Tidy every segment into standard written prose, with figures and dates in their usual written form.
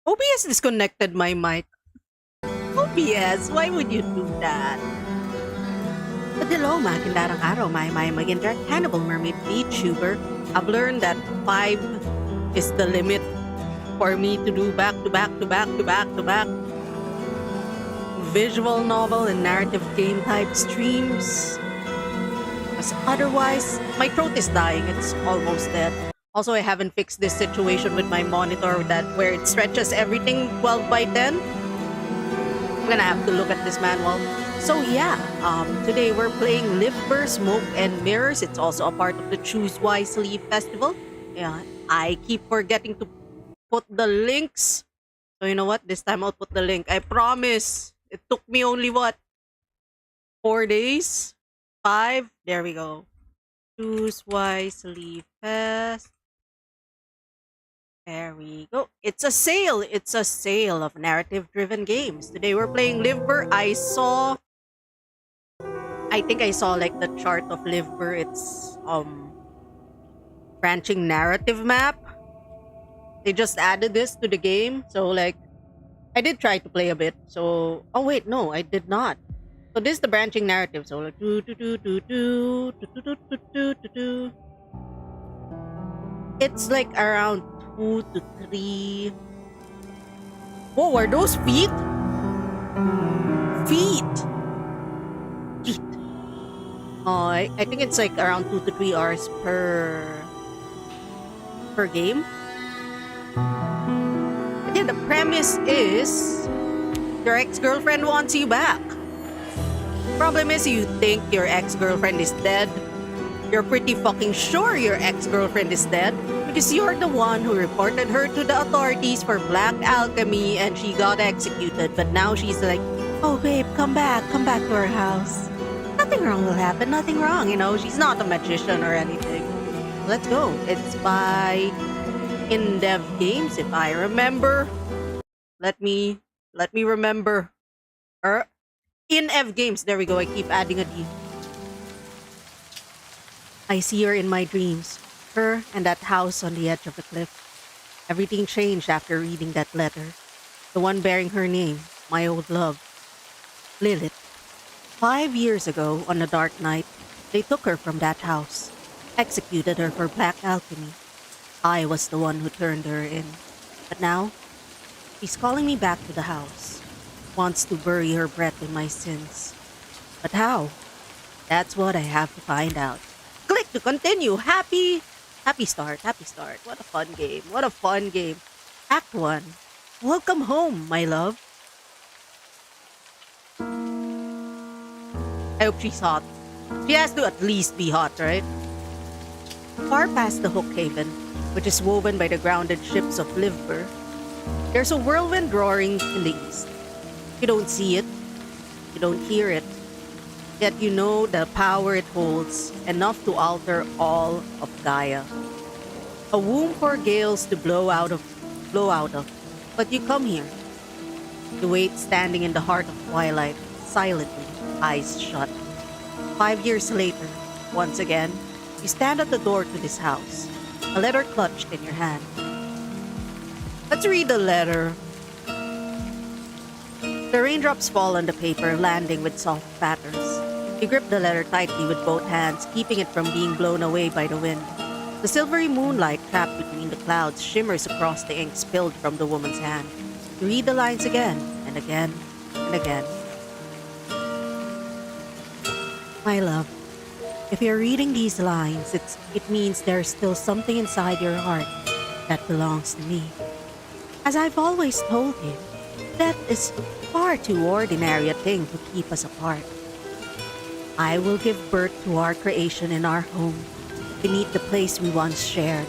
OBS disconnected my mic. OBS, why would you do that? But hello, magandang araw, my magandang cannibal mermaid VTuber. I've learned that 5 is the limit for me to do back to back to back to back to back visual novel and narrative game type streams. Because otherwise, my throat is dying. It's almost dead. Also, I haven't fixed this situation with my monitor that where it stretches everything 12 by 10. I'm gonna have to look at this manual. So yeah, today we're playing Livber, Smoke and Mirrors. It's also a part of the Choose Wisely Festival. Yeah, I keep forgetting to put the links. So you know what? This time I'll put the link. I promise. It took me only what? 4 days? 5? There we go. Choose Wisely Fest. There we go. It's a sale. It's a sale of narrative-driven games. Today we're playing Livber. I think I saw like the chart of Livber. It's branching narrative map. They just added this to the game. So like I did try to play a bit. So oh wait, no, I did not. So this is the branching narrative. So like do do do do do do do do do do do. It's like around 2 to 3. Whoa, are those feet? Feet. Feet. Oh, I think it's like around 2 to 3 hours per game. But yeah, the premise is your ex-girlfriend wants you back. Problem is you think your ex-girlfriend is dead. You're pretty fucking sure your ex-girlfriend is dead because you're the one who reported her to the authorities for black alchemy and she got executed. But now she's like, oh babe, come back to our house. Nothing wrong will happen, nothing wrong, you know, she's not a magician or anything. Let's go. It's by InDev Games, if I remember. Let me remember. InDev Games, there we go, I keep adding a D. I see her in my dreams, her and that house on the edge of the cliff. Everything changed after reading that letter. The one bearing her name, my old love, Lilith. 5 years ago, on a dark night, they took her from that house, executed her for black alchemy. I was the one who turned her in. But now, she's calling me back to the house, wants to bury her breath in my sins. But how? That's what I have to find out. Click to continue. Happy start. What a fun game. Act 1. Welcome home, my love. I hope she's hot. She has to at least be hot, right? Far past the Hook Haven, which is woven by the grounded ships of Livber, there's a whirlwind roaring in the east. You don't see it. You don't hear it. Yet you know the power it holds, enough to alter all of Gaia. A womb for gales to blow out of. But you come here. You wait standing in the heart of twilight, silently, eyes shut. 5 years later, once again, you stand at the door to this house, a letter clutched in your hand. Let's read the letter. The raindrops fall on the paper, landing with soft patters. You grip the letter tightly with both hands, keeping it from being blown away by the wind. The silvery moonlight trapped between the clouds shimmers across the ink spilled from the woman's hand. You read the lines again and again and again. My love, if you're reading these lines, it means there's still something inside your heart that belongs to me. As I've always told you, death is far too ordinary a thing to keep us apart. I will give birth to our creation in our home, beneath the place we once shared.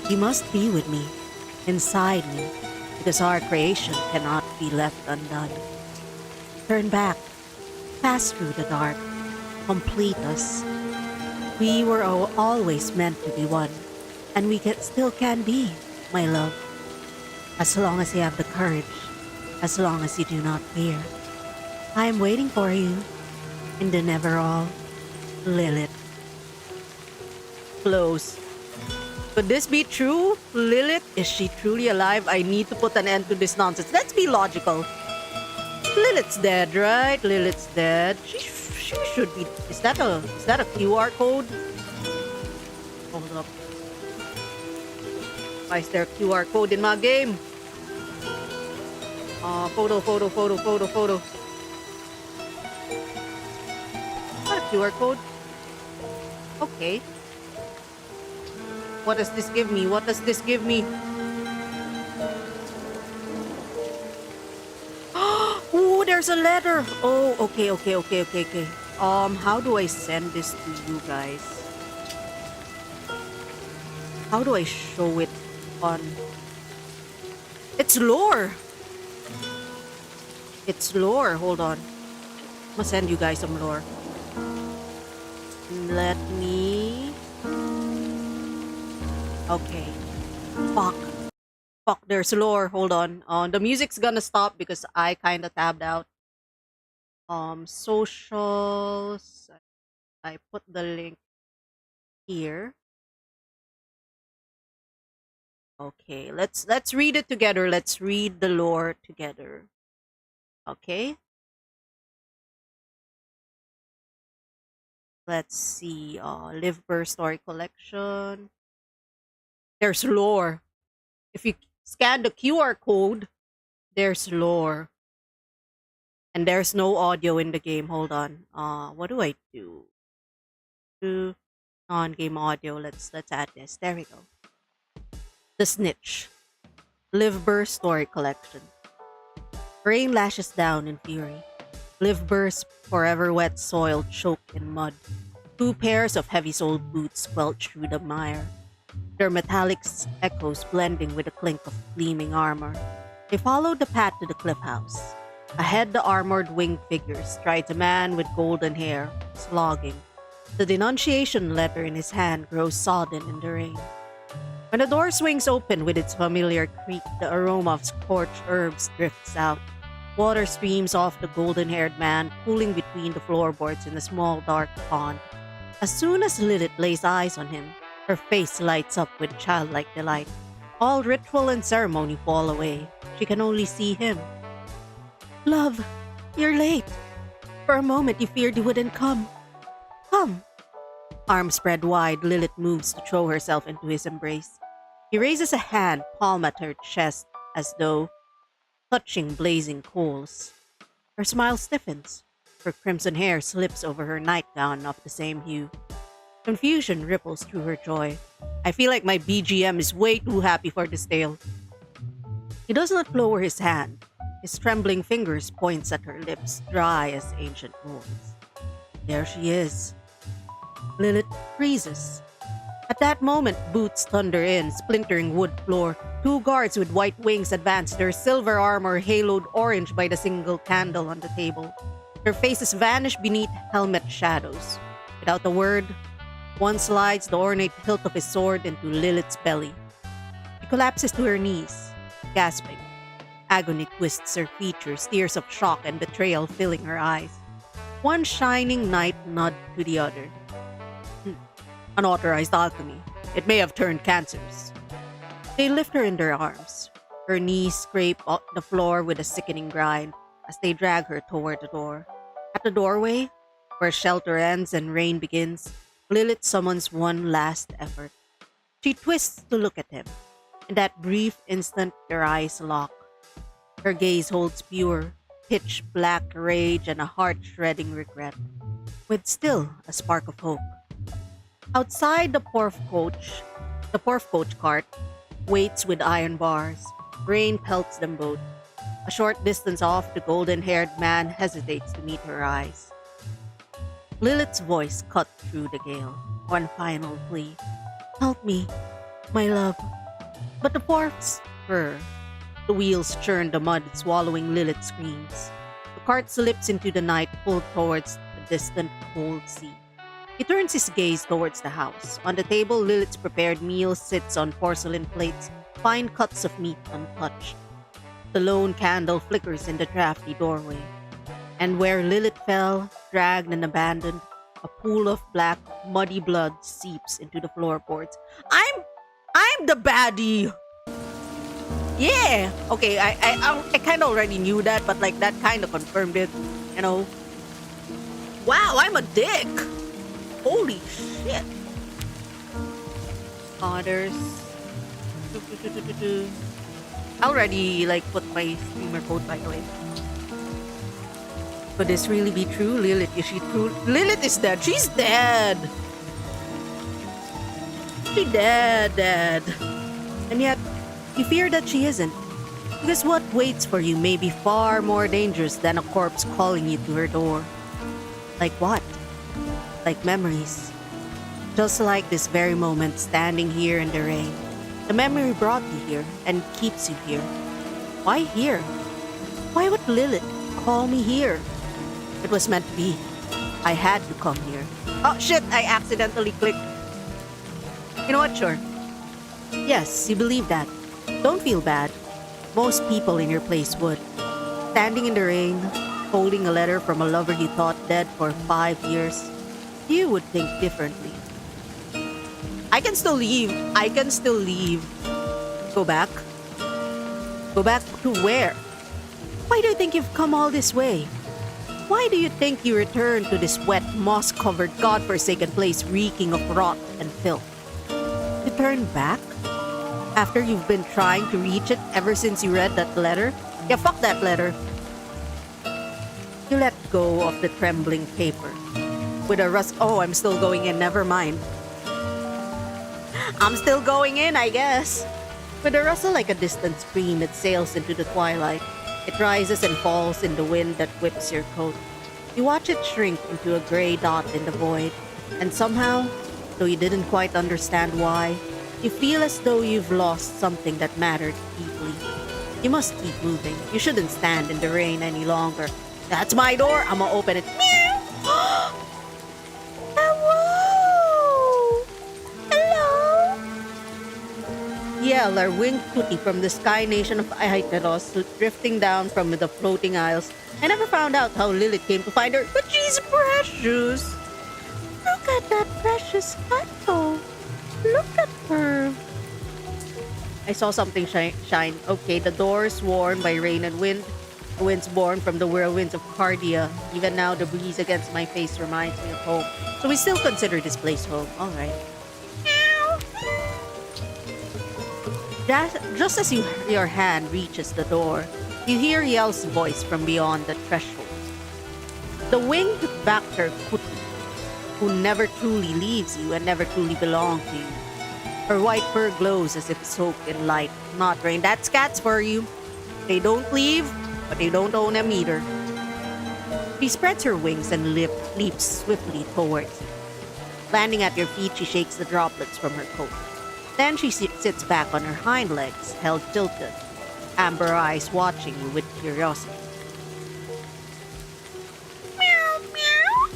You must be with me, inside me, because our creation cannot be left undone. Turn back, pass through the dark, complete us. We were always meant to be one, and we still can be, my love. As long as you have the courage, as long as you do not fear. I am waiting for you in the never all, Lilith. Close. Could this be true? Lilith, is she truly alive? I need to put an end to this nonsense. Let's be logical. Lilith's dead, right? Lilith's dead. She should be. Is that a QR code? Hold up. Why is there a QR code in my game? Photo. Not a QR code. Okay. What does this give me? What does this give me? Ooh, there's a letter. Oh, okay. How do I send this to you guys? How do I show it on? It's lore. It's lore. Hold on. I'm gonna send you guys some lore. Let me. Okay. Fuck. There's lore. Hold on. The music's gonna stop because I kind of tabbed out. Socials. I put the link here. Okay, let's read it together. Let's read the lore together. Okay. Let's see. Livber story collection. There's lore. If you scan the QR code, there's lore. And there's no audio in the game. Hold on. What do I do? Do non-game audio. Let's add this. There we go. The Snitch. Livber story collection. Rain lashes down in fury. Livber's forever wet soil choked in mud. Two pairs of heavy-soled boots squelch through the mire, their metallic echoes blending with the clink of gleaming armor. They followed the path to the cliff house. Ahead, the armored winged figure strides a man with golden hair, slogging. The denunciation letter in his hand grows sodden in the rain. When the door swings open with its familiar creak, the aroma of scorched herbs drifts out. Water streams off the golden-haired man, pooling between the floorboards in a small dark pond. As soon as Lilith lays eyes on him, her face lights up with childlike delight. All ritual and ceremony fall away. She can only see him. Love, you're late. For a moment you feared you wouldn't come. Come. Arms spread wide, Lilith moves to throw herself into his embrace. He raises a hand, palm at her chest, as though touching blazing coals. Her smile stiffens. Her crimson hair slips over her nightgown of the same hue. Confusion ripples through her joy. I feel like my BGM is way too happy for this tale. He does not lower his hand. His trembling fingers points at her lips, dry as ancient wounds. There she is. Lilith freezes. At that moment, boots thunder in, splintering wood floor. Two guards with white wings advance, their silver armor haloed orange by the single candle on the table. Their faces vanish beneath helmet shadows. Without a word, one slides the ornate hilt of his sword into Lilith's belly. She collapses to her knees, gasping. Agony twists her features, tears of shock and betrayal filling her eyes. One shining night nod to the other. Unauthorized alchemy. It may have turned cancers. They lift her in their arms. Her knees scrape the floor with a sickening grind as they drag her toward the door. At the doorway, where shelter ends and rain begins, Lilith summons one last effort. She twists to look at him. In that brief instant, their eyes lock. Her gaze holds pure, pitch-black rage and a heart-shredding regret, with still a spark of hope. Outside the Porf coach cart waits with iron bars. Rain pelts them both. A short distance off, the golden-haired man hesitates to meet her eyes. Lilith's voice cut through the gale. One final plea. Help me, my love. But the Porfs purr. The wheels churn the mud, swallowing Lilith's screams. The cart slips into the night, pulled towards the distant cold sea. He turns his gaze towards the house. On the table, Lilith's prepared meal sits on porcelain plates, fine cuts of meat untouched. The lone candle flickers in the drafty doorway. And where Lilith fell, dragged and abandoned, a pool of black, muddy blood seeps into the floorboards. I'm the baddie. Yeah. Okay, I kind of already knew that, but like that kind of confirmed it. You know. Wow, I'm a dick. Holy shit. Others. I already like put my streamer code, by the way. Could this really be true? Lilith, is she true? Lilith is dead. She's dead. She dead. And yet, you fear that she isn't. Because what waits for you may be far more dangerous than a corpse calling you to her door. Like what? Like memories. Just like this very moment standing here in the rain. The memory brought you here and keeps you here. Why here? Why would Lilith call me here? It was meant to be. I had to come here. Oh shit, I accidentally clicked. You know what, sure. Yes, you believe that. Don't feel bad. Most people in your place would. Standing in the rain, holding a letter from a lover you thought dead for 5 years, you would think differently. I can still leave. Go back? Go back to where? Why do you think you've come all this way? Why do you think you returned to this wet, moss-covered, godforsaken place reeking of rot and filth? To turn back? After you've been trying to reach it ever since you read that letter? Yeah, fuck that letter. You let go of the trembling paper. With a rust... Oh, I'm still going in. Never mind. I'm still going in, I guess. With a rustle like a distant scream, it sails into the twilight. It rises and falls in the wind that whips your coat. You watch it shrink into a gray dot in the void. And somehow, though you didn't quite understand why, you feel as though you've lost something that mattered deeply. You must keep moving. You shouldn't stand in the rain any longer. That's my door. I'm gonna open it. Meow! Hello! Hello! Yell our winged tutti from the sky nation of Aiteros, drifting down from the floating isles. I never found out how Lilith came to find her, but she's precious. Look at that precious petal. Look at her. I saw something shine. Okay, the door is worn by rain and wind. The wind's born from the whirlwinds of Cardia. Even now, the breeze against my face reminds me of home. So we still consider this place home. Alright. Just as your hand reaches the door, you hear Yell's voice from beyond the threshold. The winged Bacter Kuti, who never truly leaves you and never truly belongs to you. Her white fur glows as if soaked in light, not rain. That's cats for you. They don't leave, but they don't own them either. She spreads her wings and leaps swiftly towards you. Landing at your feet, she shakes the droplets from her coat. Then she sits back on her hind legs, held tilted, amber eyes watching you with curiosity. Meow, meow.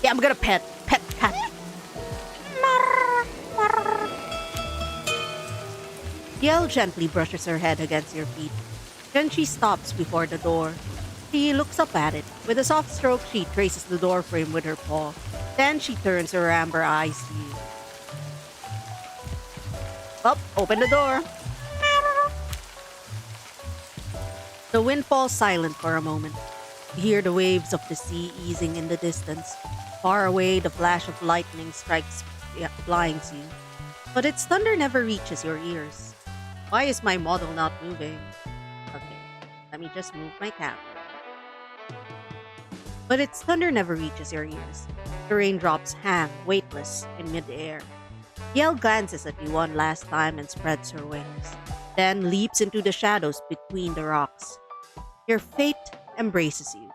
Yeah, I'm gonna pet cat. Yell gently brushes her head against your feet. Then she stops before the door. She looks up at it. With a soft stroke, she traces the door frame with her paw. Then she turns her amber eyes to you. Up, open the door. The wind falls silent for a moment. You hear the waves of the sea easing in the distance. Far away, the flash of lightning strikes blinds you. But its thunder never reaches your ears. Why is my model not moving? Okay, let me just move my cat. But its thunder never reaches your ears. The raindrops hang, weightless, in midair. Yell glances at you one last time and spreads her wings, then leaps into the shadows between the rocks. Your fate embraces you.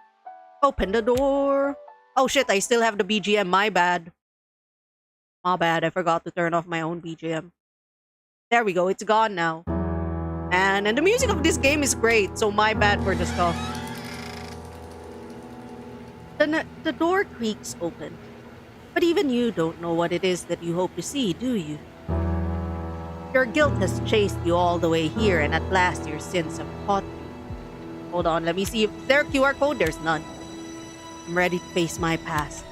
Open the door! Oh shit, I still have the BGM, my bad. My bad, I forgot to turn off my own BGM. There we go, it's gone now. And the music of this game is great, so my bad for the stuff. The door creaks open. But even you don't know what it is that you hope to see, do you? Your guilt has chased you all the way here, and at last your sins have caught you. Hold on, let me see if there's a QR code. There's none. I'm ready to face my past.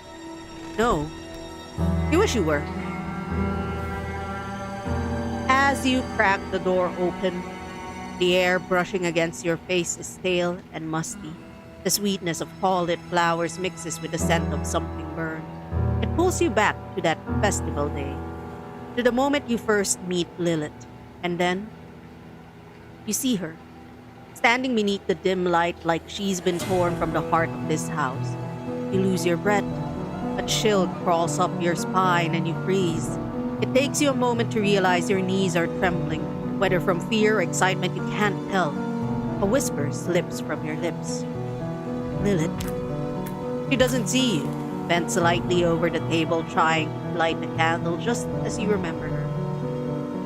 No. You wish you were. As you crack the door open, the air brushing against your face is stale and musty. The sweetness of call-lit flowers mixes with the scent of something burned. It pulls you back to that festival day, to the moment you first meet Lilith, and then you see her, standing beneath the dim light like she's been torn from the heart of this house. You lose your breath. A chill crawls up your spine and you freeze. It takes you a moment to realize your knees are trembling, whether from fear or excitement, you can't tell. A whisper slips from your lips. Lilith. She doesn't see you, bends slightly over the table trying to light a candle just as you remember her.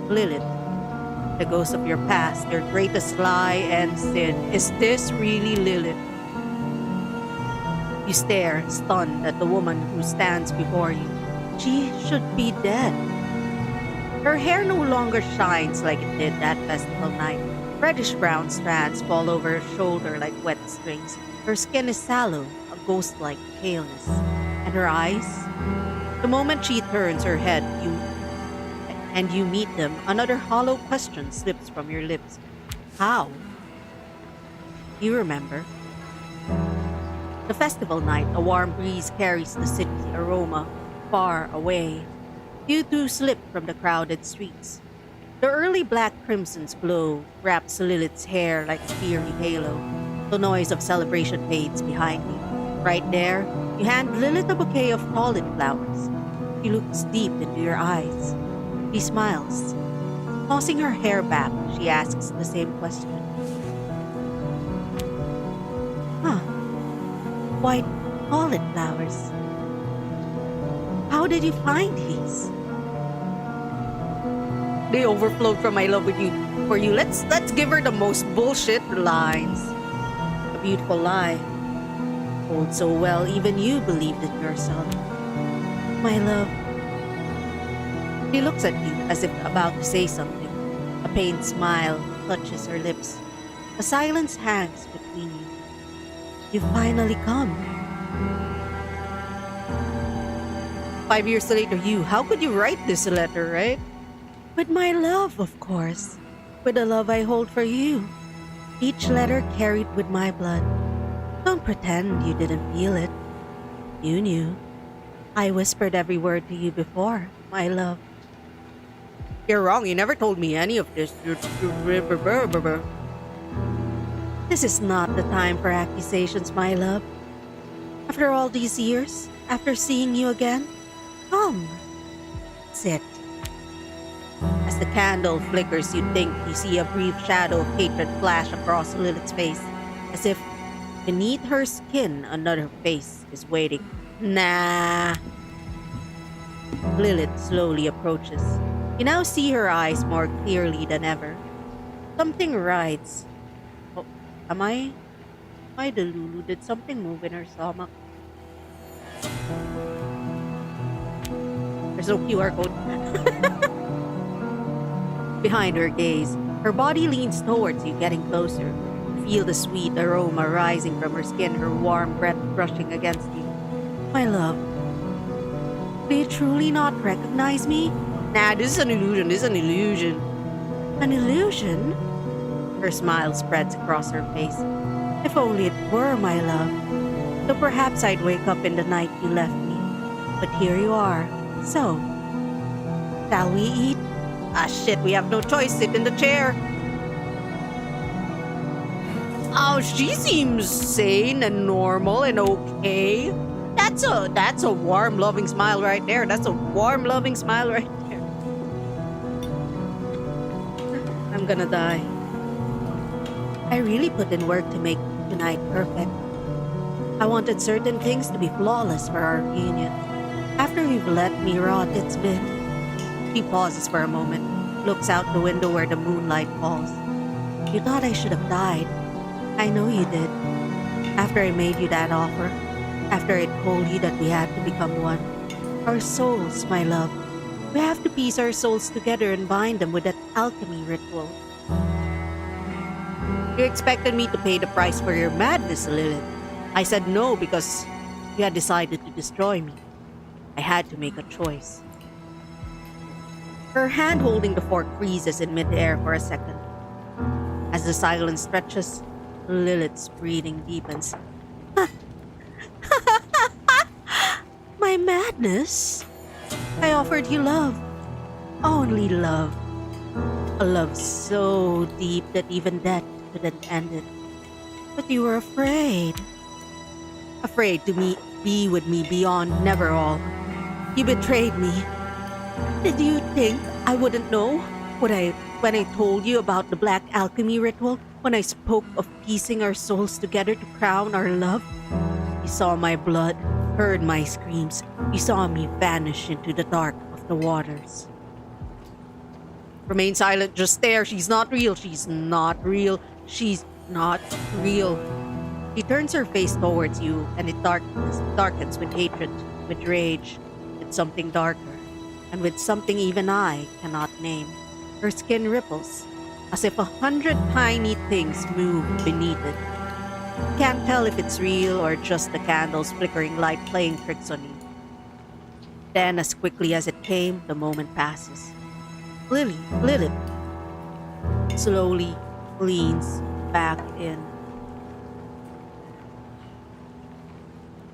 Lilith, the ghost of your past, your greatest lie and sin. Is this really Lilith? You stare, stunned, at the woman who stands before you. She should be dead. Her hair no longer shines like it did that festival night. Reddish-brown strands fall over her shoulder like wet strings. Her skin is sallow, a ghost-like paleness. And her eyes? The moment she turns her head, you meet them, another hollow question slips from your lips. How? You remember. The festival night, a warm breeze carries the city's aroma far away. You two slip from the crowded streets. The early black crimson's glow wraps Lilith's hair like a fiery halo. The noise of celebration fades behind you. Right there, you hand Lilith a bouquet of call-lit flowers. She looks deep into your eyes. She smiles. Tossing her hair back, she asks the same question. Huh. White call-lit flowers. How did you find these? They overflowed from my love with you. For you, let's give her the most bullshit lines. A beautiful lie. Told so well, even you believed it yourself. My love. She looks at you as if about to say something. A pained smile touches her lips. A silence hangs between you. You finally come. 5 years later, how could you write this letter, right? With my love, of course. With the love I hold for you. Each letter carried with my blood. Don't pretend you didn't feel it. You knew. I whispered every word to you before, my love. You're wrong. You never told me any of this. This is not the time for accusations, my love. After all these years, after seeing you again, come. Sit. As the candle flickers, you think you see a brief shadow of hatred flash across Lilith's face, as if beneath her skin another face is waiting. Nah. Lilith slowly approaches. You now see her eyes more clearly than ever. Something rides. Oh, am I Delulu? Did something move in her stomach? There's no QR code. Behind her gaze, her body leans towards you, getting closer. You feel the sweet aroma rising from her skin, her warm breath brushing against you. My love, do you truly not recognize me? Nah, this is an illusion. This is an illusion. An illusion? Her smile spreads across her face. If only it were, my love. So perhaps I'd wake up in the night you left me. But here you are. So, shall we eat? Ah, shit, we have no choice. Sit in the chair. Oh, she seems sane and normal and okay. That's a warm, loving smile right there. That's a warm, loving smile right there. I'm gonna die. I really put in work to make tonight perfect. I wanted certain things to be flawless for our reunion. After you've let me rot, it's been... She pauses for a moment, looks out the window where the moonlight falls. You thought I should have died. I know you did. After I made you that offer, after I told you that we had to become one. Our souls, my love. We have to piece our souls together and bind them with that alchemy ritual. You expected me to pay the price for your madness, Lilith. I said no because you had decided to destroy me. I had to make a choice. Her hand holding the fork freezes in midair for a second. As the silence stretches, Lilith's breathing deepens. My madness? I offered you love. Only love. A love so deep that even death couldn't end it. But you were afraid. Afraid to be with me beyond Neverall. You betrayed me. Did you think I wouldn't know? When I told you about the black alchemy ritual? When I spoke of piecing our souls together to crown our love? You saw my blood, heard my screams. You saw me vanish into the dark of the waters. Remain silent, just stare. She's not real. She's not real. She's not real. She turns her face towards you, and it darkens with hatred, with rage, with something darker, and with something even I cannot name. Her skin ripples, as if 100 tiny things move beneath it. You can't tell if it's real or just the candle's flickering light playing tricks on you. Then, as quickly as it came, the moment passes. Lilith slowly leans back in.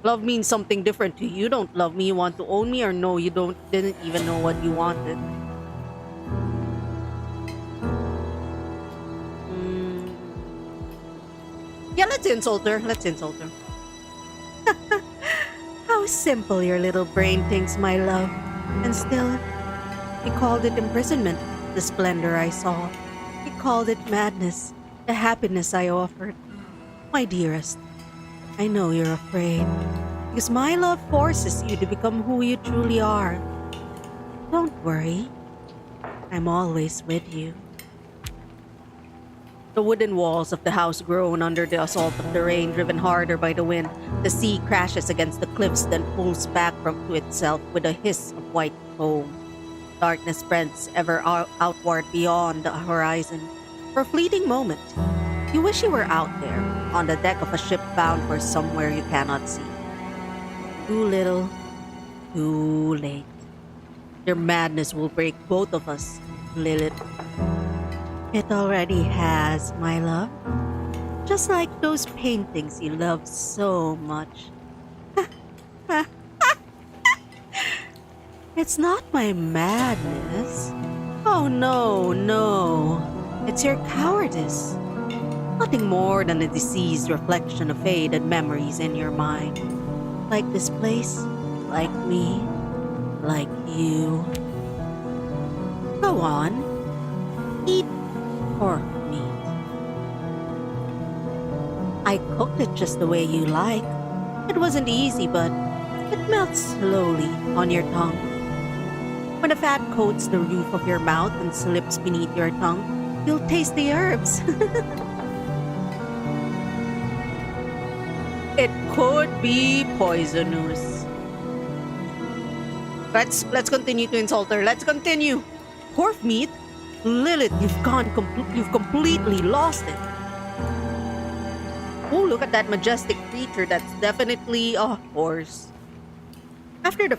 Love means something different to you. You don't love me, you want to own me, or no, you didn't even know what you wanted. Yeah, let's insult her. How simple your little brain thinks, my love. And still, he called it imprisonment, the splendor I saw. He called it madness, the happiness I offered. My dearest, I know you're afraid, because my love forces you to become who you truly are. Don't worry, I'm always with you. The wooden walls of the house groan under the assault of the rain, driven harder by the wind. The sea crashes against the cliffs, then pulls back to itself with a hiss of white foam. Darkness spreads ever outward beyond the horizon. For a fleeting moment, you wish you were out there, on the deck of a ship bound for somewhere you cannot see. Too little, too late. Your madness will break both of us, Lilith. It already has, my love. Just like those paintings you love so much. It's not my madness. Oh, no. It's your cowardice. Nothing more than a diseased reflection of faded memories in your mind. Like this place, like me, like you. Go on. Eat pork meat. I cooked it just the way you like. It wasn't easy, but it melts slowly on your tongue. When the fat coats the roof of your mouth and slips beneath your tongue, you'll taste the herbs. It could be poisonous. Let's continue to insult her. Let's continue. Pork meat? Lilith, you've completely lost it. Oh, look at that majestic creature. That's definitely a horse. After the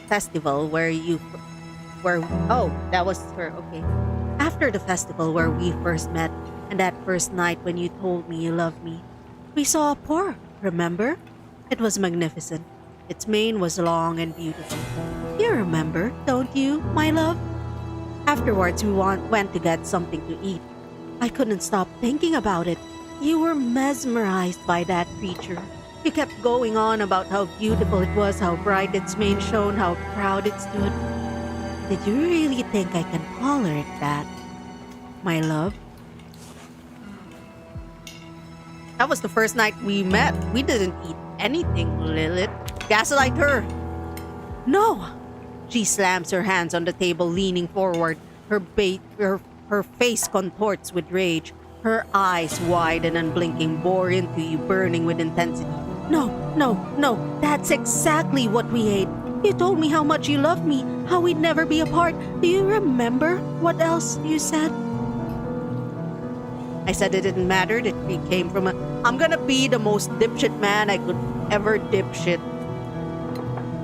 festival that was her, okay. After the festival where we first met, and that first night when you told me you loved me, we saw a pork, remember? It was magnificent. Its mane was long and beautiful. You remember, don't you, my love? Afterwards, we went to get something to eat. I couldn't stop thinking about it. You were mesmerized by that creature. You kept going on about how beautiful it was, how bright its mane shone, how proud it stood. Did you really think I can tolerate that, my love? That was the first night we met. We didn't eat anything, Lilith. Gaslight her. No! She slams her hands on the table, leaning forward. Her face contorts with rage. Her eyes, wide and unblinking, bore into you, burning with intensity. No. That's exactly what we ate. You told me how much you loved me, how we'd never be apart. Do you remember what else you said? I said it didn't matter that we came from I'm gonna be the most dipshit man I could ever dipshit.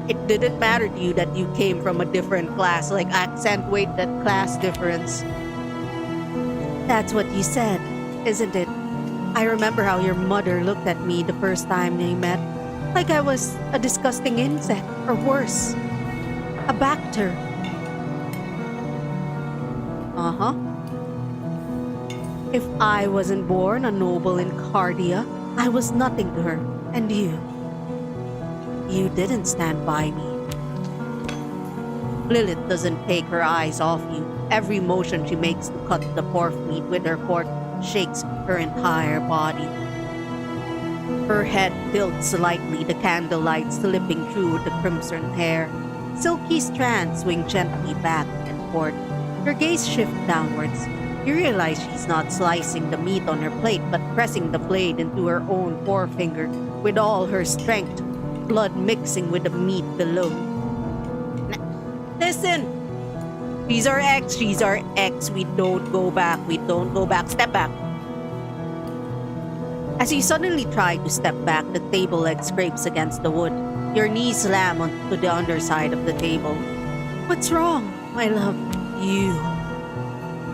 It didn't matter to you that you came from a different class, like accentuate that class difference. That's what you said, isn't it? I remember how your mother looked at me the first time we met, like I was a disgusting insect, or worse, a bacter. Uh-huh. If I wasn't born a noble in Cardia, I was nothing to her. And you didn't stand by me. Lilith doesn't take her eyes off you. Every motion she makes to cut the pork meat with her fork shakes her entire body. Her head tilts slightly, the candlelight slipping through the crimson hair. Silky strands swing gently back and forth. Her gaze shifts downwards. You realize she's not slicing the meat on her plate, but pressing the blade into her own forefinger with all her strength, blood mixing with the meat below. Listen! She's our ex, she's our ex. We don't go back, we don't go back. Step back. As you suddenly try to step back, the table leg scrapes against the wood. Your knees slam onto the underside of the table. What's wrong, my love? You.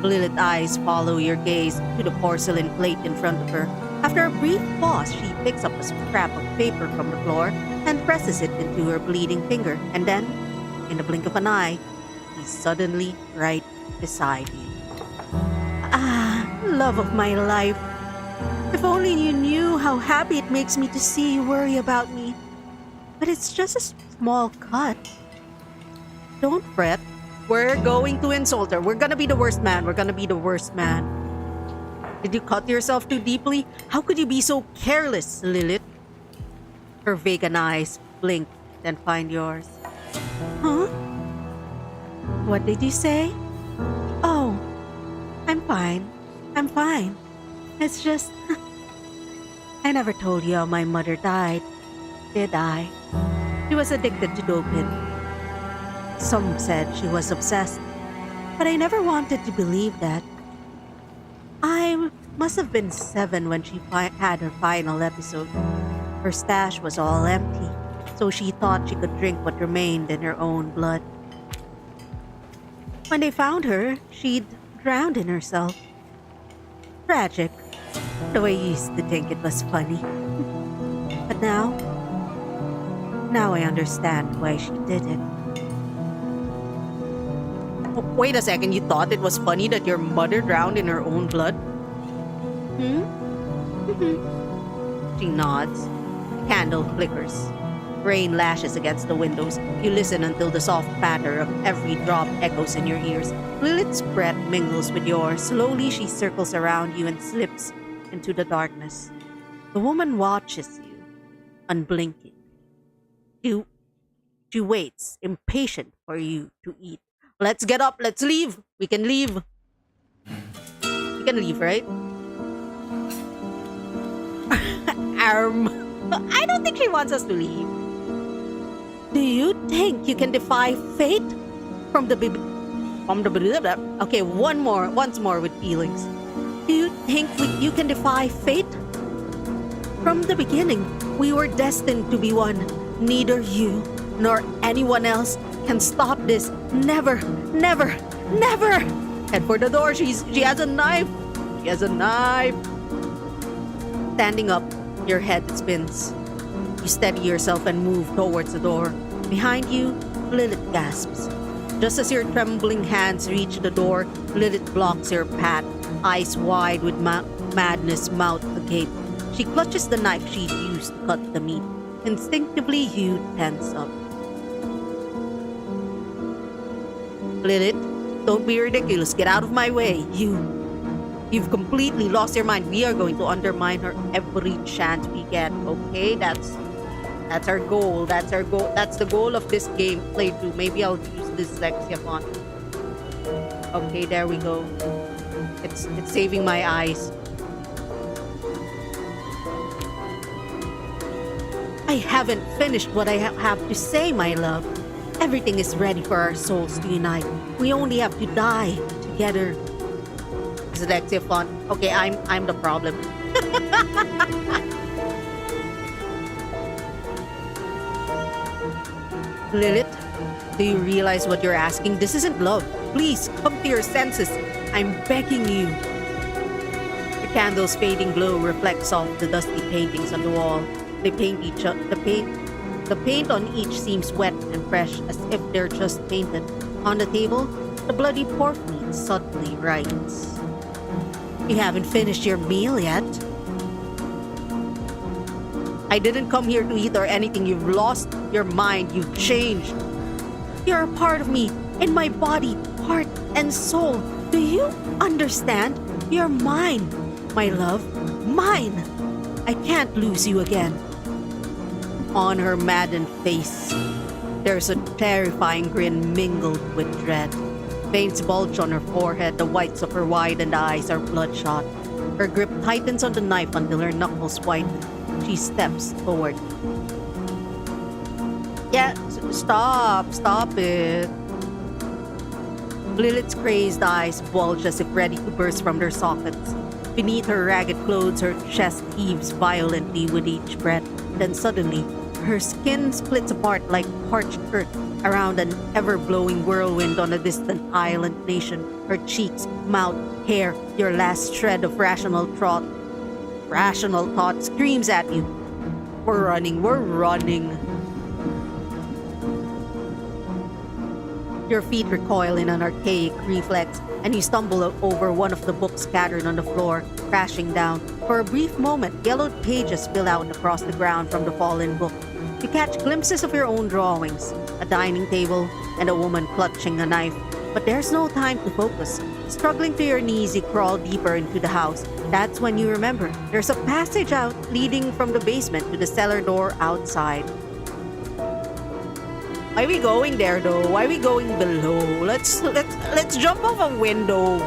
Lilith's eyes follow your gaze to the porcelain plate in front of her. After a brief pause, she picks up a scrap of paper from the floor and presses it into her bleeding finger. And then, in the blink of an eye, he's suddenly right beside you. Ah, love of my life. If only you knew how happy it makes me to see you worry about me. But it's just a small cut. Don't fret. We're going to insult her. We're gonna be the worst man. We're gonna be the worst man. Did you cut yourself too deeply? How could you be so careless, Lilith? Her vacant eyes blink, then find yours. Huh? What did you say? Oh, I'm fine. I'm fine. It's just... I never told you how my mother died, did I? She was addicted to doping. Some said she was obsessed, but I never wanted to believe that. I must have been 7 when she had her final episode. Her stash was all empty, so she thought she could drink what remained in her own blood. When they found her, she'd drowned in herself. Tragic, the way you used to think it was funny. But now I understand why she did it. Wait a second, you thought it was funny that your mother drowned in her own blood? She nods. The candle flickers. Rain lashes against the windows. You listen until the soft patter of every drop echoes in your ears. Lilith's breath mingles with yours. Slowly she circles around you and slips into the darkness. The woman watches you, unblinking. She waits, impatient for you to eat. Let's get up, let's leave. We can leave. We can leave, right? I don't think she wants us to leave. Do you think you can defy fate? Okay, once more with feelings. Do you think you can defy fate? From the beginning, we were destined to be one. Neither you nor anyone else can stop this. Never, never, never. Head for the door. She has a knife. She has a knife. Standing up, your head spins. You steady yourself and move towards the door. Behind you, Lilith gasps. Just as your trembling hands reach the door, Lilith blocks your path, eyes wide with madness, mouth agape. She clutches the knife she'd used to cut the meat. Instinctively, you tense up. Lilith, don't be ridiculous. Get out of my way. You've completely lost your mind. We are going to undermine her every chance we get. Okay, that's our goal. That's our goal. That's the goal of this game playthrough. Maybe I'll use dyslexia font. Okay, there we go. It's saving my eyes. I haven't finished what I have to say, my love. Everything is ready for our souls to unite. We only have to die together. Dyslexia font. Okay, I'm the problem. Lilith, do you realize what you're asking? This isn't love. Please, come to your senses. I'm begging you. The candle's fading glow reflects off the dusty paintings on the wall. They paint each other. The paint on each seems wet and fresh, as if they're just painted. On the table, the bloody pork meat suddenly writes. You haven't finished your meal yet. I didn't come here to eat or anything. You've lost your mind. You've changed. You're a part of me, in my body, heart, and soul. Do you understand? You're mine, my love. Mine. I can't lose you again. On her maddened face, there's a terrifying grin mingled with dread. Veins bulge on her forehead, the whites of her widened eyes are bloodshot. Her grip tightens on the knife until her knuckles whiten. She steps toward me. Yeah, stop it. Lilith's crazed eyes bulge as if ready to burst from their sockets. Beneath her ragged clothes, her chest heaves violently with each breath. Then suddenly, her skin splits apart like parched earth around an ever-blowing whirlwind on a distant island nation. Her cheeks, mouth, hair, your last shred of rational thought screams at you. We're running. Your feet recoil in an archaic reflex, and you stumble over one of the books scattered on the floor, crashing down. For a brief moment, yellowed pages spill out across the ground from the fallen book. You catch glimpses of your own drawings, a dining table, and a woman clutching a knife. But there's no time to focus. Struggling to your knees, you crawl deeper into the house. That's when you remember there's a passage out leading from the basement to the cellar door outside. Why are we going there though? Why are we going below? Let's jump off a window.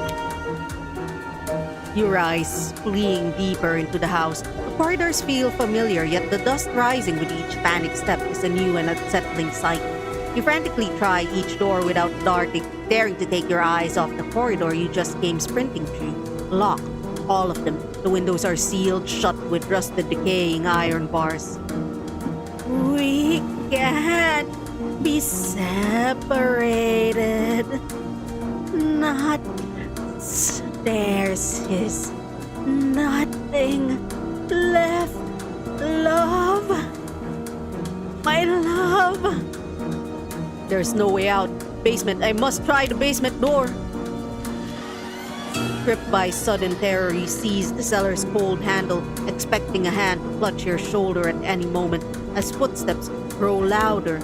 You rise, fleeing deeper into the house. The corridors feel familiar, yet the dust rising with each panic step is a new and unsettling sight. You frantically try each door without daring to take your eyes off the corridor you just came sprinting through. Locked, all of them. The windows are sealed shut with rusted, decaying iron bars. We can't be separated. Not there's his nothing left. Love. My love. There's no way out. Basement. I must try the basement door. Gripped by sudden terror, you seize the cellar's cold handle, expecting a hand to clutch your shoulder at any moment as footsteps grow louder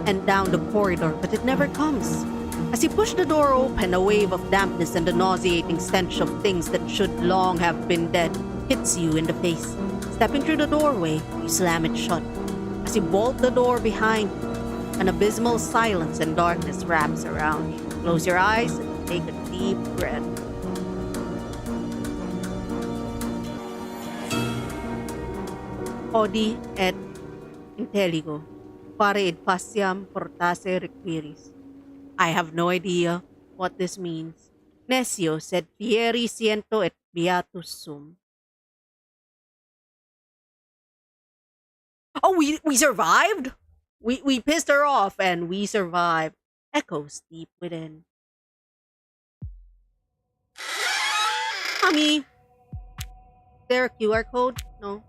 and down the corridor, but it never comes. As you push the door open, a wave of dampness and the nauseating stench of things that should long have been dead hits you in the face. Stepping through the doorway, you slam it shut. As you bolt the door behind you, an abysmal silence and darkness wraps around you. Close your eyes and take a deep breath. Odi et intelligo, pare id faciam portasse requiris. I have no idea what this means. Nescio sed fieri siento et beatus sum. Oh, we survived? We pissed her off and we survived. Echoes deep within. Mommy! Is there a QR code? No.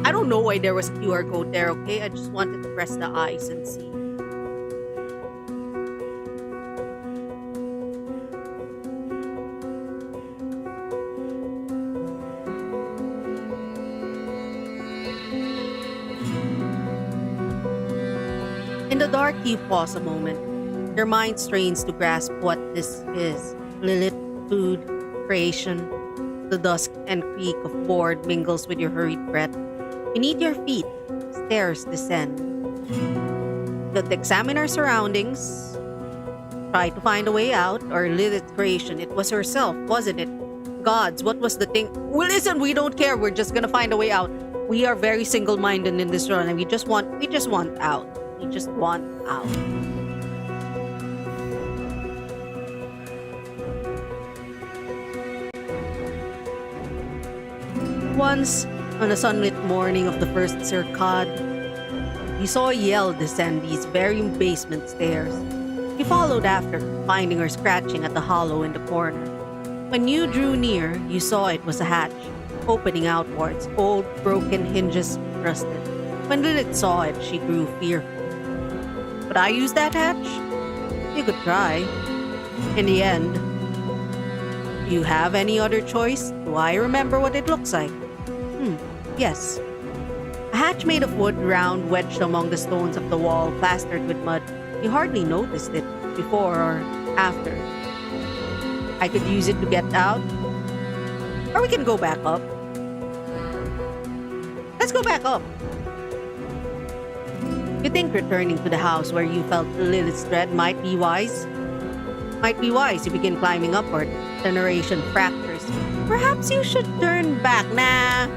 I don't know why there was a QR code there, okay? I just wanted to press the eyes and see. In the dark, you pause a moment. Your mind strains to grasp what this is. Lilith, food, creation. The dusk and creak of board mingles with your hurried breath. Beneath your feet, stairs descend. You examine our surroundings, try to find a way out, or Lilith's creation. It was herself, wasn't it? Gods, what was the thing? Well, listen, we don't care. We're just gonna find a way out. We are very single-minded in this run, and we just want out. We just want out. Once, on a sunlit morning of the first circad, you saw a yell descend these very basement stairs. You followed after, finding her scratching at the hollow in the corner. When you drew near, you saw it was a hatch, opening outwards, old broken hinges rusted. When Lilith saw it, she grew fearful. Would I use that hatch? You could try. In the end, do you have any other choice? Do I remember what it looks like? Yes. A hatch made of wood, round, wedged among the stones of the wall, plastered with mud. You hardly noticed it before or after. I could use it to get out. Or we can go back up. Let's go back up. You think returning to the house where you felt Lilith's dread might be wise? Might be wise. You begin climbing upward. The narration fractures. Perhaps you should turn back. Nah.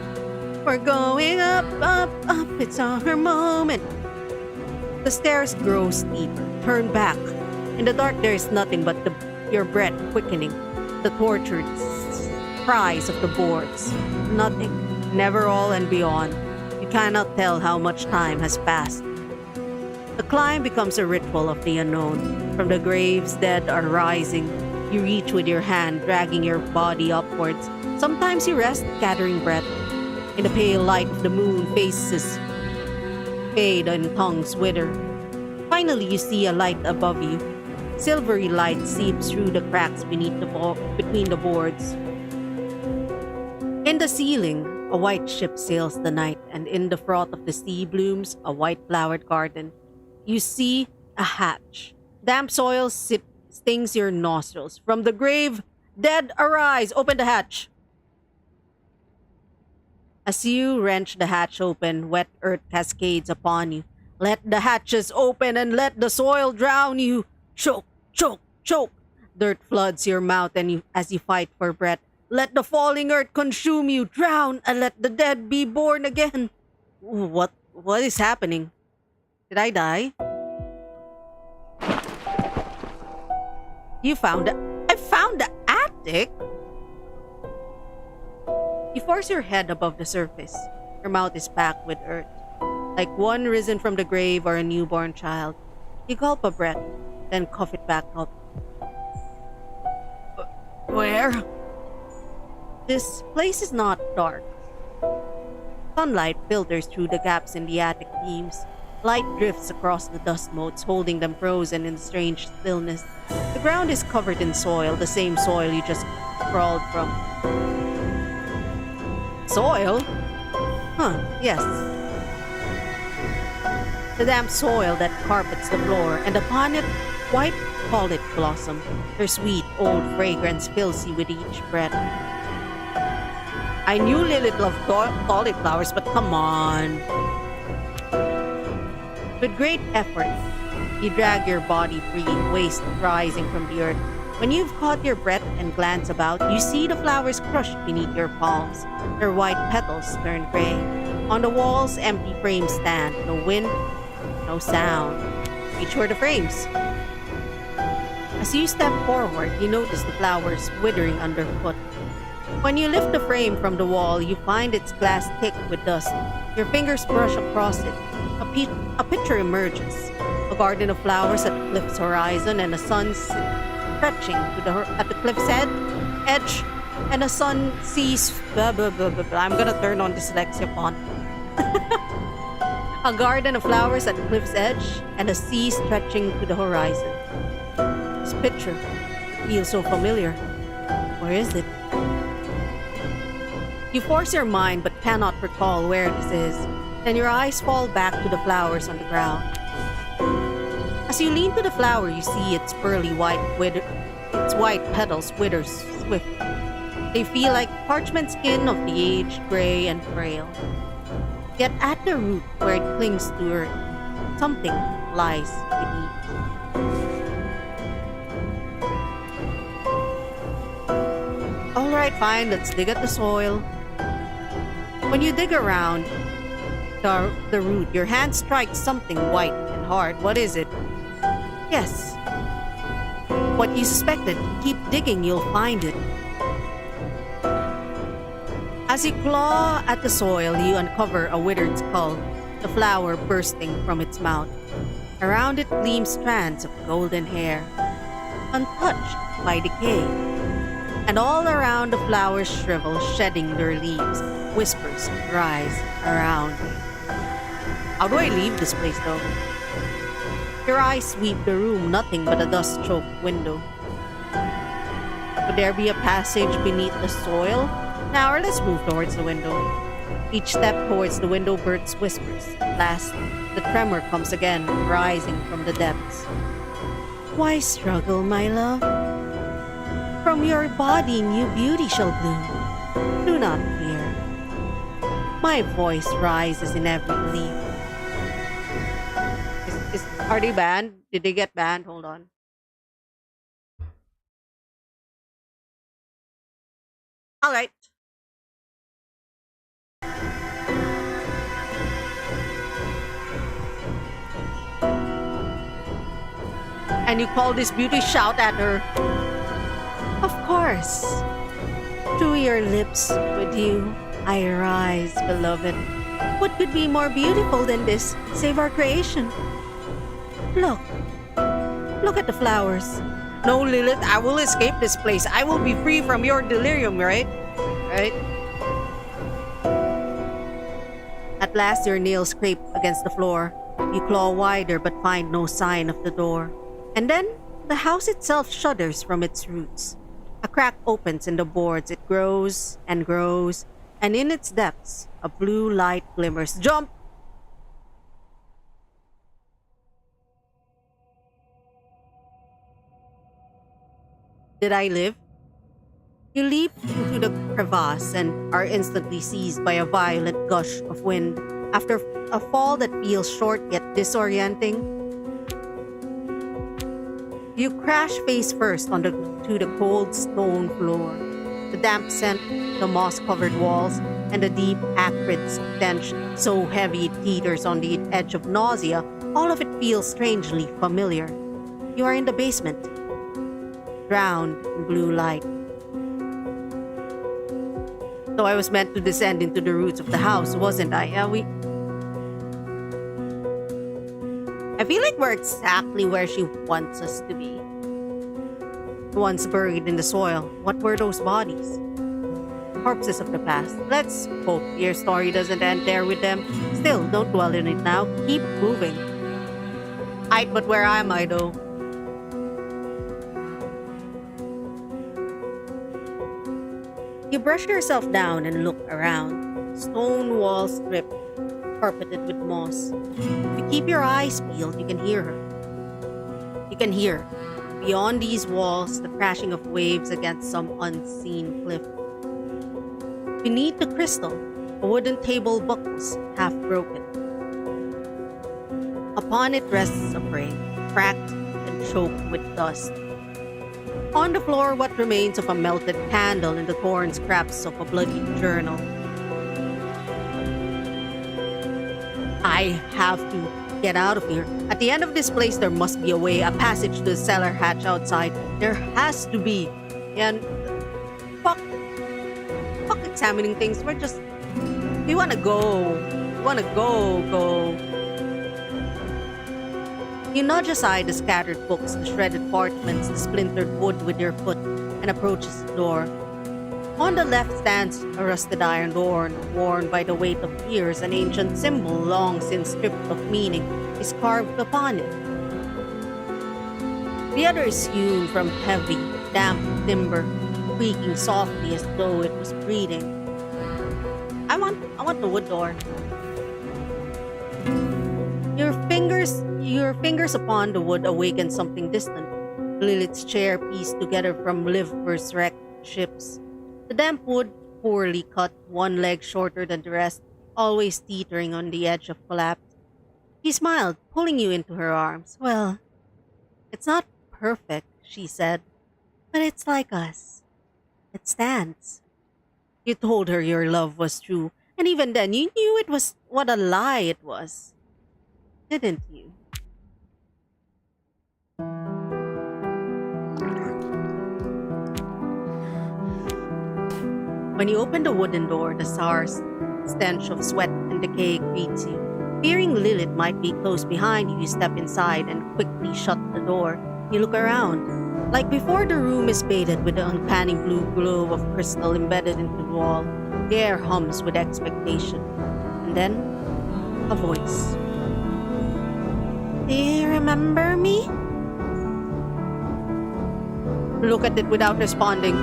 We're going up, up, up. It's our moment. The stairs grow steeper. Turn back. In the dark, there is nothing but your breath quickening. The tortured cries of the boards. Nothing. Never all and beyond. You cannot tell how much time has passed. The climb becomes a ritual of the unknown. From the graves, dead are rising. You reach with your hand, dragging your body upwards. Sometimes you rest, gathering breath. In the pale light of the moon, faces fade and tongues wither. Finally, you see a light above you. Silvery light seeps through the cracks between the boards. In the ceiling, a white ship sails the night, and in the froth of the sea blooms a white-flowered garden. You see a hatch. Damp soil stings your nostrils. From the grave, dead arise. Open the hatch. As you wrench the hatch open, wet earth cascades upon you. Let the hatches open and let the soil drown you. Choke, choke, choke. Dirt floods your mouth as you fight for breath. Let the falling earth consume you. Drown and let the dead be born again. What is happening? Did I die? I found the attic? You force your head above the surface. Your mouth is packed with earth. Like one risen from the grave or a newborn child. You gulp a breath, then cough it back up. Where? This place is not dark. Sunlight filters through the gaps in the attic beams. Light drifts across the dust motes, holding them frozen in strange stillness. The ground is covered in soil, the same soil you just crawled from. Soil? Yes. The damp soil that carpets the floor, and upon it, white cauliflower blossom. Their sweet, old fragrance fills you with each breath. I knew Lilith loved cauliflowers, but come on. With great effort, you drag your body free, waste rising from the earth. When you've caught your breath and glance about, you see the flowers crushed beneath your palms. Their white petals turn gray. On the walls, empty frames stand. No wind, no sound. Reach for the frames. As you step forward, you notice the flowers withering underfoot. When you lift the frame from the wall, you find its glass thick with dust. Your fingers brush across it. A picture emerges. A garden of flowers at the cliff's horizon, and a sun stretching at the cliff's edge, and a sun sees. Blah, blah, blah, blah, blah. I'm gonna turn on dyslexia font. A garden of flowers at the cliff's edge, and a sea stretching to the horizon. This picture feels so familiar. Where is it? You force your mind but cannot recall where this is. Then your eyes fall back to the flowers on the ground. As you lean to the flower, you see its pearly its white petals wither swiftly. They feel like parchment skin of the aged, gray, and frail. Yet at the root, where it clings to earth, something lies beneath. Alright, fine, let's dig at the soil. When you dig around the root, your hand strikes something white and hard. What is it? Yes. What you suspected. Keep digging, you'll find it. As you claw at the soil, you uncover a withered skull. the flower bursting from its mouth. Around it gleam strands of golden hair, untouched by decay. And all around the flowers shrivel, shedding their leaves. Whispers rise around me. How do I leave this place though? Your eyes sweep the room, nothing but a dust-choked window. Could there be a passage beneath the soil? Now, or let's move towards the window. Each step towards the window births whispers. At last, the tremor comes again, rising from the depths. Why struggle, my love? From your body new beauty shall bloom. Do not fear. My voice rises in every leaf. Are they banned? Did they get banned? Hold on. All right. And you call this beauty? Shout at her. Of course. Through your lips, with you, I rise, beloved. What could be more beautiful than this, save our creation? Look. Look at the flowers. No, Lilith, I will escape this place. I will be free from your delirium, right? Right? At last, your nails scrape against the floor. You claw wider but find no sign of the door. And then, the house itself shudders from its roots. A crack opens in the boards. It grows and grows, and in its depths, a blue light glimmers. Jump! Did I live? You leap into the crevasse and are instantly seized by a violent gush of wind. After a fall that feels short yet disorienting, you crash face first to the cold stone floor. The damp scent, the moss-covered walls, and the deep, acrid stench so heavy it teeters on the edge of nausea, all of it feels strangely familiar. You are in the basement, drowned in blue light. So I was meant to descend into the roots of the house, wasn't I? I feel like we're exactly where she wants us to be. Once buried in the soil, what were those bodies? Corpses of the past. Let's hope your story doesn't end there with them. Still, don't dwell in it now. Keep moving. But where am I though? You brush yourself down and look around. Stone walls stripped, carpeted with moss. If you keep your eyes peeled, you can hear her. You can hear, beyond these walls, the crashing of waves against some unseen cliff. Beneath the crystal, a wooden table buckles, half broken. Upon it rests a frame, cracked and choked with dust. On the floor, what remains of a melted candle and the torn scraps of a bloody journal. I have to get out of here. At the end of this place, there must be a way, a passage to the cellar hatch outside. There has to be. And fuck examining things. We wanna go. Go. You nudge aside the scattered books, the shredded parchments, the splintered wood with your foot, and approaches the door. On the left stands a rusted iron door, worn by the weight of years. An ancient symbol, long since stripped of meaning, is carved upon it. The other is hewn from heavy, damp timber, creaking softly as though it was breathing. I want the wood door. Your fingers upon the wood awaken something distant. Lilith's chair pieced together from Livber's wrecked ships. The damp wood, poorly cut, one leg shorter than the rest, always teetering on the edge of collapse. She smiled, pulling you into her arms. Well, it's not perfect, she said, but it's like us. It stands. You told her your love was true, and even then you knew it was what a lie it was. Didn't you? When you open the wooden door, the sour stench of sweat and decay greets you. Fearing Lilith might be close behind you, you step inside and quickly shut the door. You look around. Like before, the room is bathed with the uncanny blue glow of crystal embedded into the wall. The air hums with expectation. And then, a voice. Do you remember me? Look at it without responding.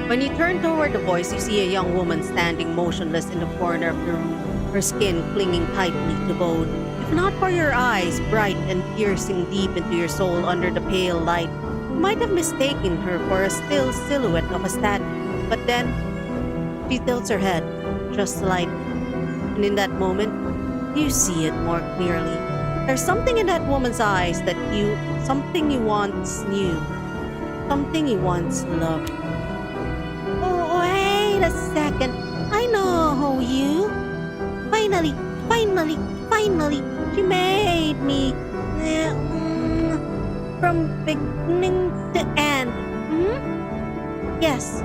When you turn toward the voice, you see a young woman standing motionless in the corner of the room, her skin clinging tightly to bone. If not for your eyes, bright and piercing deep into your soul under the pale light, you might have mistaken her for a still silhouette of a statue. But then, she tilts her head, just slightly. And in that moment, you see it more clearly. There's something in that woman's eyes something you once knew, something you once loved. Oh, wait a second. I know you. Finally, she made me. From beginning to end. Yes.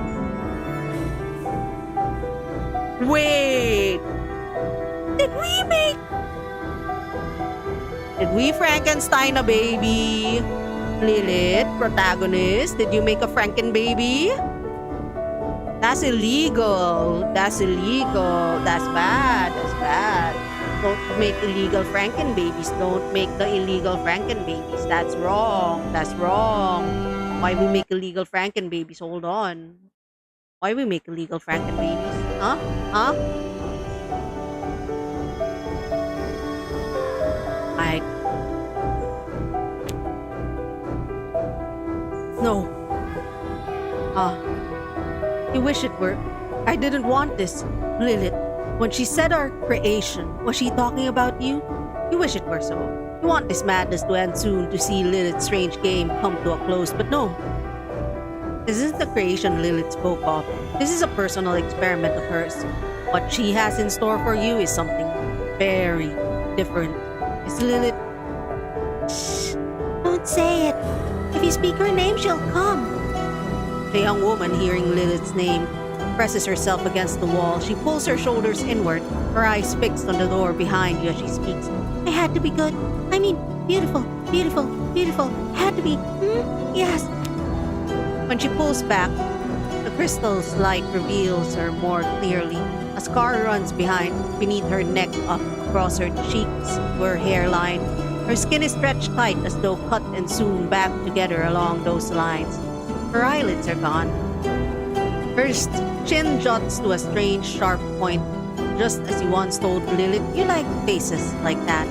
Wait. Did we Frankenstein a baby? Lilith, protagonist, did you make a Franken baby? That's illegal. That's bad. Don't make illegal Franken babies. Don't make the illegal Franken babies. That's wrong. Why we make illegal Franken babies? Hold on. Why we make illegal Franken babies? Huh? No. You wish it were. I didn't want this, Lilith. When she said our creation, was she talking about you? You wish it were so. You want this madness to end soon, to see Lilith's strange game come to a close, but no. This isn't the creation Lilith spoke of. This is a personal experiment of hers. What she has in store for you is something very different. Is Lilith... Shh! Don't say it. If you speak her name, she'll come. The young woman, hearing Lilith's name, presses herself against the wall. She pulls her shoulders inward, her eyes fixed on the door behind you as she speaks. I had to be good. I mean, beautiful. Had to be. Yes. When she pulls back, the crystal's light reveals her more clearly. A scar runs beneath her neck up across her cheeks to her hairline. Her skin is stretched tight as though cut and sewn back together along those lines. Her eyelids are gone. Her chin juts to a strange, sharp point, just as you once told Lilith you liked faces like that.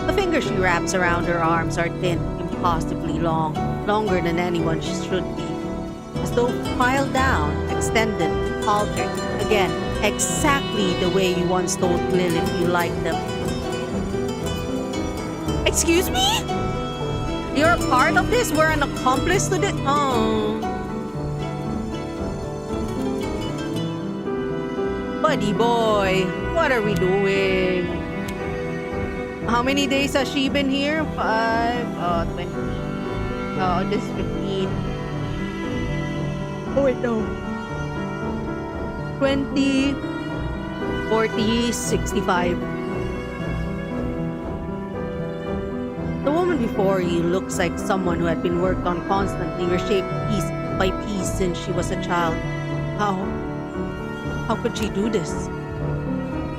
The fingers she wraps around her arms are thin, impossibly long, longer than anyone should be. As though piled down, extended, altered, again, exactly the way you once told Lilith you liked them. Excuse me? You're a part of this? We're an accomplice to this? Oh. Buddy boy, what are we doing? How many days has she been here? 5, 20. Oh, this is 15. Oh, wait, no. 20, 40, 65. The woman before you looks like someone who had been worked on constantly, reshaped piece by piece since she was a child. How could she do this?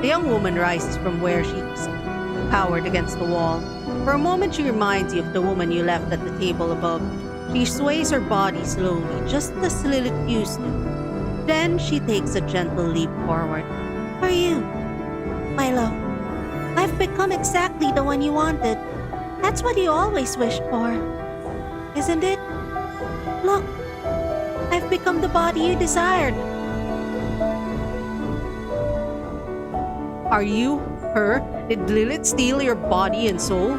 The young woman rises from where she's cowered against the wall. For a moment, she reminds you of the woman you left at the table above. She sways her body slowly, just as Lilith used to. Then she takes a gentle leap forward. For you, my love. I've become exactly the one you wanted. That's what you always wished for, isn't it? Look, I've become the body you desired. Are you her? Did Lilith steal your body and soul?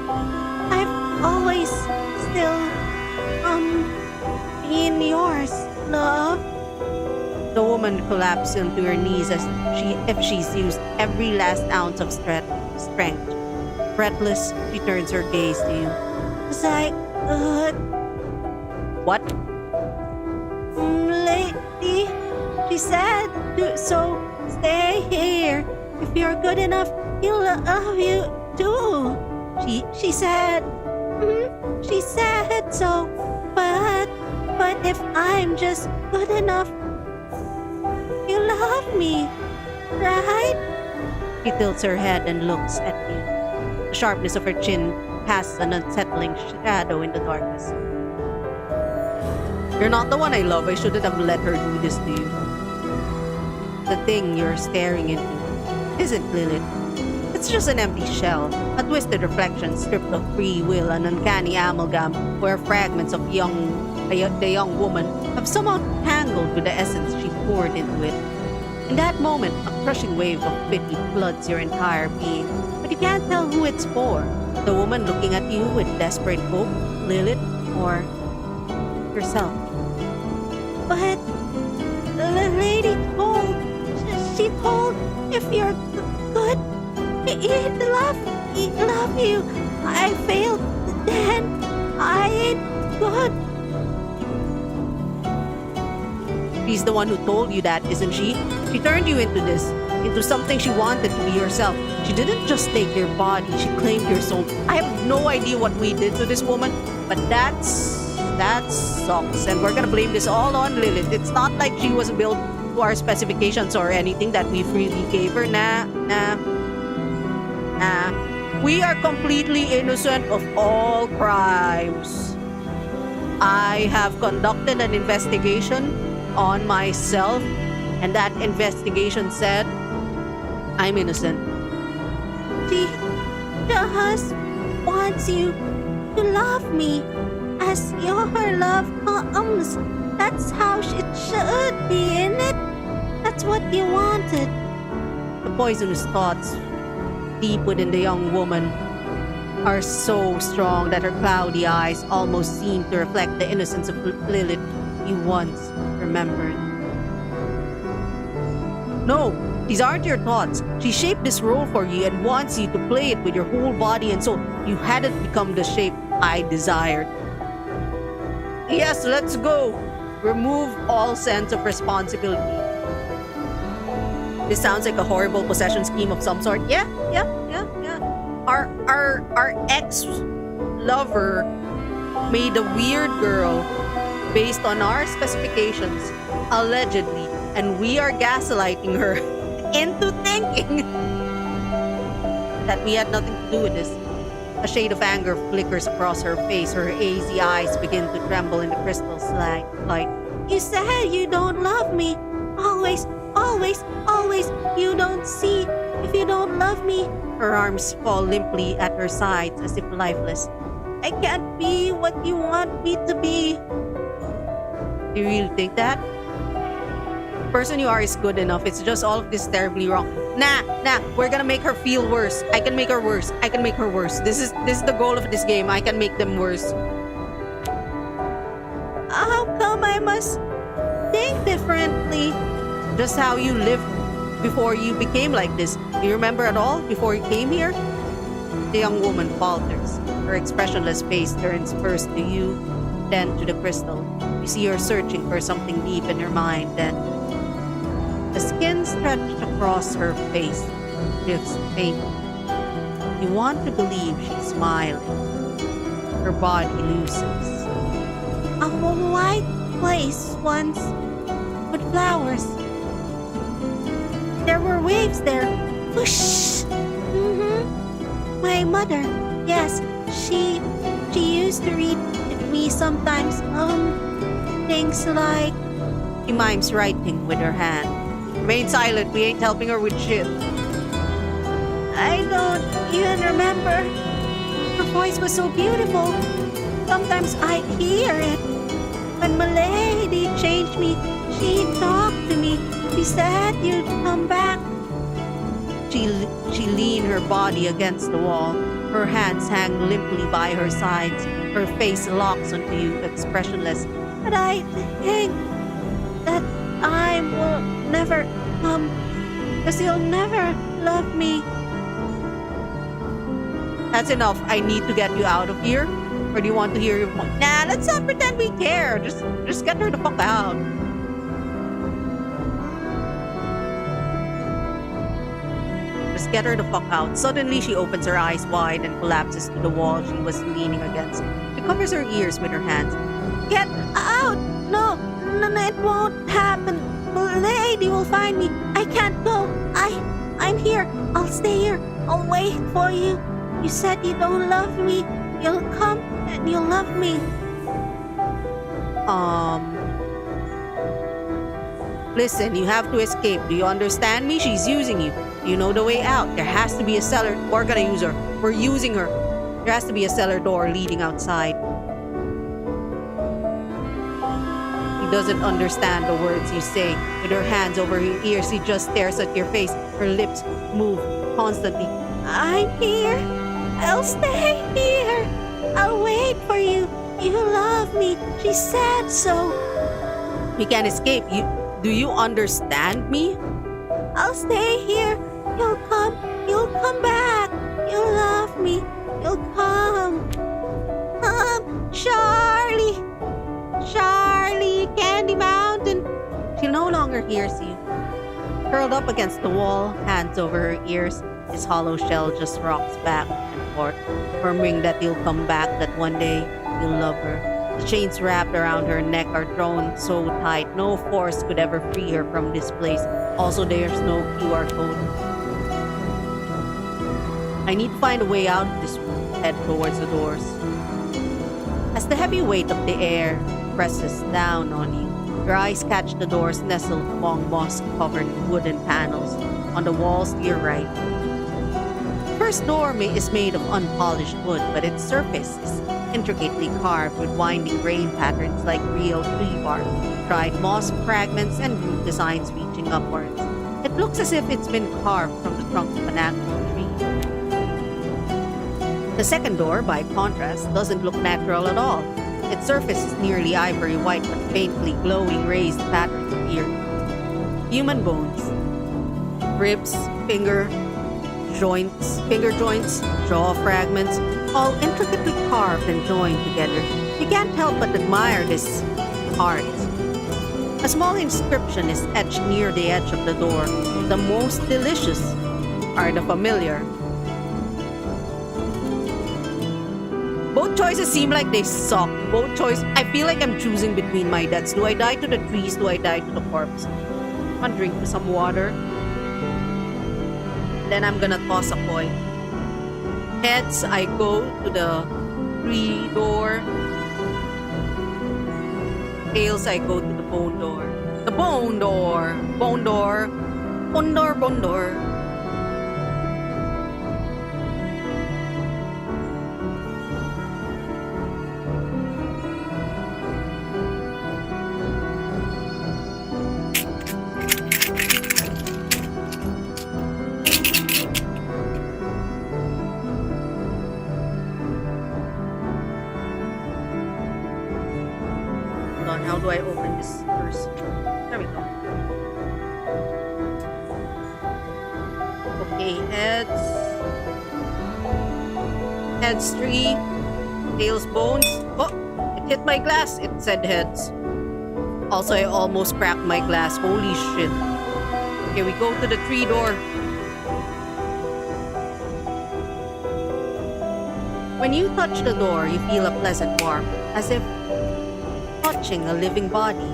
I've always still, been yours, love. The woman collapses into her knees as if she's used every last ounce of strength. Breathless, she turns her gaze to you. Was I good? What? Lately, She said, so stay here. If you're good enough, he'll love you too. She said, she said so. But if I'm just good enough, you love me, right? She tilts her head and looks at you. The sharpness of her chin casts an unsettling shadow in the darkness. You're not the one I love. I shouldn't have let her do this to you. The thing you're staring into isn't Lilith. It's just an empty shell, a twisted reflection stripped of free will, an uncanny amalgam where fragments of the young woman have somehow tangled with the essence she poured into it. In that moment, a crushing wave of pity floods your entire being, but you can't tell who it's for. The woman looking at you with desperate hope, Lilith, or yourself. But the lady told, she told, if you're good, he'd love you. I failed, then I ain't good. She's the one who told you that, isn't she? She turned you into this, into something she wanted to be herself. She didn't just take your body, she claimed your soul. I have no idea what we did to this woman, but that sucks. And we're gonna blame this all on Lilith. It's not like she was built to our specifications or anything that we freely gave her. Nah. We are completely innocent of all crimes. I have conducted an investigation on myself, and that investigation said I'm innocent. She just wants you to love me as your love comes. That's how it should be, isn't it? That's what you wanted. The poisonous thoughts deep within the young woman are so strong that her cloudy eyes almost seem to reflect the innocence of Lilith you once remembered. No, these aren't your thoughts. She shaped this role for you and wants you to play it with your whole body and soul. You hadn't become the shape I desired. Yes, let's go. Remove all sense of responsibility. This sounds like a horrible possession scheme of some sort. Yeah. Our ex-lover made a weird girl based on our specifications, allegedly, and we are gaslighting her into thinking that we had nothing to do with this. A shade of anger flickers across her face. Her hazy eyes begin to tremble in the crystal light. You said you don't love me. Always, you don't see if you don't love me. Her arms fall limply at her sides as if lifeless. I can't be what you want me to be. Do you really think that? The person you are is good enough. It's just all of this terribly wrong. Nah. We're gonna make her feel worse. I can make her worse. This is the goal of this game. I can make them worse. How come I must think differently? Just how you lived before you became like this. Do you remember at all before you came here? The young woman falters. Her expressionless face turns first to you, then to the crystal. You see her searching for something deep in her mind, then the skin stretched across her face shifts faintly. You want to believe she's smiling. Her body loosens. A white place once with flowers. There were waves there. Whoosh! My mother, yes, she used to read me sometimes, things like... She mimes writing with her hand. Remain silent, we ain't helping her with shit. I don't even remember. Her voice was so beautiful. Sometimes I'd hear it. When Milady changed me, she talked to me. She said you'd come back. She leaned her body against the wall. Her hands hang limply by her sides. Her face locks onto you, expressionless. But I think that time will never come, because you'll never love me. That's enough. I need to get you out of here. Or do you want to hear your voice? Nah, let's not pretend we care. Just get her the fuck out. just get her the fuck out. Suddenly, she opens her eyes wide and collapses to the wall she was leaning against. She covers her ears with her hands. Get out! No, no, no, it won't happen. The lady will find me. I can't go. I'm here. I'll stay here. I'll wait for you. You said you don't love me. You'll come and you'll love me. Listen, you have to escape. Do you understand me? She's using you. Do you know the way out? There has to be a cellar. We're gonna use her. We're using her. There has to be a cellar door leading outside. He doesn't understand the words you say. With her hands over her ears, he just stares at your face. Her lips move constantly. I'm here. I'll stay here. I'll wait for you. You love me. She said so. We can't escape. Do you understand me? I'll stay here. You'll come. You'll come back. You'll love me. You'll come. Charlie. Charlie, Candy Mountain. She no longer hears you. Curled up against the wall, hands over her ears, his hollow shell just rocks back and forth, murmuring that you'll come back, that one day you'll love her. The chains wrapped around her neck are drawn so tight, no force could ever free her from this place. Also, there's no QR code. I need to find a way out of this room. Head towards the doors. As the heavy weight of the air presses down on you, your eyes catch the doors nestled among moss-covered wooden panels on the walls to your right. The first door is made of unpolished wood, but its surface is intricately carved with winding grain patterns like real tree bark, dried moss fragments, and root designs reaching upwards. It looks as if it's been carved from the trunk of a natural tree. The second door, by contrast, doesn't look natural at all. Its surface is nearly ivory white, but faintly glowing raised patterns appear. Human bones, ribs, finger joints, jaw fragments, all intricately carved and joined together. You can't help but admire this art. A small inscription is etched near the edge of the door. The most delicious are the familiar. Both choices seem like they suck. Both choices, I feel like I'm choosing between my deaths. Do I die to the trees? Do I die to the corpse? I'm gonna drink some water. Then I'm gonna toss a coin. Heads, I go to the tree door. Tails, I go to the bone door. The bone door. Bone door. Bone door, bone door. How do I open this first? There we go. Okay, heads. Heads 3. Tails bones. Oh, it hit my glass. It said heads. Also, I almost cracked my glass. Holy shit. Okay, we go to the tree door. When you touch the door, you feel a pleasant warmth, as if touching a living body.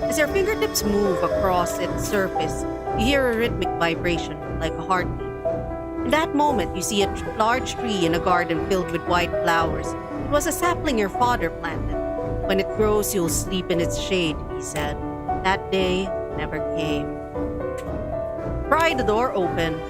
As your fingertips move across its surface, you hear a rhythmic vibration like a heartbeat. In that moment, you see a large tree in a garden filled with white flowers. It was a sapling your father planted. When it grows, you'll sleep in its shade, he said. That day never came. Pry the door open.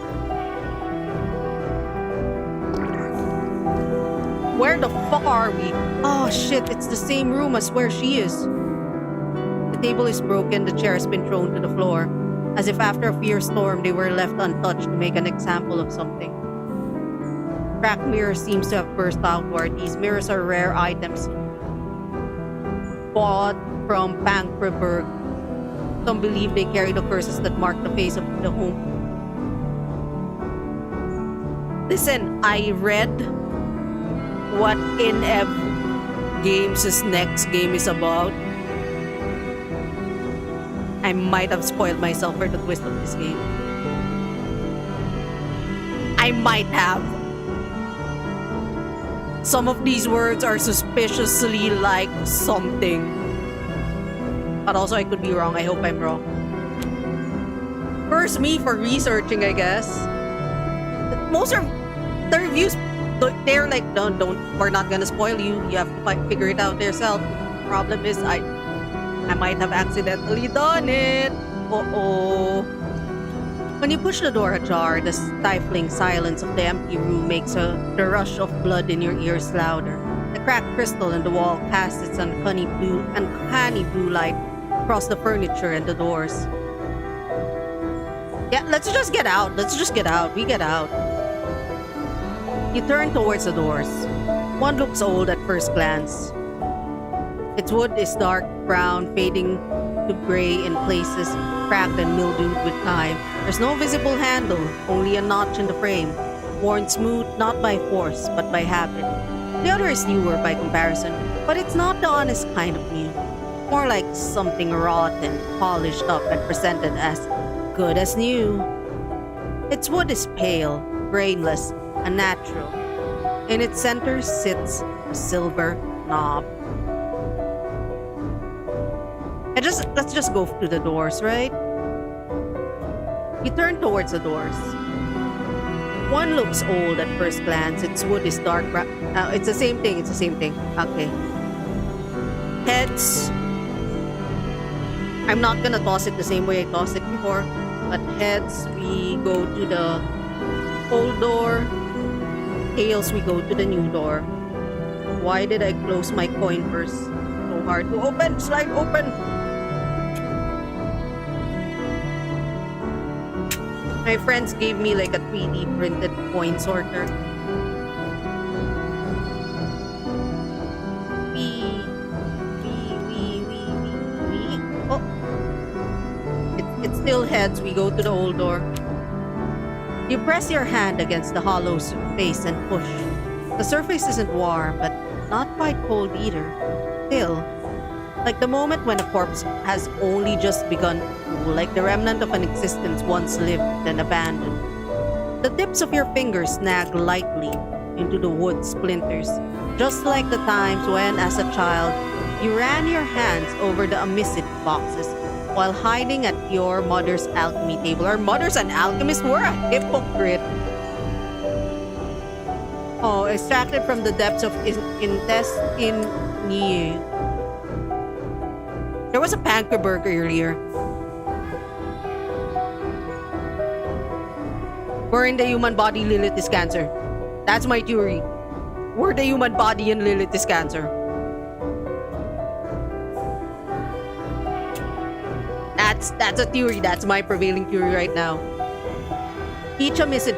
Where the fuck are we? Oh shit, it's the same room as where she is. The table is broken, the chair has been thrown to the floor. As if after a fierce storm, they were left untouched to make an example of something. Cracked mirror seems to have burst outward. These mirrors are rare items bought from Pankreberg. Some believe they carry the curses that mark the face of the home. Listen, I read what NF Games' next game is about. I might have spoiled myself for the twist of this game. I might have. Some of these words are suspiciously like something. But also I could be wrong. I hope I'm wrong. First me for researching, I guess. Most of the reviews, they're like, don't, we're not gonna spoil you. You have to figure it out yourself. Problem is, I might have accidentally done it. Uh-oh. When you push the door ajar, the stifling silence of the empty room makes the rush of blood in your ears louder. The cracked crystal in the wall casts its uncanny blue light across the furniture and the doors. Yeah, let's just get out. We get out. You turn towards the doors. One looks old at first glance. Its wood is dark brown, fading to gray in places, cracked and mildewed with time. There's no visible handle, only a notch in the frame, worn smooth not by force, but by habit. The other is newer by comparison, but it's not the honest kind of new. More like something rotten, polished up and presented as good as new. Its wood is pale, grainless, and natural. In its center sits a silver knob. Let's just go to the doors, right? You turn towards the doors. One looks old at first glance. Its wood is dark brown. It's the same thing. Okay. Heads. I'm not gonna toss it the same way I tossed it before. But heads, we go to the old door. Tails, we go to the new door. Why did I close my coin purse? So hard to open. Slide open. My friends gave me like a 3D printed coin sorter. Oh. It's still heads. We go to the old door. You press your hand against the hollow face and push. The surface isn't warm, but not quite cold either. Still, like the moment when a corpse has only just begun to cool, like the remnant of an existence once lived and abandoned. The tips of your fingers snag lightly into the wood splinters, just like the times when, as a child, you ran your hands over the amisit boxes while hiding at your mother's alchemy table. Our mother's an alchemist? We're a hypocrite. Oh, extracted from the depths of intestine. There was a Pankerberg earlier. Where in the human body Lilith is cancer. That's my theory. Where the human body and Lilith is cancer. That's a theory. That's my prevailing theory right now. Each amisit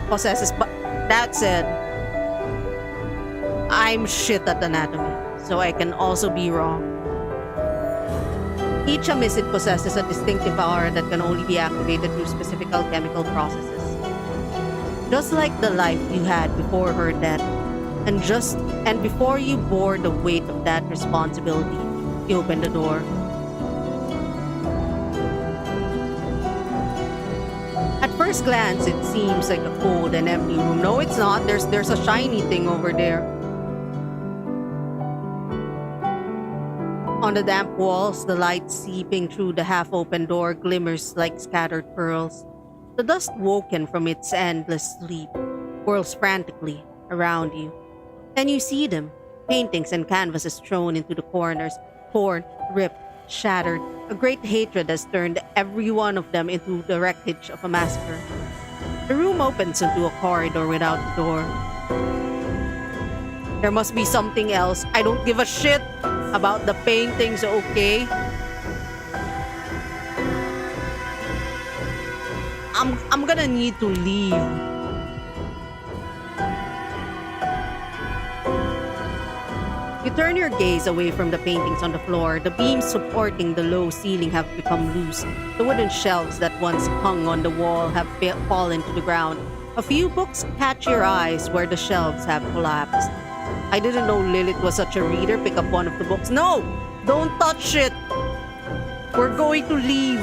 possesses... That said, I'm shit at anatomy, so I can also be wrong. Each amisit possesses a distinctive power that can only be activated through specific alchemical processes. Just like the life you had before her death, and before you bore the weight of that responsibility, you open the door. At first glance, it seems like a cold and empty room. No, it's not. There's a shiny thing over there. On the damp walls, the light seeping through the half-open door glimmers like scattered pearls. The dust woken from its endless sleep whirls frantically around you. Then you see them, paintings and canvases thrown into the corners, torn, ripped, shattered. A great hatred has turned every one of them into the wreckage of a massacre. The room opens into a corridor without a door. There must be something else. I don't give a shit about the paintings, okay? I'm gonna need to leave. You turn your gaze away from the paintings on the floor. The beams supporting the low ceiling have become loose. The wooden shelves that once hung on the wall have fallen to the ground. A few books catch your eyes where the shelves have collapsed. I didn't know Lilith was such a reader. Pick up one of the books. No! Don't touch it! We're going to leave.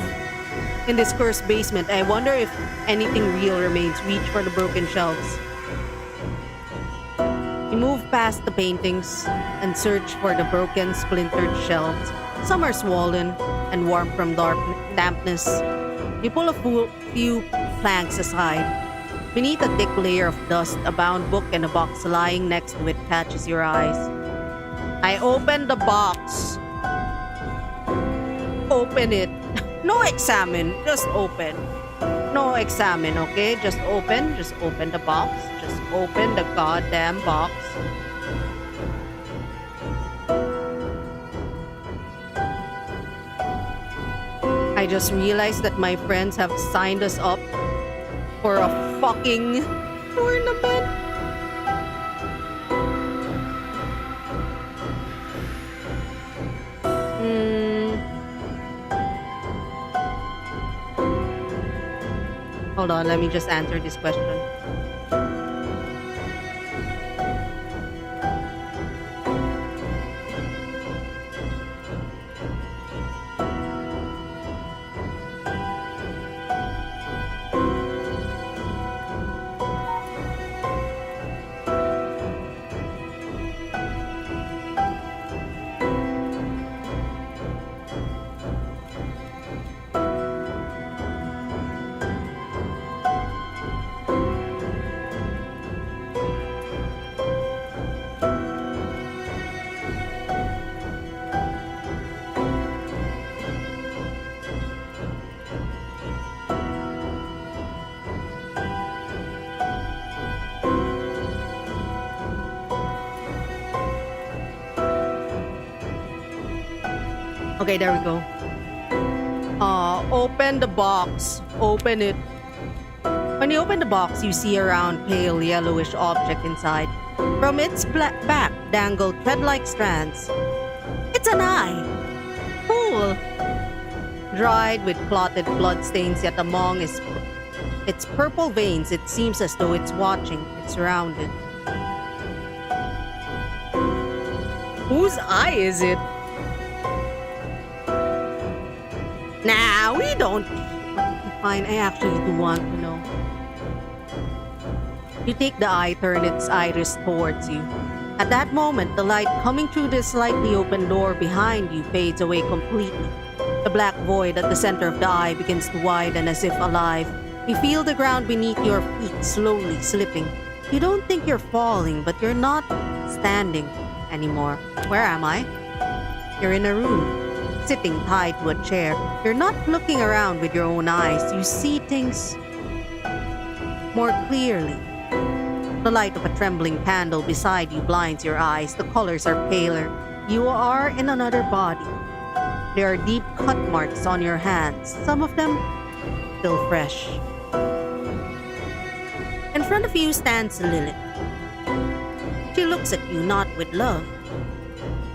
In this cursed basement, I wonder if anything real remains. Reach for the broken shelves. You move past the paintings and search for the broken, splintered shelves. Some are swollen and warm from dampness. You pull a few planks aside. Beneath a thick layer of dust, a bound book and a box lying next to it catches your eyes. I open the box. Open it. No examine, just open. No examine, okay? Just open the box. Just open the goddamn box. I just realized that my friends have signed us up for a fucking tournament. Hold on, let me just answer this question. Okay, there we go. Open the box. Open it. When you open the box, you see a round, pale, yellowish object inside. From its back dangle thread-like strands. It's an eye. Cool. Dried with clotted bloodstains, yet among its purple veins, it seems as though it's watching. It's surrounded. Whose eye is it? Nah, we don't. Fine, I actually do want to know. You take the eye, turn its iris towards you. At that moment, the light coming through the slightly open door behind you fades away completely. The black void at the center of the eye begins to widen as if alive. You feel the ground beneath your feet slowly slipping. You don't think you're falling, but you're not standing anymore. Where am I? You're in a room, sitting tied to a chair. You're not looking around with your own eyes. You see things more clearly. The light of a trembling candle beside you blinds your eyes. The colors are paler. You are in another body. There are deep cut marks on your hands, some of them still fresh. In front of you stands Lilith. She looks at you not with love,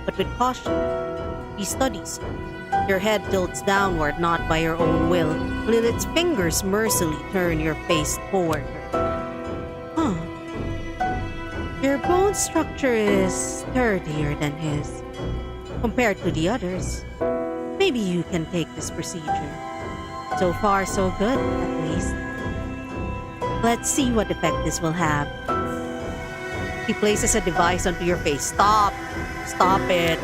but with caution. She studies you. Your head tilts downward, not by your own will. Lilith's fingers mercilessly turn your face toward her. Your bone structure is sturdier than his, compared to the others. Maybe you can take this procedure. So far, so good, at least. Let's see what effect this will have. He places a device onto your face. Stop! Stop it!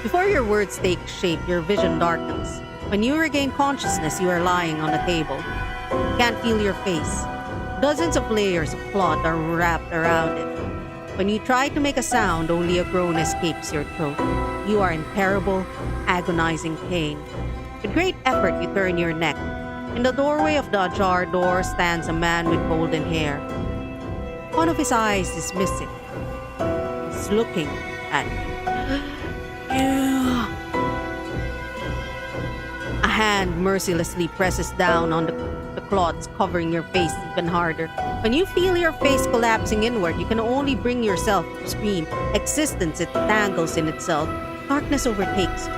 Before your words take shape, your vision darkens. When you regain consciousness, you are lying on a table. You can't feel your face. Dozens of layers of cloth are wrapped around it. When you try to make a sound, only a groan escapes your throat. You are in terrible, agonizing pain. With great effort, you turn your neck. In the doorway of the ajar door stands a man with golden hair. One of his eyes is missing. He's looking at you. A hand mercilessly presses down on the cloths covering your face even harder. When you feel your face collapsing inward, you can only bring yourself to scream. Existence entangles in itself. Darkness overtakes you,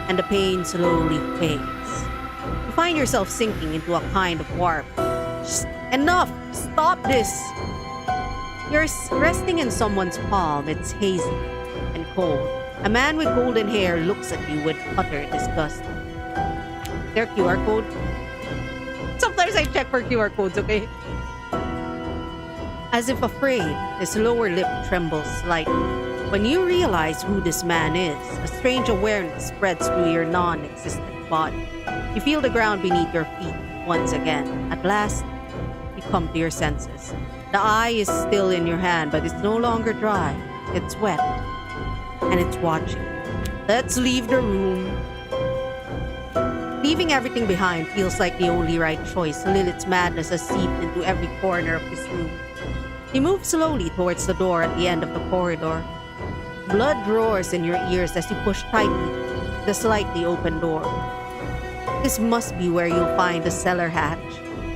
and the pain slowly fades. You find yourself sinking into a kind of warp. Enough! Stop this! You're resting in someone's palm. It's hazy and cold. A man with golden hair looks at you with utter disgust. their QR code? Sometimes I check for QR codes, okay? As if afraid, his lower lip trembles slightly. When you realize who this man is, a strange awareness spreads through your non-existent body. You feel the ground beneath your feet once again. At last, you come to your senses. The eye is still in your hand, but it's no longer dry. It's wet. And it's watching. Let's leave the room. Leaving everything behind feels like the only right choice. Lilith's madness has seeped into every corner of this room. You move slowly towards the door at the end of the corridor. Blood roars in your ears as you push tightly the slightly open door. This must be where you'll find the cellar hatch.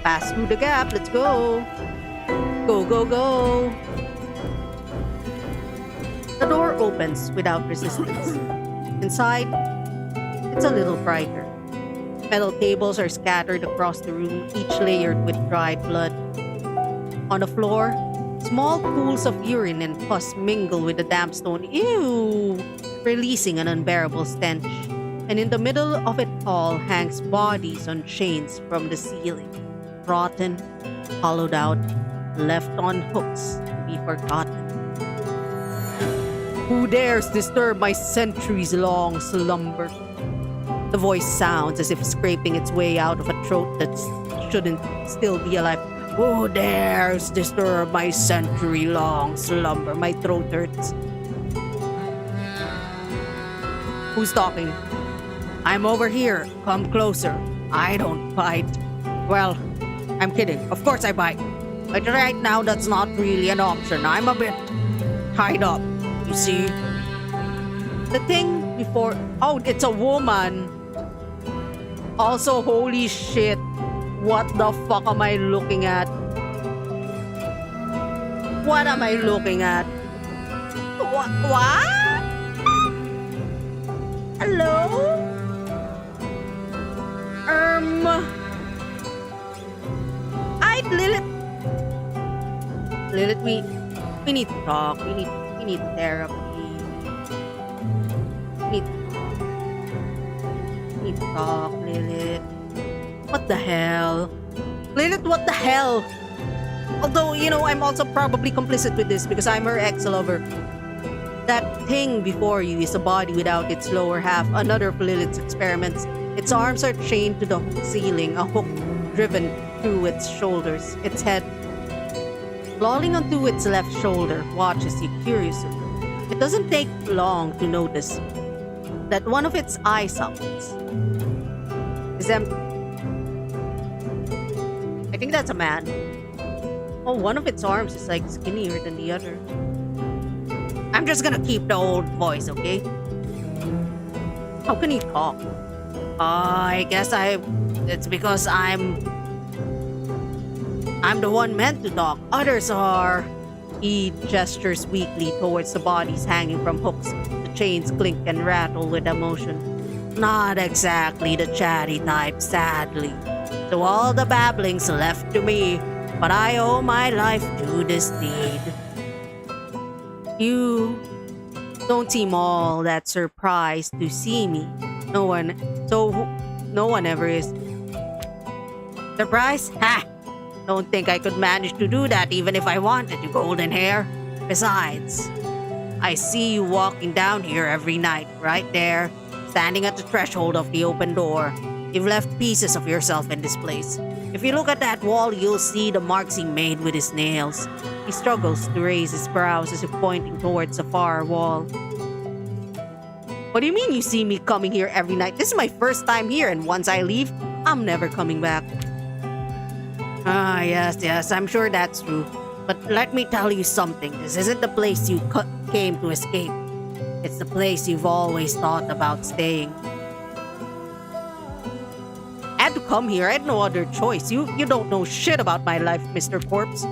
Pass through the gap, let's go! Go, go, go! The door opens without resistance. Inside, it's a little brighter. Metal tables are scattered across the room, each layered with dried blood. On the floor, small pools of urine and pus mingle with the damp stone, ew, releasing an unbearable stench. And in the middle of it all hangs bodies on chains from the ceiling, rotten, hollowed out, left on hooks to be forgotten. Who dares disturb my centuries-long slumber? The voice sounds as if scraping its way out of a throat that shouldn't still be alive. Who dares disturb my century-long slumber? My throat hurts. Who's talking? I'm over here. Come closer. I don't bite. Well, I'm kidding. Of course I bite. But right now, that's not really an option. I'm a bit tied up. You see? The thing before... Oh, it's a woman. Also, holy shit. What the fuck am I looking at? What am I looking at? What? Hello? Lilith. Lilith, we need to talk. We need therapy. We need to talk, Lilith. What the hell? Lilith, what the hell? Although, I'm also probably complicit with this because I'm her ex-lover. That thing before you is a body without its lower half, another of Lilith's experiments. Its arms are chained to the ceiling, a hook driven through its shoulders. Its head, lolling onto its left shoulder, watches you curiously. It doesn't take long to notice that one of its eye sockets is empty. I think that's a man. Oh, one of its arms is like skinnier than the other. I'm just gonna keep the old voice, okay? How can he talk? I guess it's because I'm the one meant to talk. Others are... He gestures weakly towards the bodies hanging from hooks. The chains clink and rattle with emotion. Not exactly the chatty type, sadly. So all the babbling's left to me, but I owe my life to this deed. You don't seem all that surprised to see me. No one ever is. Surprised? Ha! Don't think I could manage to do that even if I wanted to, golden hair. Besides, I see you walking down here every night, right there, standing at the threshold of the open door. You've left pieces of yourself in this place. If you look at that wall, you'll see the marks he made with his nails. He struggles to raise his brows as if pointing towards the far wall. What do you mean you see me coming here every night? This is my first time here, and once I leave, I'm never coming back. Ah, yes, I'm sure that's true. But let me tell you something. This isn't the place you came to escape. It's the place you've always thought about staying. I had to come here. I had no other choice. You don't know shit about my life, Mr. Corpse.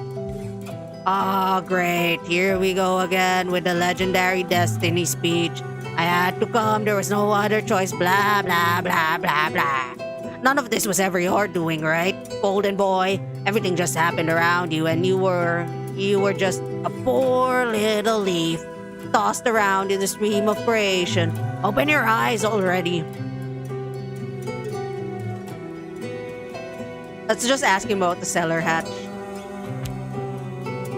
Ah, great. Here we go again with the legendary Destiny speech. I had to come. There was no other choice. Blah, blah, blah, blah, blah. None of this was ever your doing, right? Golden boy, everything just happened around you and you were just a poor little leaf tossed around in the stream of creation. Open your eyes already. Let's just ask him about the cellar hatch.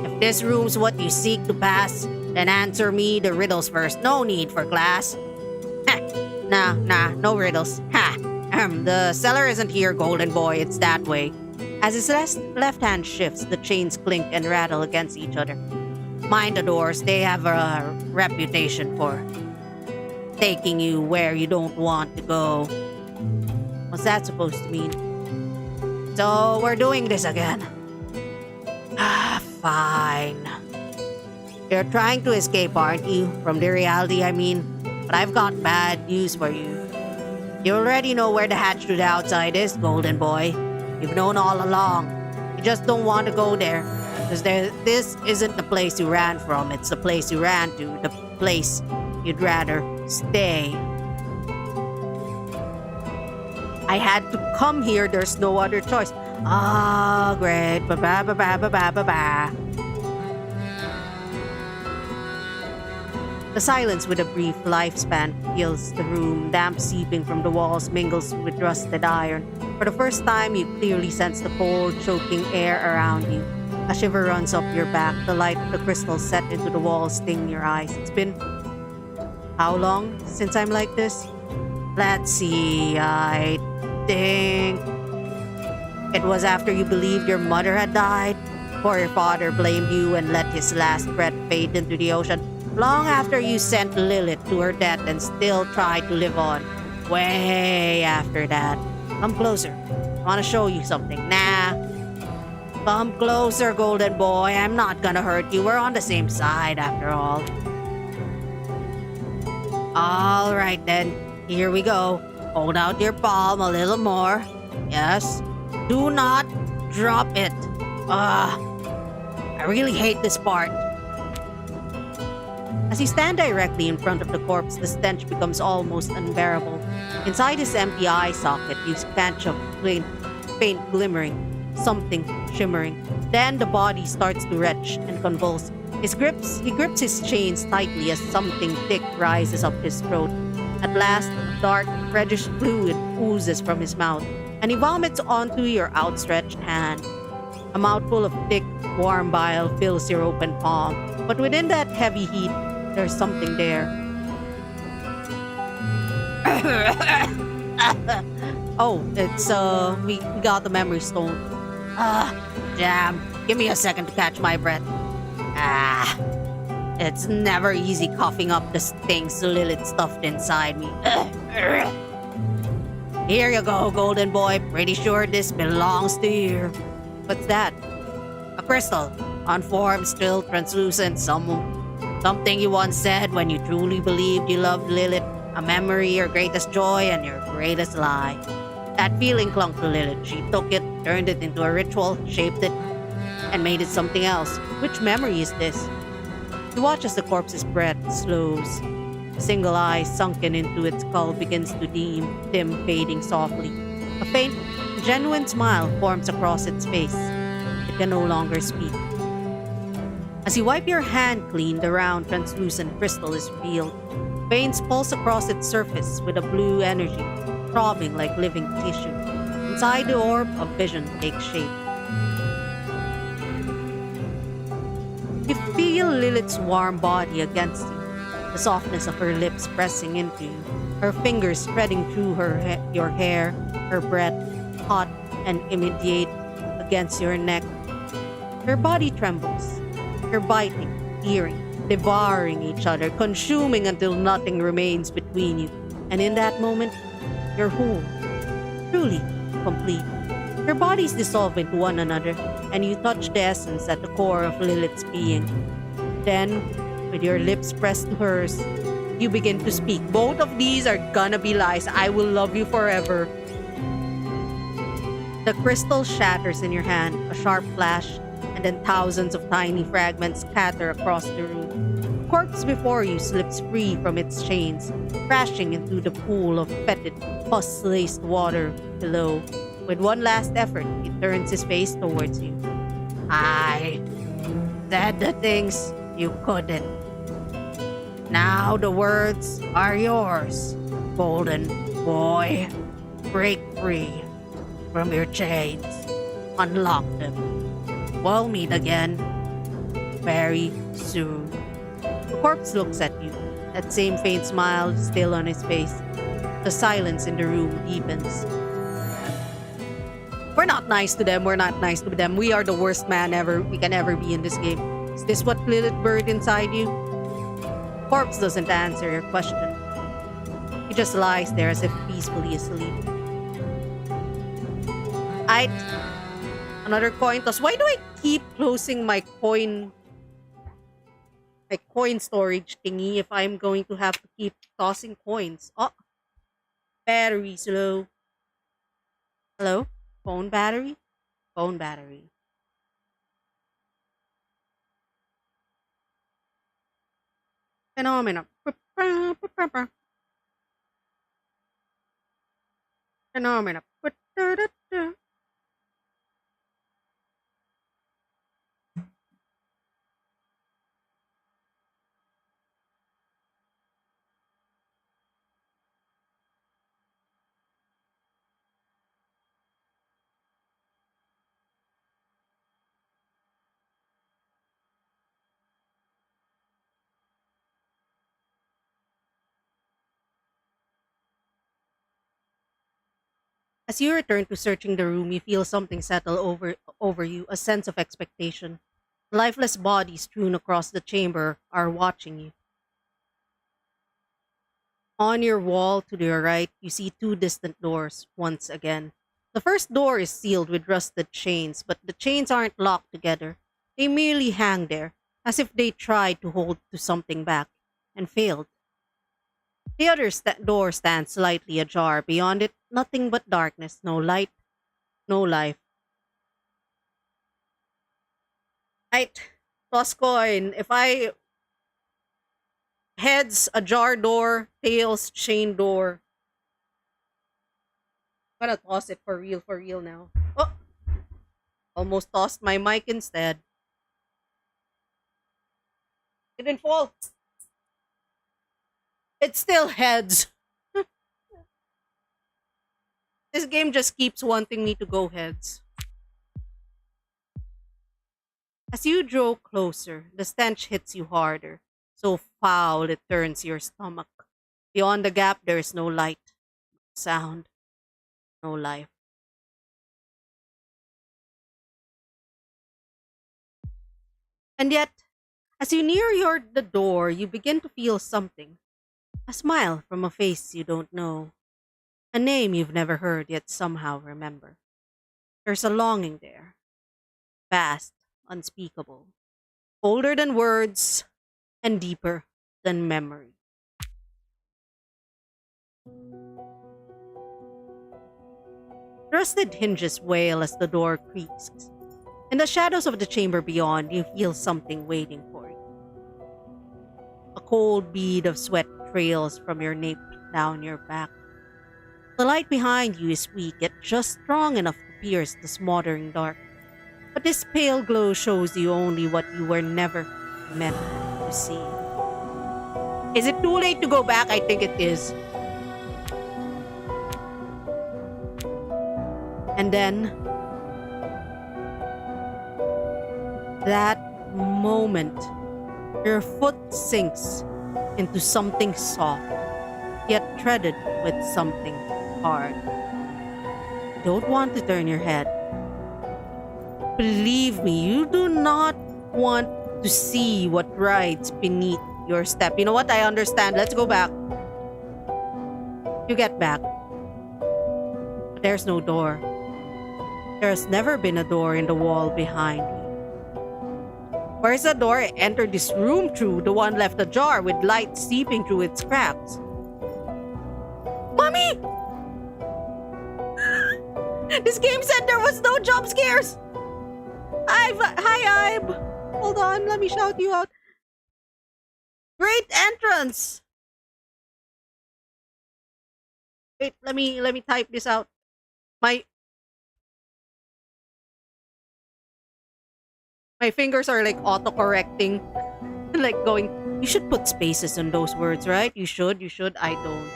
If this room's what you seek to pass, then answer me the riddles first. No need for class. Nah, no riddles. Ha! The cellar isn't here, golden boy. It's that way. As his left hand shifts, the chains clink and rattle against each other. Mind the doors. They have a reputation for taking you where you don't want to go. What's that supposed to mean? So we're doing this again. Fine. You're trying to escape, aren't you? From the reality, I mean. But I've got bad news for you. You already know where the hatch to the outside is, golden boy. You've known all along. You just don't want to go there. Because this isn't the place you ran from. It's the place you ran to. The place you'd rather stay. I had to come here. There's no other choice. Ah, great. Ba-ba-ba-ba-ba-ba-ba. The silence with a brief lifespan fills the room. Damp seeping from the walls mingles with rusted iron. For the first time, you clearly sense the cold, choking air around you. A shiver runs up your back. The light of the crystals set into the walls sting your eyes. It's been how long since I'm like this? Let's see, I think it was after you believed your mother had died, or your father blamed you and let his last breath fade into the ocean. Long after you sent Lilith to her death and still tried to live on. Way after that. Come closer. I want to show you something. Nah. Come closer, golden boy. I'm not gonna hurt you. We're on the same side after all. All right then. Here we go. Hold out your palm a little more. Yes. Do not drop it. I really hate this part. As you stand directly in front of the corpse, the stench becomes almost unbearable. Inside his empty eye socket, you catch a faint glimmering, something shimmering. Then the body starts to retch and convulse. He grips his chains tightly as something thick rises up his throat. At last, dark, reddish fluid oozes from his mouth, and he vomits onto your outstretched hand. A mouthful of thick, warm bile fills your open palm, but within that heavy heat, there's something there. Oh, it's, we got the memory stone. Damn. Give me a second to catch my breath. It's never easy coughing up the things Lilith stuffed inside me. Here you go, golden boy. Pretty sure this belongs to you. What's that? A crystal. Unformed, still translucent, something you once said when you truly believed you loved Lilith. A memory, your greatest joy, and your greatest lie. That feeling clung to Lilith. She took it, turned it into a ritual, shaped it, and made it something else. Which memory is this? You watch as the corpse's breath slows. A single eye sunken into its skull begins to dim, fading softly. A faint, genuine smile forms across its face. It can no longer speak. As you wipe your hand clean, the round, translucent crystal is revealed. Veins pulse across its surface with a blue energy, throbbing like living tissue. Inside the orb, a vision takes shape. You feel Lilith's warm body against you, the softness of her lips pressing into you, her fingers spreading through your hair, her breath, hot and immediate, against your neck. Her body trembles. You're biting, tearing, devouring each other, consuming until nothing remains between you. And in that moment, you're whole, truly complete. Your bodies dissolve into one another, and you touch the essence at the core of Lilith's being. Then, with your lips pressed to hers, you begin to speak. Both of these are gonna be lies. I will love you forever. The crystal shatters in your hand, a sharp flash, and then thousands of tiny fragments scatter across the room. The corpse before you slips free from its chains, crashing into the pool of fetid, pus-laced water below. With one last effort, he turns his face towards you. I said the things you couldn't. Now the words are yours, golden boy. Break free from your chains. Unlock them. We'll meet again very soon. The corpse looks at you. That same faint smile is still on his face. The silence in the room deepens. We're not nice to them. We're not nice to them. We are the worst man ever we can ever be in this game. Is this what Livber inside you? Corpse doesn't answer your question. He just lies there as if peacefully asleep. Another coin toss. Why do I keep closing my coin storage thingy if I'm going to have to keep tossing coins? Oh, battery's low. Hello? Phone battery? Phone battery. Phenomena. Phenomena. As you return to searching the room, you feel something settle over you, a sense of expectation. Lifeless bodies strewn across the chamber are watching you. On your wall to your right, you see two distant doors once again. The first door is sealed with rusted chains, but the chains aren't locked together. They merely hang there, as if they tried to hold to something back and failed. The other door stands slightly ajar. Beyond it, nothing but darkness, no light, no life. Right, toss coin. If I heads, ajar door, tails, chain door. I'm gonna toss it for real now. Oh, almost tossed my mic instead. It didn't fall. It's still heads. This game just keeps wanting me to go heads. As you draw closer, the stench hits you harder, so foul it turns your stomach. Beyond the gap, there is no light, sound, no life. And yet, as you near the door, you begin to feel something. A smile from a face you don't know. A name you've never heard yet somehow remember. There's a longing there. Vast, unspeakable. Older than words and deeper than memory. Rusted hinges wail as the door creaks. In the shadows of the chamber beyond, you feel something waiting for you. A cold bead of sweat trails from your nape down your back. The light behind you is weak, yet just strong enough to pierce the smothering dark. But this pale glow shows you only what you were never meant to see. Is it too late to go back? I think it is. And then, that moment, your foot sinks into something soft, yet threaded with something hard. You don't want to turn your head. Believe me, you do not want to see what rides beneath your step. You know what? I understand. Let's go back. You get back. But there's no door. There's never been a door in the wall behind you. Where's the door I entered this room through? The one left ajar with light seeping through its cracks. Mommy! This game said there was no jump scares! Hi, Ibe! Hold on, let me shout you out. Great entrance! Wait, let me type this out. My fingers are like auto-correcting. Like going, you should put spaces on those words, right? You should, I don't.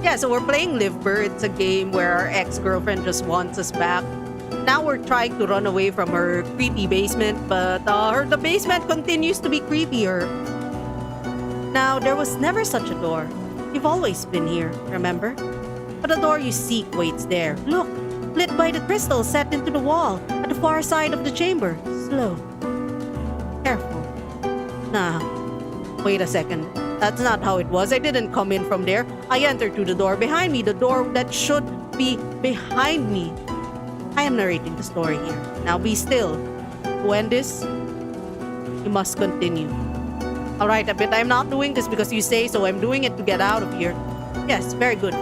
Yeah, so we're playing Livber. It's a game where our ex-girlfriend just wants us back. Now we're trying to run away from her creepy basement, but the basement continues to be creepier. Now, there was never such a door. You've always been here, remember? But the door you seek waits there. Look, lit by the crystal set into the wall at the far side of the chamber. Slow. Careful. Nah, wait a second. That's not how it was. I didn't come in from there. I entered through the door behind me, the door that should be behind me. I am narrating the story here. Now be still. To end this, you must continue. Alright, but I'm not doing this because you say so. I'm doing it to get out of here. Yes, very good.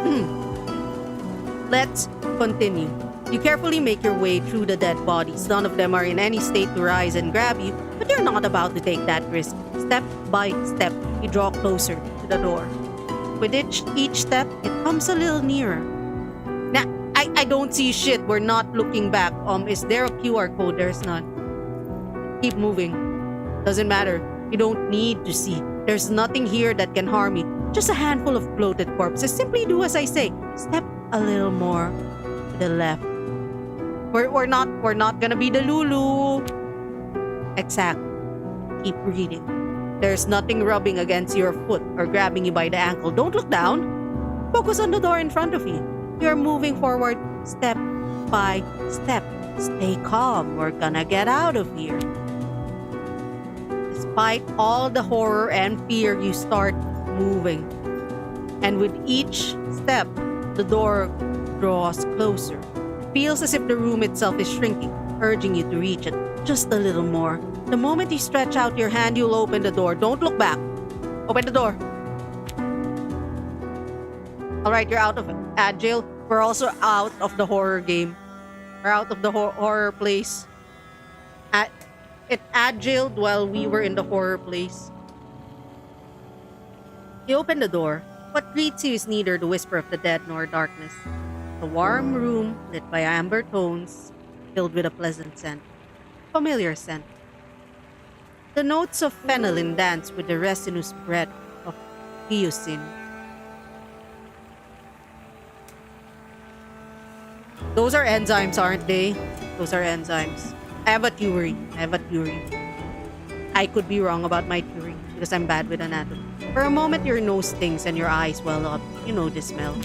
Let's continue. You carefully make your way through the dead bodies. None of them are in any state to rise and grab you, but you're not about to take that risk. Step by step, you draw closer to the door. With each step, it comes a little nearer. Now, I don't see shit. We're not looking back. Is there a QR code? There's none. Keep moving. Doesn't matter. You don't need to see. There's nothing here that can harm you. Just a handful of bloated corpses. Simply do as I say. Step a little more to the left. We're not gonna be the Lulu. Exactly. Keep reading. There's nothing rubbing against your foot or grabbing you by the ankle. Don't look down. Focus on the door in front of you. You're moving forward step by step. Stay calm. We're gonna get out of here. Despite all the horror and fear, you start moving. And with each step, the door draws closer. Feels as if the room itself is shrinking, urging you to reach it just a little more. The moment you stretch out your hand, you'll open the door. Don't look back. Open the door. Alright, you're out of Agile. We're also out of the horror game. We're out of the horror place. It agiled while we were in the horror place. You open the door. What greets you is neither the whisper of the dead nor darkness. A warm room lit by amber tones, filled with a pleasant scent. Familiar scent. The notes of phenolin dance with the resinous breath of hyoscine. Those are enzymes, aren't they? Those are enzymes. I have a theory. I could be wrong about my theory because I'm bad with anatomy. For a moment, your nose stings and your eyes well up. You know the smell.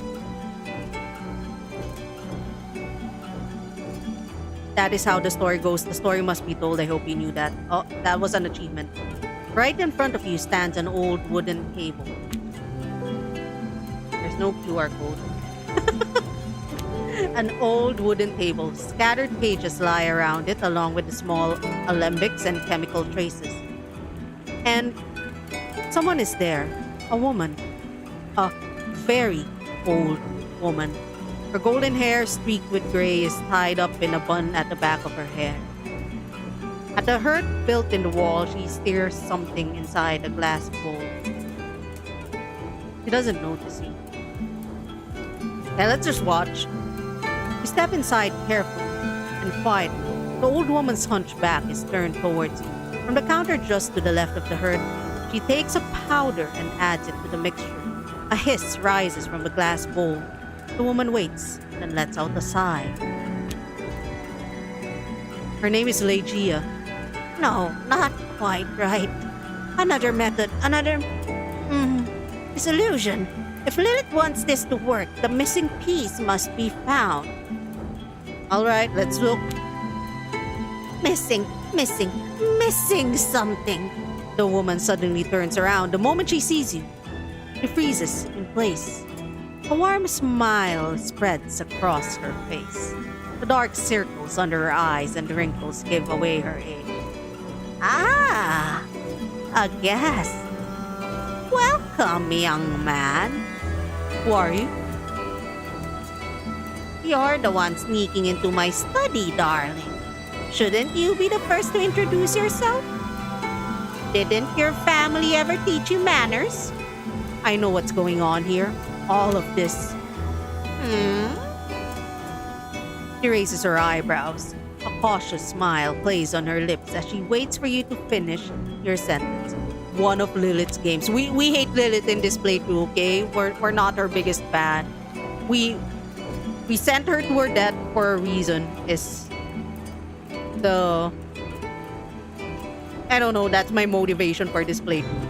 That is how the story goes. The story must be told. I hope you knew that. Oh, that was an achievement. Right in front of you stands an old wooden table. There's no QR code. An old wooden table. Scattered pages lie around it along with the small alembics and chemical traces. And someone is there. A woman. A very old woman. Her golden hair, streaked with gray, is tied up in a bun at the back of her head. At the hurt built in the wall, she stirs something inside a glass bowl. She doesn't notice you. Okay, let's just watch. You step inside carefully and quietly. The old woman's hunchback is turned towards you. From the counter just to the left of the hearth, she takes a powder and adds it to the mixture. A hiss rises from the glass bowl. The woman waits, then lets out a sigh. Her name is Legia. No, not quite right. Another method, disillusion. If Lilith wants this to work, the missing piece must be found. Alright, let's look. Missing something. The woman suddenly turns around the moment she sees you. She freezes in place. A warm smile spreads across her face. The dark circles under her eyes and the wrinkles give away her age. Ah, a guest. Welcome, young man. Who are you? You're the one sneaking into my study, darling. Shouldn't you be the first to introduce yourself? Didn't your family ever teach you manners? I know what's going on here. All of this. She raises her eyebrows. A cautious smile plays on her lips as she waits for you to finish your sentence. one of Lilith's games. We hate Lilith in this playthrough, okay? We're not her biggest fan. We sent her to her death for a reason. Is the I don't know, that's my motivation for this playthrough.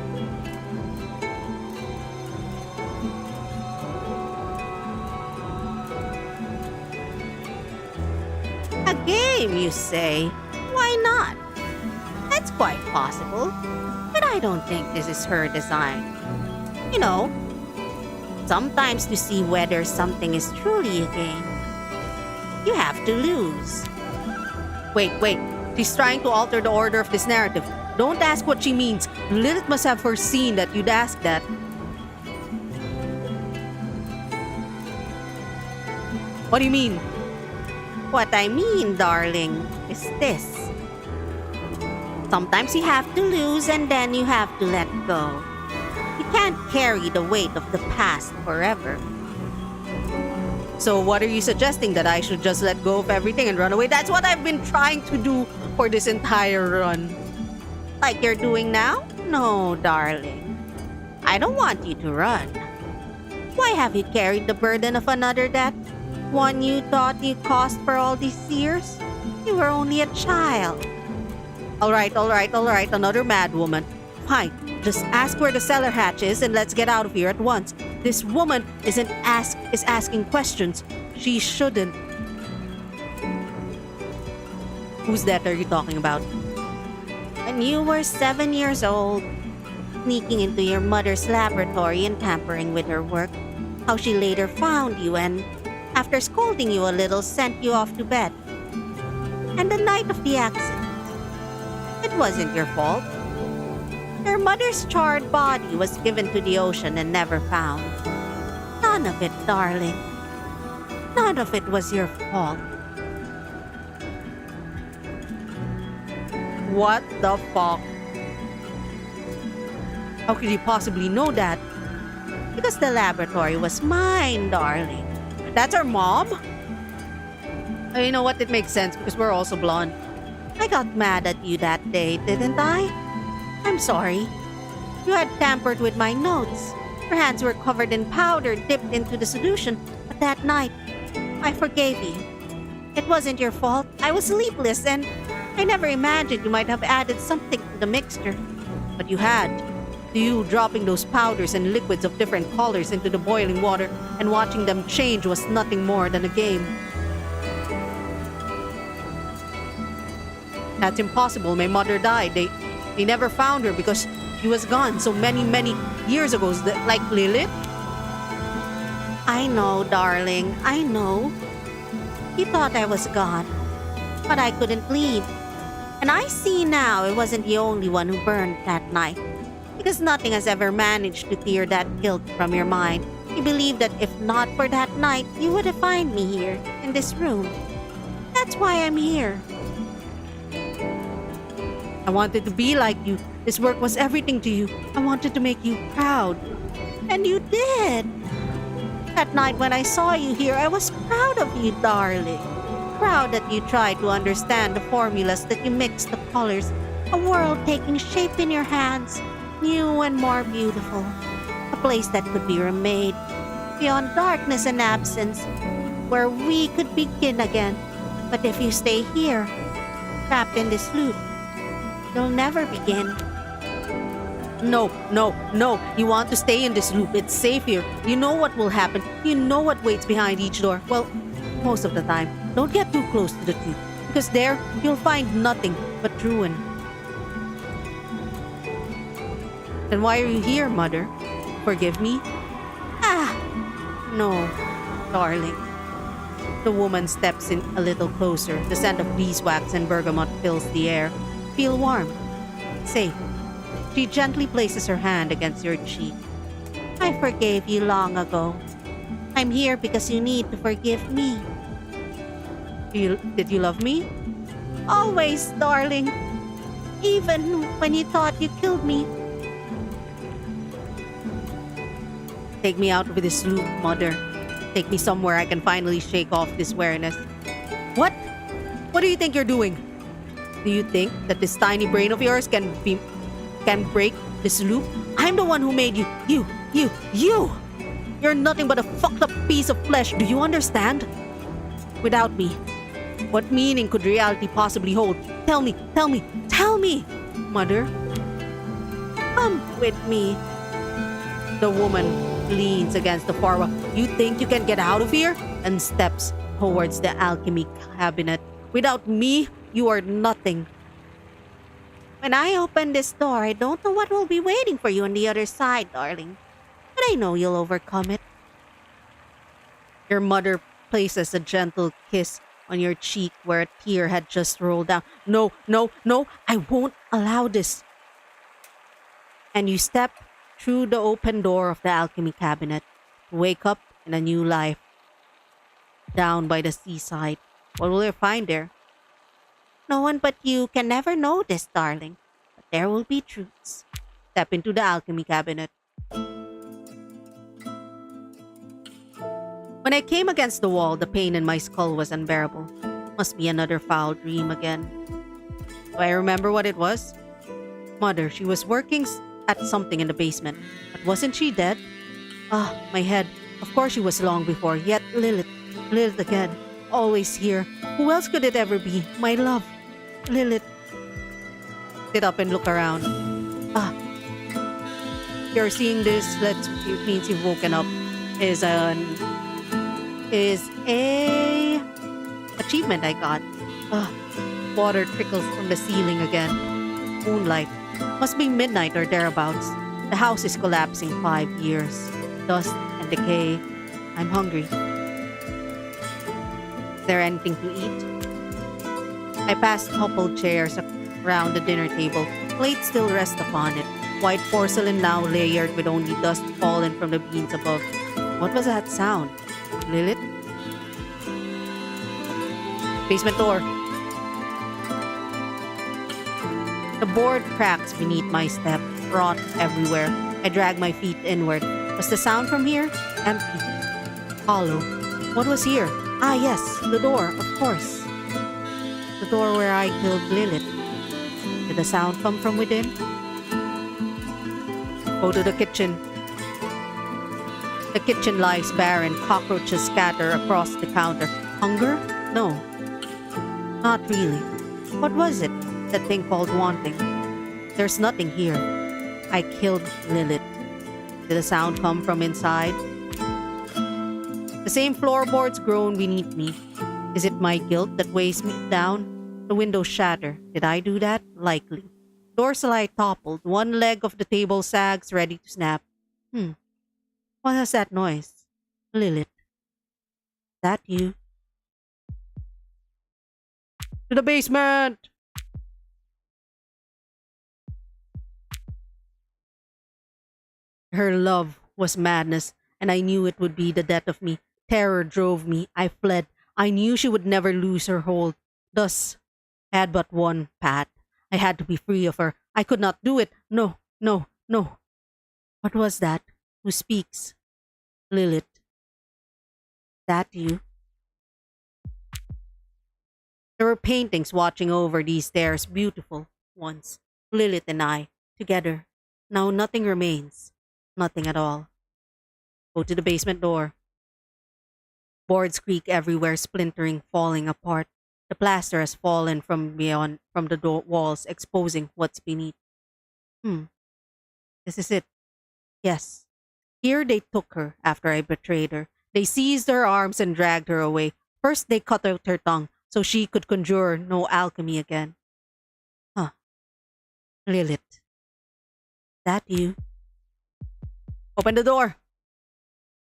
A game, you say? Why not? That's quite possible. But I don't think this is her design. You know, sometimes to see whether something is truly a game, you have to lose. Wait. She's trying to alter the order of this narrative. Don't ask what she means. Lilith must have foreseen that you'd ask that. What do you mean? What I mean, darling, is this. Sometimes you have to lose and then you have to let go. You can't carry the weight of the past forever. So what are you suggesting? That I should just let go of everything and run away? That's what I've been trying to do for this entire run. Like you're doing now? No, darling. I don't want you to run. Why have you carried the burden of another death? One you thought you caused for all these years? You were only a child. All right. Another mad woman. Fine. Just ask where the cellar hatch is and let's get out of here at once. This woman is asking questions. She shouldn't. Whose death are you talking about? When you were 7 years old, sneaking into your mother's laboratory and tampering with her work. How she later found you and, after scolding you a little, sent you off to bed. And the night of the accident, it wasn't your fault. Your mother's charred body was given to the ocean and never found. None of it, darling. None of it was your fault. What the fuck? How could you possibly know that? Because the laboratory was mine, darling. That's our mom? You know what? It makes sense because we're also blonde. I got mad at you that day, didn't I? I'm sorry. You had tampered with my notes. Your hands were covered in powder dipped into the solution. But that night, I forgave you. It wasn't your fault. I was sleepless and I never imagined you might have added something to the mixture. But you had. You dropping those powders and liquids of different colors into the boiling water and watching them change was nothing more than a game. That's impossible. My mother died. They never found her because she was gone so many years ago. Like Lilith? I know, darling. I know. You thought I was gone. But I couldn't leave. And I see now it wasn't the only one who burned that night. Because nothing has ever managed to clear that guilt from your mind. You believe that if not for that night, you would have found me here, in this room. That's why I'm here. I wanted to be like you. This work was everything to you. I wanted to make you proud. And you did. That night when I saw you here, I was proud of you, darling. Proud that you tried to understand the formulas, that you mixed the colors. A world taking shape in your hands. New and more beautiful. A place that could be remade. Beyond darkness and absence. Where we could begin again. But if you stay here, trapped in this loop, you'll never begin. No. You want to stay in this loop. It's safe here. You know what will happen. You know what waits behind each door. Well, most of the time. Don't get too close to the truth. Because there, you'll find nothing but ruin. Then why are you here, Mother? Forgive me? No, darling. The woman steps in a little closer. The scent of beeswax and bergamot fills the air. Feel warm. Safe. She gently places her hand against your cheek. I forgave you long ago. I'm here because you need to forgive me. Did you love me? Always, darling. Even when you thought you killed me. Take me out of this loop, Mother. Take me somewhere I can finally shake off this weariness. What? What do you think you're doing? Do you think that this tiny brain of yours can break this loop. I'm the one who made you. You! You're nothing but a fucked up piece of flesh. Do you understand? Without me, what meaning could reality possibly hold? Tell me, tell me, tell me! Mother, come with me. The woman leans against the far wall. You think you can get out of here? And steps towards the alchemy cabinet. Without me, you are nothing. When I open this door, I don't know what will be waiting for you on the other side, darling. But I know you'll overcome it. Your mother places a gentle kiss on your cheek where a tear had just rolled down. No, no, no, I won't allow this. And you step through the open door of the alchemy cabinet to wake up in a new life. Down by the seaside. What will you find there? No one but you can never know this, darling. But there will be truths. Step into the alchemy cabinet. When I came against the wall, the pain in my skull was unbearable. Must be another foul dream again. Do I remember what it was? Mother, she was working at something in the basement. But wasn't she dead? Ah, my head. Of course she was long before. Yet Lilith. Lilith again. Always here. Who else could it ever be? My love. Lilith. Sit up and look around. Ah. You're seeing this. It means you've woken up. Is a achievement I got. Water trickles from the ceiling again. Moonlight. Must be midnight or thereabouts. The house is collapsing 5 years. Dust and decay. I'm hungry. Is there anything to eat? I pass coupled chairs around the dinner table. Plates still rest upon it. White porcelain now layered with only dust fallen from the beans above. What was that sound? Lilith? Basement door. The board cracks beneath my step, rot everywhere. I drag my feet inward. Was the sound from here? Empty. Hollow. What was here? Ah, yes, the door, of course. The door where I killed Lilith. Did the sound come from within? Go to the kitchen. The kitchen lies barren. Cockroaches scatter across the counter. Hunger? No. Not really. What was it? That thing called wanting. There's nothing here. I killed Lilith. Did the sound come from inside? The same floorboards groan beneath me. Is it my guilt that weighs me down? The windows shatter. Did I do that? Likely. Door slide toppled. One leg of the table sags, ready to snap. What was that noise? Lilith. That you? To the basement! Her love was madness, and I knew it would be the death of me. Terror drove me. I fled. I knew she would never lose her hold. Thus, I had but one path. I had to be free of her. I could not do it. No, no, no. What was that? Who speaks? Lilith. That you? There were paintings watching over these stairs, beautiful ones. Lilith and I, together. Now nothing remains. Nothing at all. Go to the basement door. Boards creak everywhere, splintering, falling apart. The plaster has fallen from the door walls, exposing what's beneath. This is it. Yes. Here they took her after I betrayed her. They seized her arms and dragged her away. First they cut out her tongue so she could conjure no alchemy again. Lilith. That you? Open the door.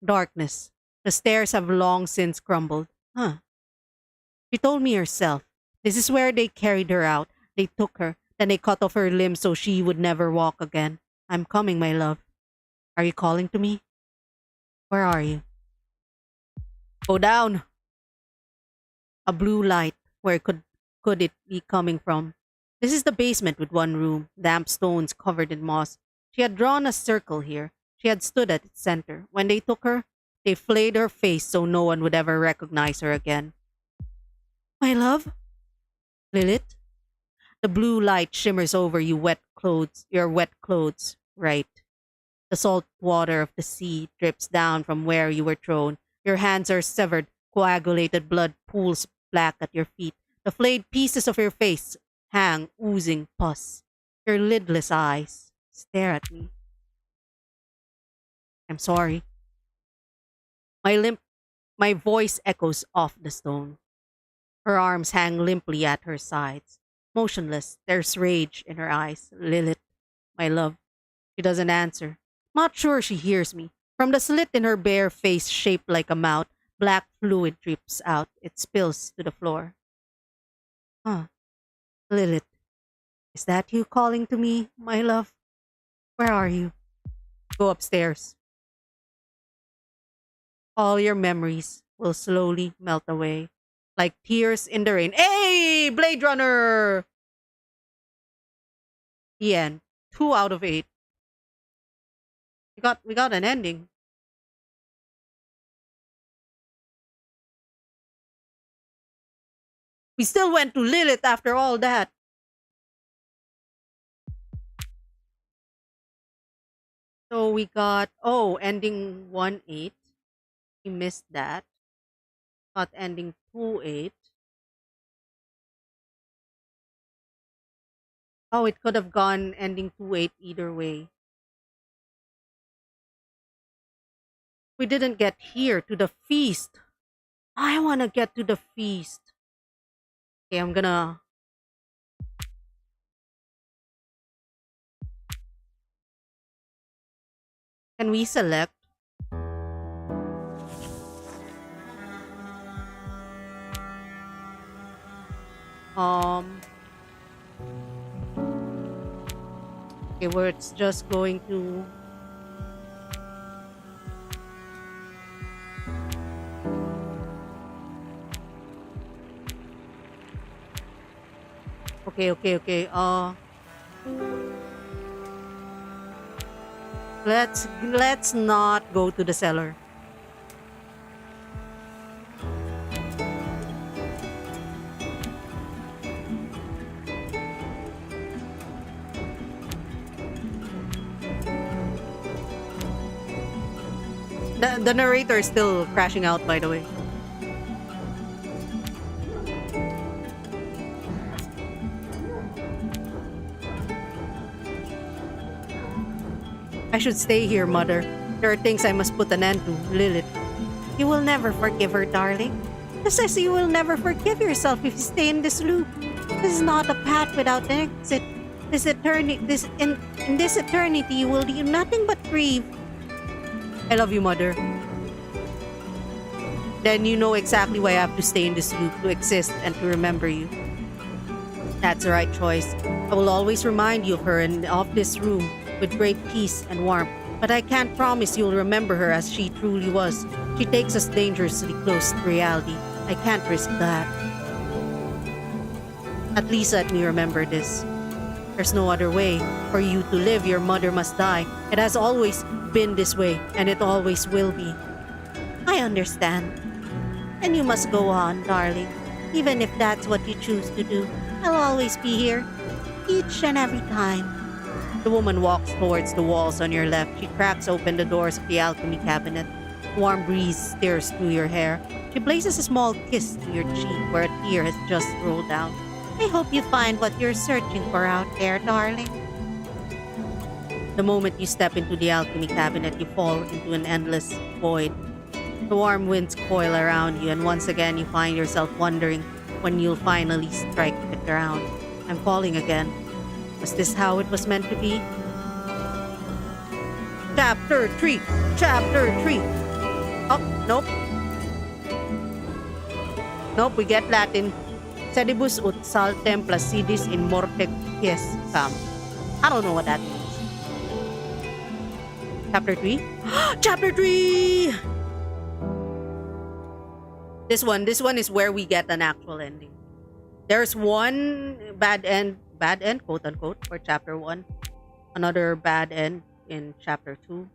Darkness. The stairs have long since crumbled. She told me herself. This is where they carried her out. They took her. Then they cut off her limbs so she would never walk again. I'm coming, my love. Are you calling to me? Where are you? Go down. A blue light. Where could it be coming from? This is the basement with one room. Damp stones covered in moss. She had drawn a circle here. She had stood at its center. When they took her, they flayed her face so no one would ever recognize her again. My love? Lilith? The blue light shimmers over your wet clothes. Right. The salt water of the sea drips down from where you were thrown. Your hands are severed. Coagulated blood pools black at your feet. The flayed pieces of your face hang, oozing pus. Your lidless eyes stare at me. I'm sorry. My limp, my voice echoes off the stone. Her arms hang limply at her sides. Motionless, there's rage in her eyes. Lilith, my love. She doesn't answer. Not sure she hears me. From the slit in her bare face shaped like a mouth, black fluid drips out. It spills to the floor. Huh. Lilith, is that you calling to me, my love? Where are you? Go upstairs. All your memories will slowly melt away, like tears in the rain. Hey, Blade Runner! The end. 2 out of 8. We got an ending. We still went to Lilith after all that. So we got ending 1-8. We missed that. Got ending 2-8. Oh, it could have gone ending 2-8 either way. We didn't get here to the feast. I want to get to the feast. Okay, I'm gonna. Can we select? Um. Okay, where it's just going to. Okay. Let's not go to the cellar. The narrator is still crashing out, by the way. I should stay here, Mother. There are things I must put an end to, Lilith. You will never forgive her, darling. Just as you will never forgive yourself if you stay in this loop. This is not a path without an exit. In this eternity, you will do nothing but grieve. I love you, Mother. Then you know exactly why I have to stay in this loop, to exist and to remember you. That's the right choice. I will always remind you of her and of this room with great peace and warmth. But I can't promise you'll remember her as she truly was. She takes us dangerously close to reality. I can't risk that. At least let me remember this. There's no other way. For you to live, your mother must die. It has always been this way, and it always will be. I understand. And you must go on, darling. Even if that's what you choose to do, I'll always be here. Each and every time. The woman walks towards the walls on your left. She cracks open the doors of the alchemy cabinet. A warm breeze stirs through your hair. She places a small kiss to your cheek where a tear has just rolled down. I hope you find what you're searching for out there, darling. The moment you step into the alchemy cabinet, you fall into an endless void. The warm winds coil around you, and once again you find yourself wondering when you'll finally strike the ground. I'm falling again. Was this how it was meant to be? Chapter 3! Chapter 3! Oh, nope. Nope, we get Latin. Sedibus ut saltem placidis in morte quiescam. I don't know what that means. Chapter 3? Chapter 3! This one is where we get an actual ending. There's one bad end, quote unquote, for chapter 1. Another bad end in chapter 2.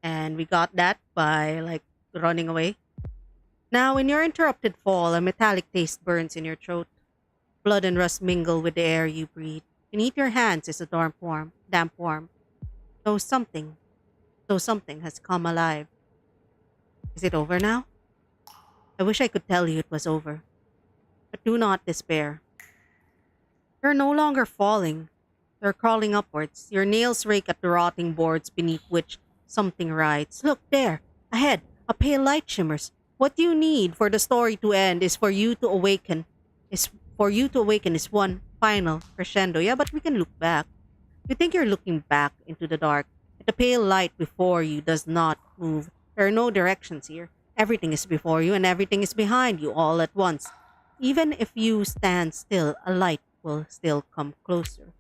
And we got that by running away. Now, in your interrupted fall, a metallic taste burns in your throat. Blood and rust mingle with the air you breathe. Beneath your hands is a damp warmth. So something, so something has come alive. Is it over now? I wish I could tell you it was over. But do not despair. You're no longer falling. You're crawling upwards. Your nails rake at the rotting boards beneath which something rides. Look there, ahead, a pale light shimmers. What you need for the story to end is for you to awaken. Is one final crescendo. Yeah, but we can look back. You think you're looking back into the dark. But the pale light before you does not move. There are no directions here. Everything is before you and everything is behind you all at once. Even if you stand still, a light will still come closer.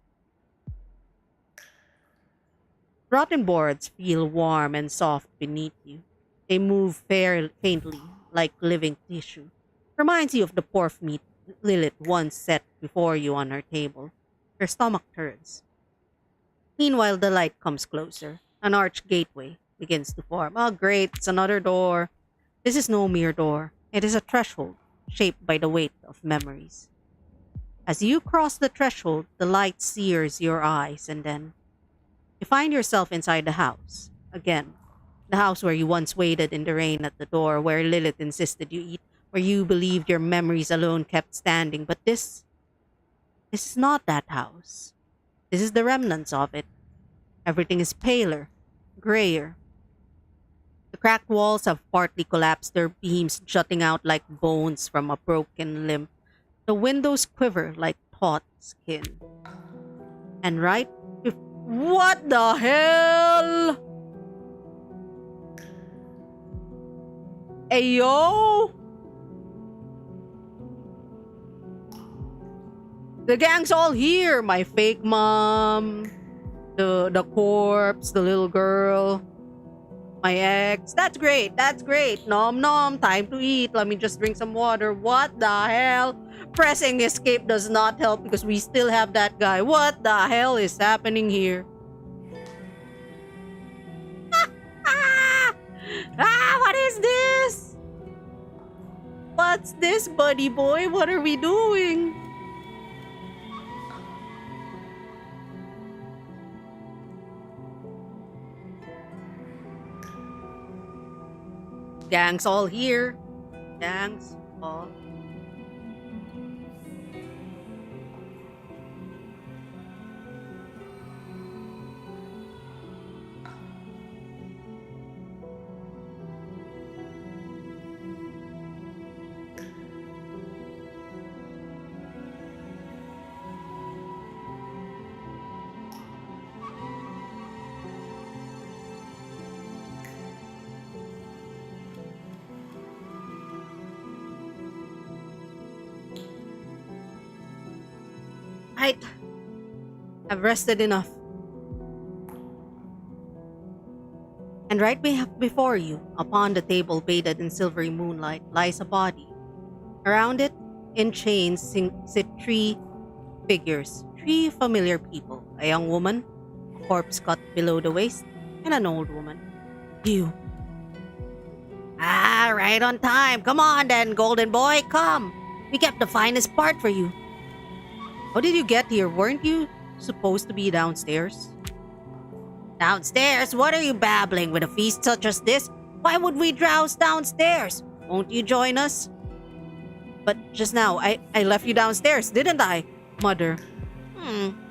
Rotten boards feel warm and soft beneath you. They move faintly, like living tissue. Reminds you of the pork meat Lilith once set before you on her table. Your stomach turns. Meanwhile, the light comes closer. An arched gateway begins to form. Oh, great, it's another door. This is no mere door. It is a threshold, shaped by the weight of memories. As you cross the threshold, the light sears your eyes, and then you find yourself inside the house. Again, the house where you once waited in the rain at the door, where Lilith insisted you eat, where you believed your memories alone kept standing. But this is not that house. This is the remnants of it. Everything is paler, grayer. The cracked walls have partly collapsed, their beams jutting out like bones from a broken limb. The windows quiver like taut skin. And what the hell? Ayo! The gang's all here. My fake mom, the corpse, the little girl, my ex. That's great. That's great. Nom nom. Time to eat. Let me just drink some water. What the hell? Pressing escape does not help because we still have that guy. What the hell is happening here? What is this? What's this, buddy boy? What are we doing? Gang's all here. Gang's all. Right. I've rested enough. And right before you, upon the table bathed in silvery moonlight, lies a body. Around it, in chains, sit three figures, three familiar people. A young woman, a corpse cut below the waist, and an old woman. You. Ah, right on time. Come on then, golden boy, come. We kept the finest part for you. How did you get here? Weren't you supposed to be downstairs? Downstairs? What are you babbling? With a feast such as this, why would we drowse downstairs? Won't you join us? But just now, I left you downstairs, didn't I, Mother?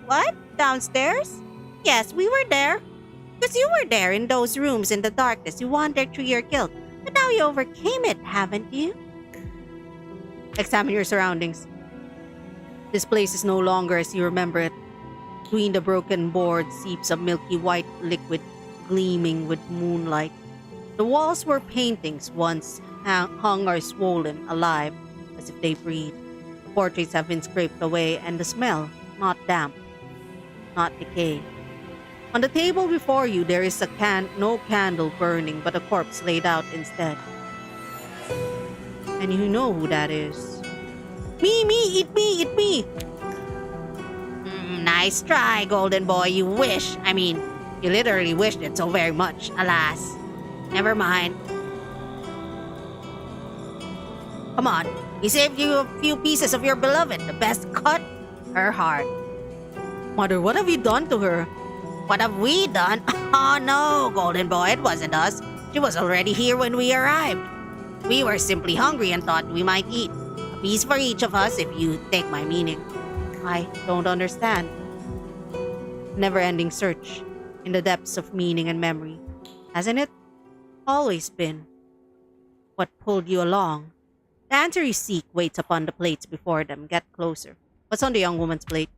What? Downstairs? Yes, we were there. Because you were there in those rooms in the darkness. You wandered through your guilt. But now you overcame it, haven't you? Examine your surroundings. This place is no longer as you remember it. Between the broken boards seeps a milky white liquid gleaming with moonlight. The walls were paintings once hung or swollen, alive, as if they breathe. The portraits have been scraped away, and the smell, not damp, not decay. On the table before you, there is no candle burning, but a corpse laid out instead. And you know who that is. Me, eat me! Nice try, golden boy, you literally wished it so very much, alas. Never mind. Come on, We saved you a few pieces of your beloved. The best cut, her heart. Mother, what have you done to her? What have we done? Oh no, Golden Boy, it wasn't us. She was already here when we arrived. We were simply hungry and thought we might eat. A piece for each of us, if you take my meaning. I don't understand. Never-ending search in the depths of meaning and memory. Hasn't it always been? What pulled you along? The answer you seek waits upon the plates before them. Get closer. What's on the young woman's plate?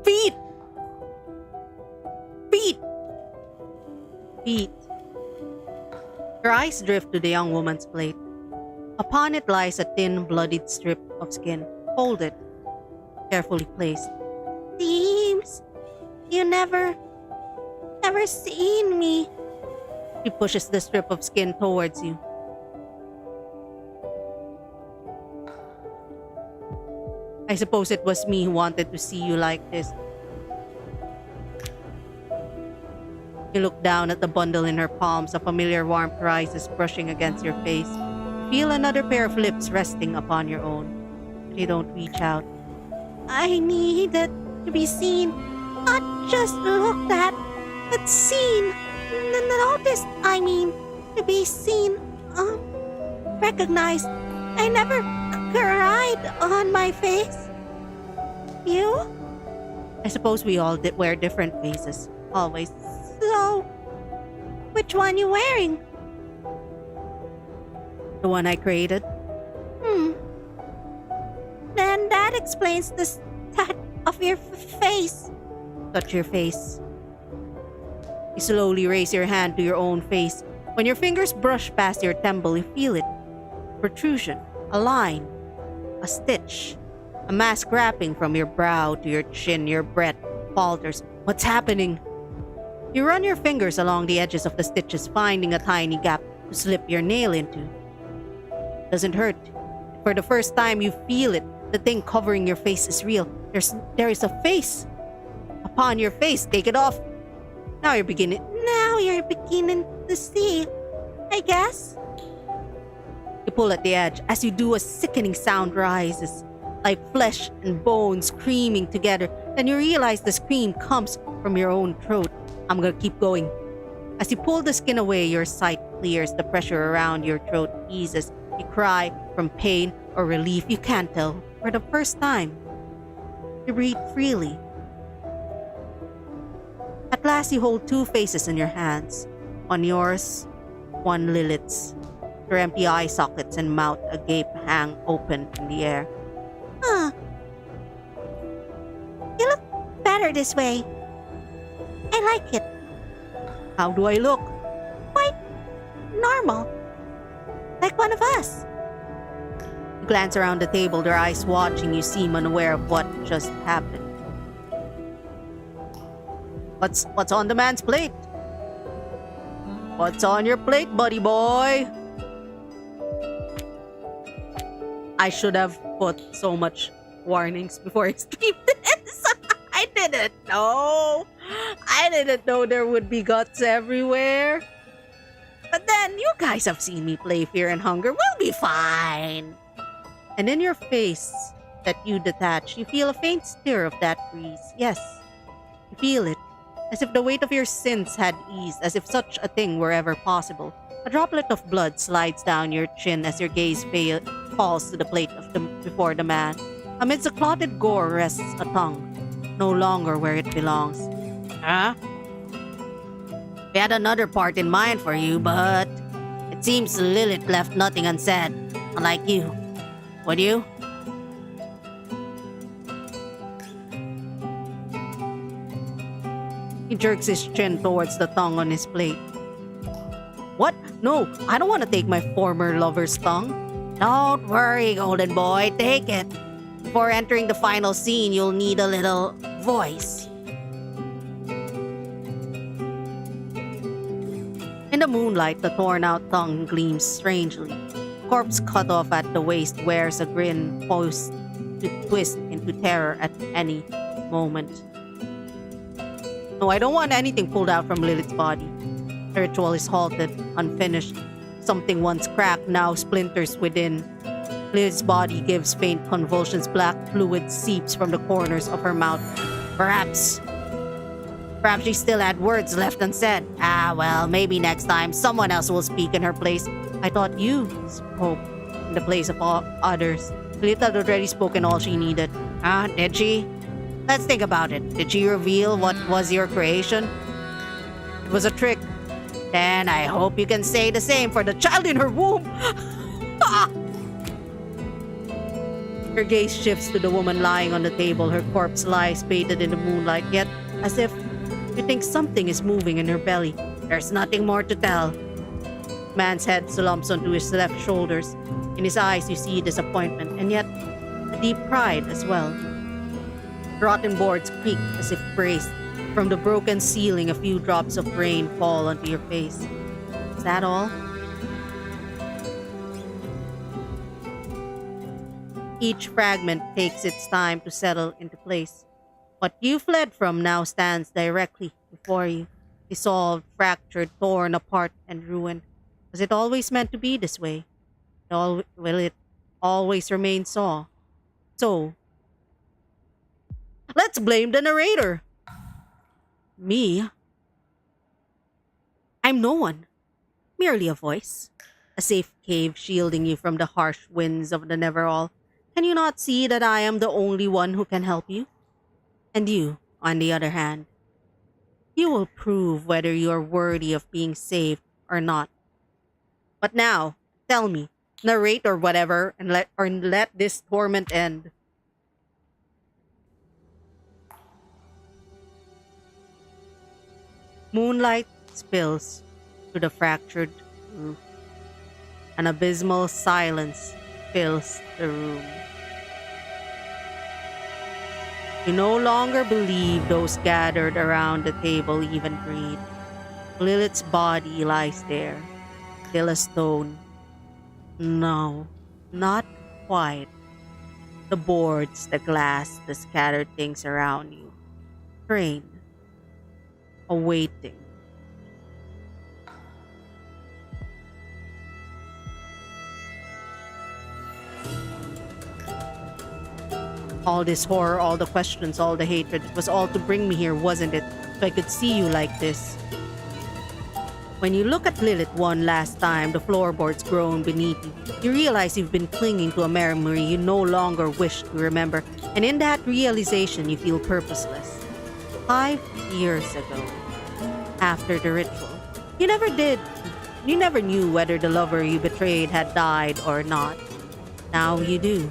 Feet! Feet! Feet. Your eyes drift to the young woman's plate. Upon it lies a thin, bloodied strip of skin, folded, carefully placed. Seems you never seen me. She pushes the strip of skin towards you. I suppose it was me who wanted to see you like this. You look down at the bundle in her palms. A familiar warmth rises, brushing against your face. Feel another pair of lips resting upon your own. They don't reach out. I needed to be seen, not just looked at, but seen. Noticed, I mean, to be seen, recognized. I never cried on my face. You? I suppose we all wear different faces. Always. So, which one you wearing? The one I created? Then that explains the stat of your face. Touch your face. You slowly raise your hand to your own face. When your fingers brush past your temple, you feel it. Protrusion, a line, a stitch, a mask wrapping from your brow to your chin. Your breath falters. What's happening? You run your fingers along the edges of the stitches, finding a tiny gap to slip your nail into. Doesn't hurt. For the first time, you feel it. The thing covering your face is real. There is a face upon your face. Take it off. Now you're beginning to see, I guess. You pull at the edge. As you do, a sickening sound rises, like flesh and bone screaming together. Then you realize the scream comes from your own throat. I'm gonna keep going. As you pull the skin away, your sight clears. The pressure around your throat eases. You cry from pain or relief. You can't tell. For the first time, you breathe freely. At last, you hold two faces in your hands. One yours, one Lilith's. Her empty eye sockets and mouth agape hang open in the air. You look better this way. I like it. How do I look? Quite normal. Like one of us. You glance around the table, their eyes watching. You seem unaware of what just happened. What's on the man's plate? What's on your plate, buddy boy? I should have put so much warnings before I streamed this. I didn't know. I didn't know there would be guts everywhere. But then, you guys have seen me play Fear and Hunger. We'll be fine. And in your face that you detach, you feel a faint stir of that breeze. Yes, you feel it. As if the weight of your sins had eased, as if such a thing were ever possible. A droplet of blood slides down your chin as your gaze falls to the plate before the man. Amidst the clotted gore rests a tongue, no longer where it belongs. Huh? We had another part in mind for you, but it seems Lilith left nothing unsaid, unlike you. Would you? He jerks his chin towards the tongue on his plate. What? No, I don't want to take my former lover's tongue. Don't worry, Golden Boy, take it. Before entering the final scene, you'll need a little voice. In the moonlight, the torn-out tongue gleams strangely. Corpse cut off at the waist wears a grin poised to twist into terror at any moment. No, I don't want anything pulled out from Lilith's body. The ritual is halted, unfinished. Something once cracked now splinters within. Lilith's body gives faint convulsions. Black fluid seeps from the corners of her mouth. Perhaps she still had words left unsaid. Ah, well, maybe next time someone else will speak in her place. I thought you spoke in the place of all others. Lilith had already spoken all she needed. Ah, did she? Let's think about it. Did she reveal what was your creation? It was a trick. Then I hope you can say the same for the child in her womb. Her gaze shifts to the woman lying on the table. Her corpse lies bathed in the moonlight, yet as if you think something is moving in her belly. There's nothing more to tell. Man's head slumps onto his left shoulders. In his eyes you see disappointment, and yet a deep pride as well. Rotten boards creak as if braced. From the broken ceiling, a few drops of rain fall onto your face. Is that all? Each fragment takes its time to settle into place. What you fled from now stands directly before you, dissolved, fractured, torn apart, and ruined. Was it always meant to be this way? Will it always remain so? Let's blame the narrator. Me? I'm no one. Merely a voice. A safe cave shielding you from the harsh winds of the Neverall. Can you not see that I am the only one who can help you? And you, on the other hand, you will prove whether you are worthy of being saved or not. But now, tell me, narrate or whatever, and let this torment end. Moonlight spills through the fractured roof. An abysmal silence fills the room. You no longer believe those gathered around the table even breathe. Lilith's body lies there, still a stone. No, not quite. The boards, the glass, the scattered things around you. Trained, awaiting. All this horror, all the questions, all the hatred, it was all to bring me here, wasn't it? So I could see you like this. When you look at Lilith one last time, the floorboards groan beneath you. You realize you've been clinging to a memory you no longer wish to remember, and in that realization, you feel purposeless. 5 years ago, after the ritual, you never knew whether the lover you betrayed had died or not. Now you do.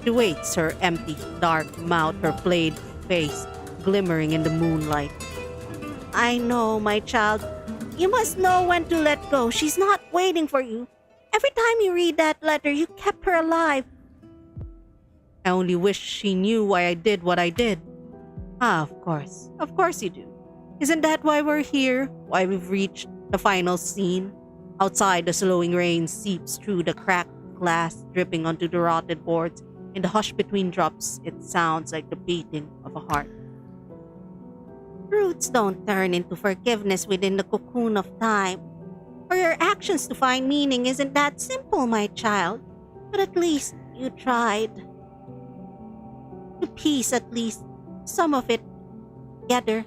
She waits, her empty, dark mouth, her flayed face glimmering in the moonlight. I know, my child. You must know when to let go. She's not waiting for you. Every time you read that letter, you kept her alive. I only wish she knew why I did what I did. Ah, of course. Of course you do. Isn't that why we're here? Why we've reached the final scene? Outside, the slowing rain seeps through the cracked glass, dripping onto the rotted boards. In the hush between drops, it sounds like the beating of a heart. Roots don't turn into forgiveness within the cocoon of time. For your actions to find meaning isn't that simple, my child. But at least you tried. To piece at least some of it together.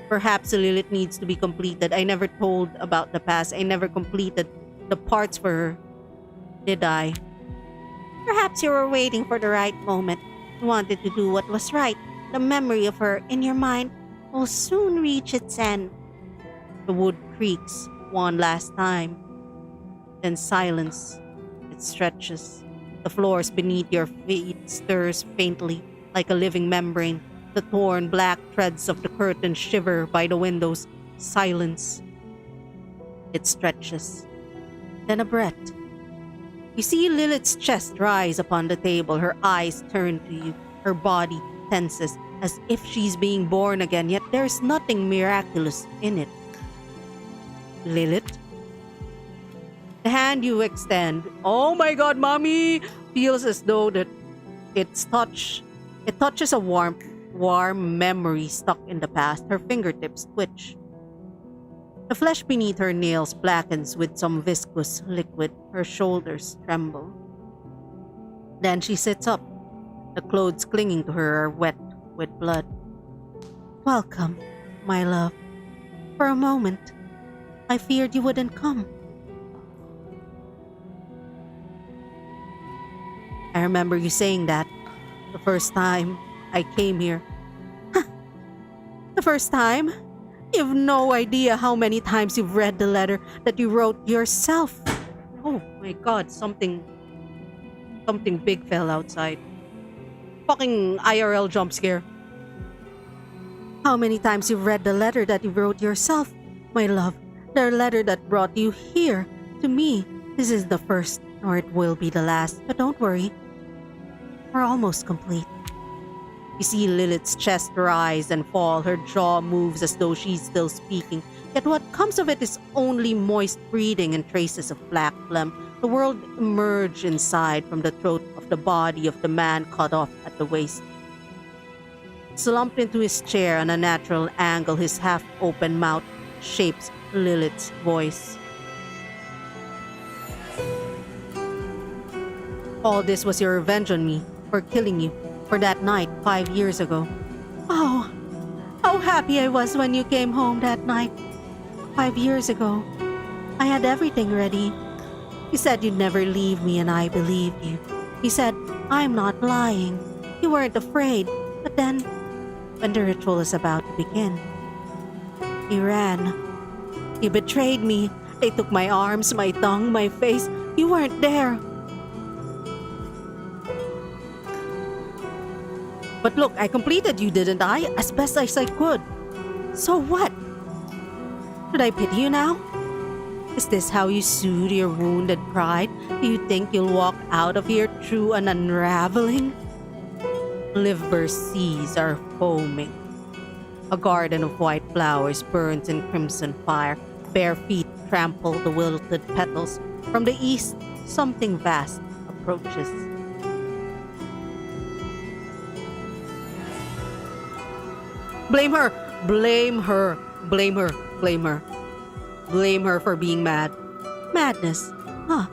Perhaps Lilith needs to be completed. I never told about the past. I never completed the parts for her. Did I? Perhaps you were waiting for the right moment. You wanted to do what was right. The memory of her in your mind will soon reach its end. The wood creaks one last time. Then silence. It stretches. The floors beneath your feet stirs faintly like a living membrane. The torn black threads of the curtain shiver by the windows. Silence. It stretches. Then a breath. You see Lilith's chest rise upon the table, her eyes turn to you, her body tenses as if she's being born again, yet there's nothing miraculous in it. Lilith? The hand you extend, oh my god, mommy, feels as though that it touches a warm memory stuck in the past. Her fingertips twitch. The flesh beneath her nails blackens with some viscous liquid. Her shoulders tremble. Then she sits up. The clothes clinging to her are wet with blood. Welcome, my love. For a moment, I feared you wouldn't come. I remember you saying that the first time I came here. The first time? You've no idea how many times you've read the letter that you wrote yourself. Oh my god, something big fell outside. Fucking IRL jump scare. How many times you've read the letter that you wrote yourself, my love. The letter that brought you here, to me. This is the first, nor it will be the last. But don't worry. We're almost complete. You see Lilith's chest rise and fall. Her jaw moves as though she's still speaking. Yet what comes of it is only moist breathing and traces of black phlegm. The world emerged inside from the throat of the body of the man cut off at the waist. Slumped into his chair on a natural angle, his half-open mouth shapes Lilith's voice. All this was your revenge on me for killing you. For that night 5 years ago. Oh, how happy I was when you came home that night. 5 years ago. I had everything ready. You said you'd never leave me and I believed you. You said, I'm not lying. You weren't afraid. But then, when the ritual was about to begin, you ran. You betrayed me. They took my arms, my tongue, my face. You weren't there. But look, I completed you, didn't I? As best as I could. So what? Should I pity you now? Is this how you soothe your wounded pride? Do you think you'll walk out of here through an unraveling? Livber seas are foaming. A garden of white flowers burns in crimson fire. Bare feet trample the wilted petals. From the east, something vast approaches. Blame her! Blame her! Blame her! Blame her! Blame her for being mad. Madness? Huh.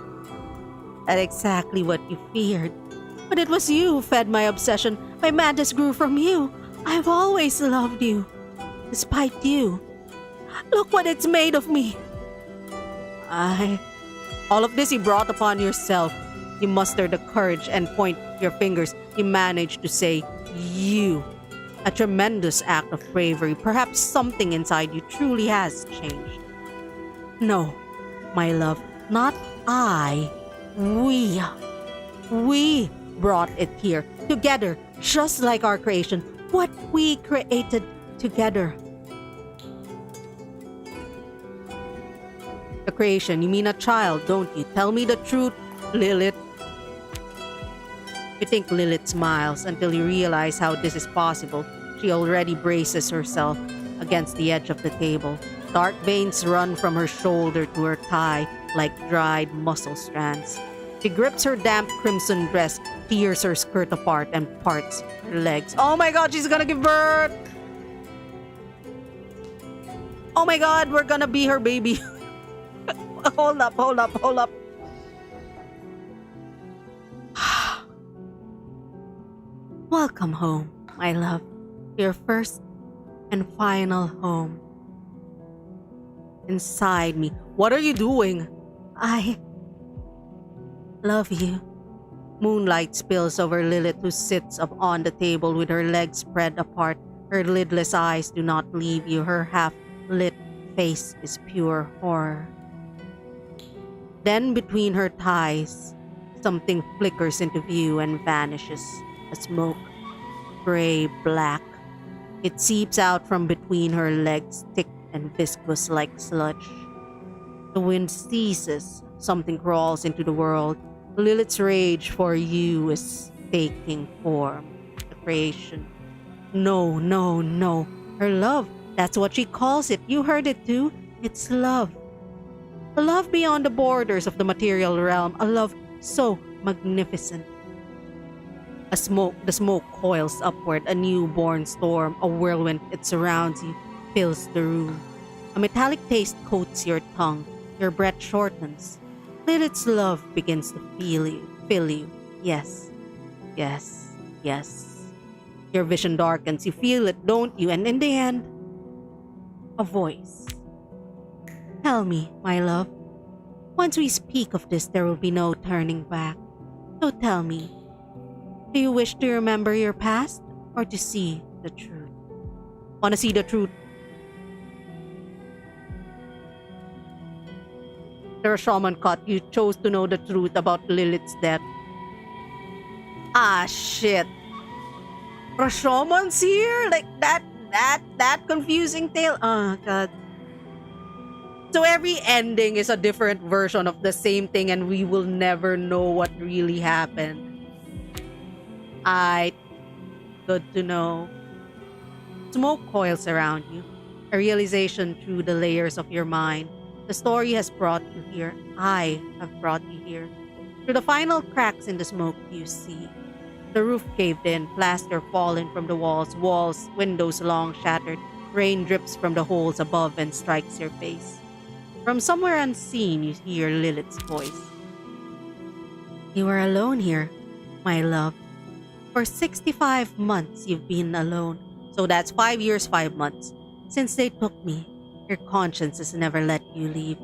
That's exactly what you feared. But it was you who fed my obsession. My madness grew from you. I've always loved you. Despite you. Look what it's made of me. All of this you brought upon yourself. You mustered the courage and point your fingers. You managed to say, you. A tremendous act of bravery. Perhaps something inside you truly has changed. No, my love, not I. We brought it here, together, just like our creation. What we created together. The creation, you mean a child, don't you? Tell me the truth, Lilith. You think Lilith smiles until you realize how this is possible. She already braces herself against the edge of the table. Dark veins run from her shoulder to her thigh like dried muscle strands. She grips her damp crimson dress, tears her skirt apart, and parts her legs. Oh my god, she's gonna give birth! Oh my god, we're gonna be her baby. Hold up. Welcome home, my love. Your first and final home. Inside me. What are you doing? I love you. Moonlight spills over Lilith, who sits up on the table with her legs spread apart. Her lidless eyes do not leave you. Her half-lit face is pure horror. Then between her thighs, something flickers into view and vanishes. A smoke, gray-black. It seeps out from between her legs, thick and viscous like sludge. The wind ceases. Something crawls into the world. Lilith's rage for you is taking form. The creation. No. Her love. That's what she calls it. You heard it too. It's love. A love beyond the borders of the material realm. A love so magnificent. The smoke coils upward. A newborn storm. A whirlwind. It surrounds you. Fills the room. A metallic taste coats your tongue. Your breath shortens. Lilith's love begins to fill you. Yes, yes, yes. Your vision darkens. You feel it, don't you? And in the end, a voice. Tell me, my love. Once we speak of this, there will be no turning back. So tell me, do you wish to remember your past or to see the truth? Want to see the truth? The shaman cut. You chose to know the truth about Lilith's death. Ah, shit. Rashomon's here? Like that confusing tale? Oh, God. So every ending is a different version of the same thing and we will never know what really happened. Good to know. Smoke coils around you. A realization through the layers of your mind. The story has brought you here. I have brought you here. Through the final cracks in the smoke you see. The roof caved in, plaster fallen from the walls, windows long shattered. Rain drips from the holes above and strikes your face. From somewhere unseen, you hear Lilith's voice. You are alone here, my love. For 65 months, you've been alone. So that's 5 years, 5 months. Since they took me, your conscience has never let you leave.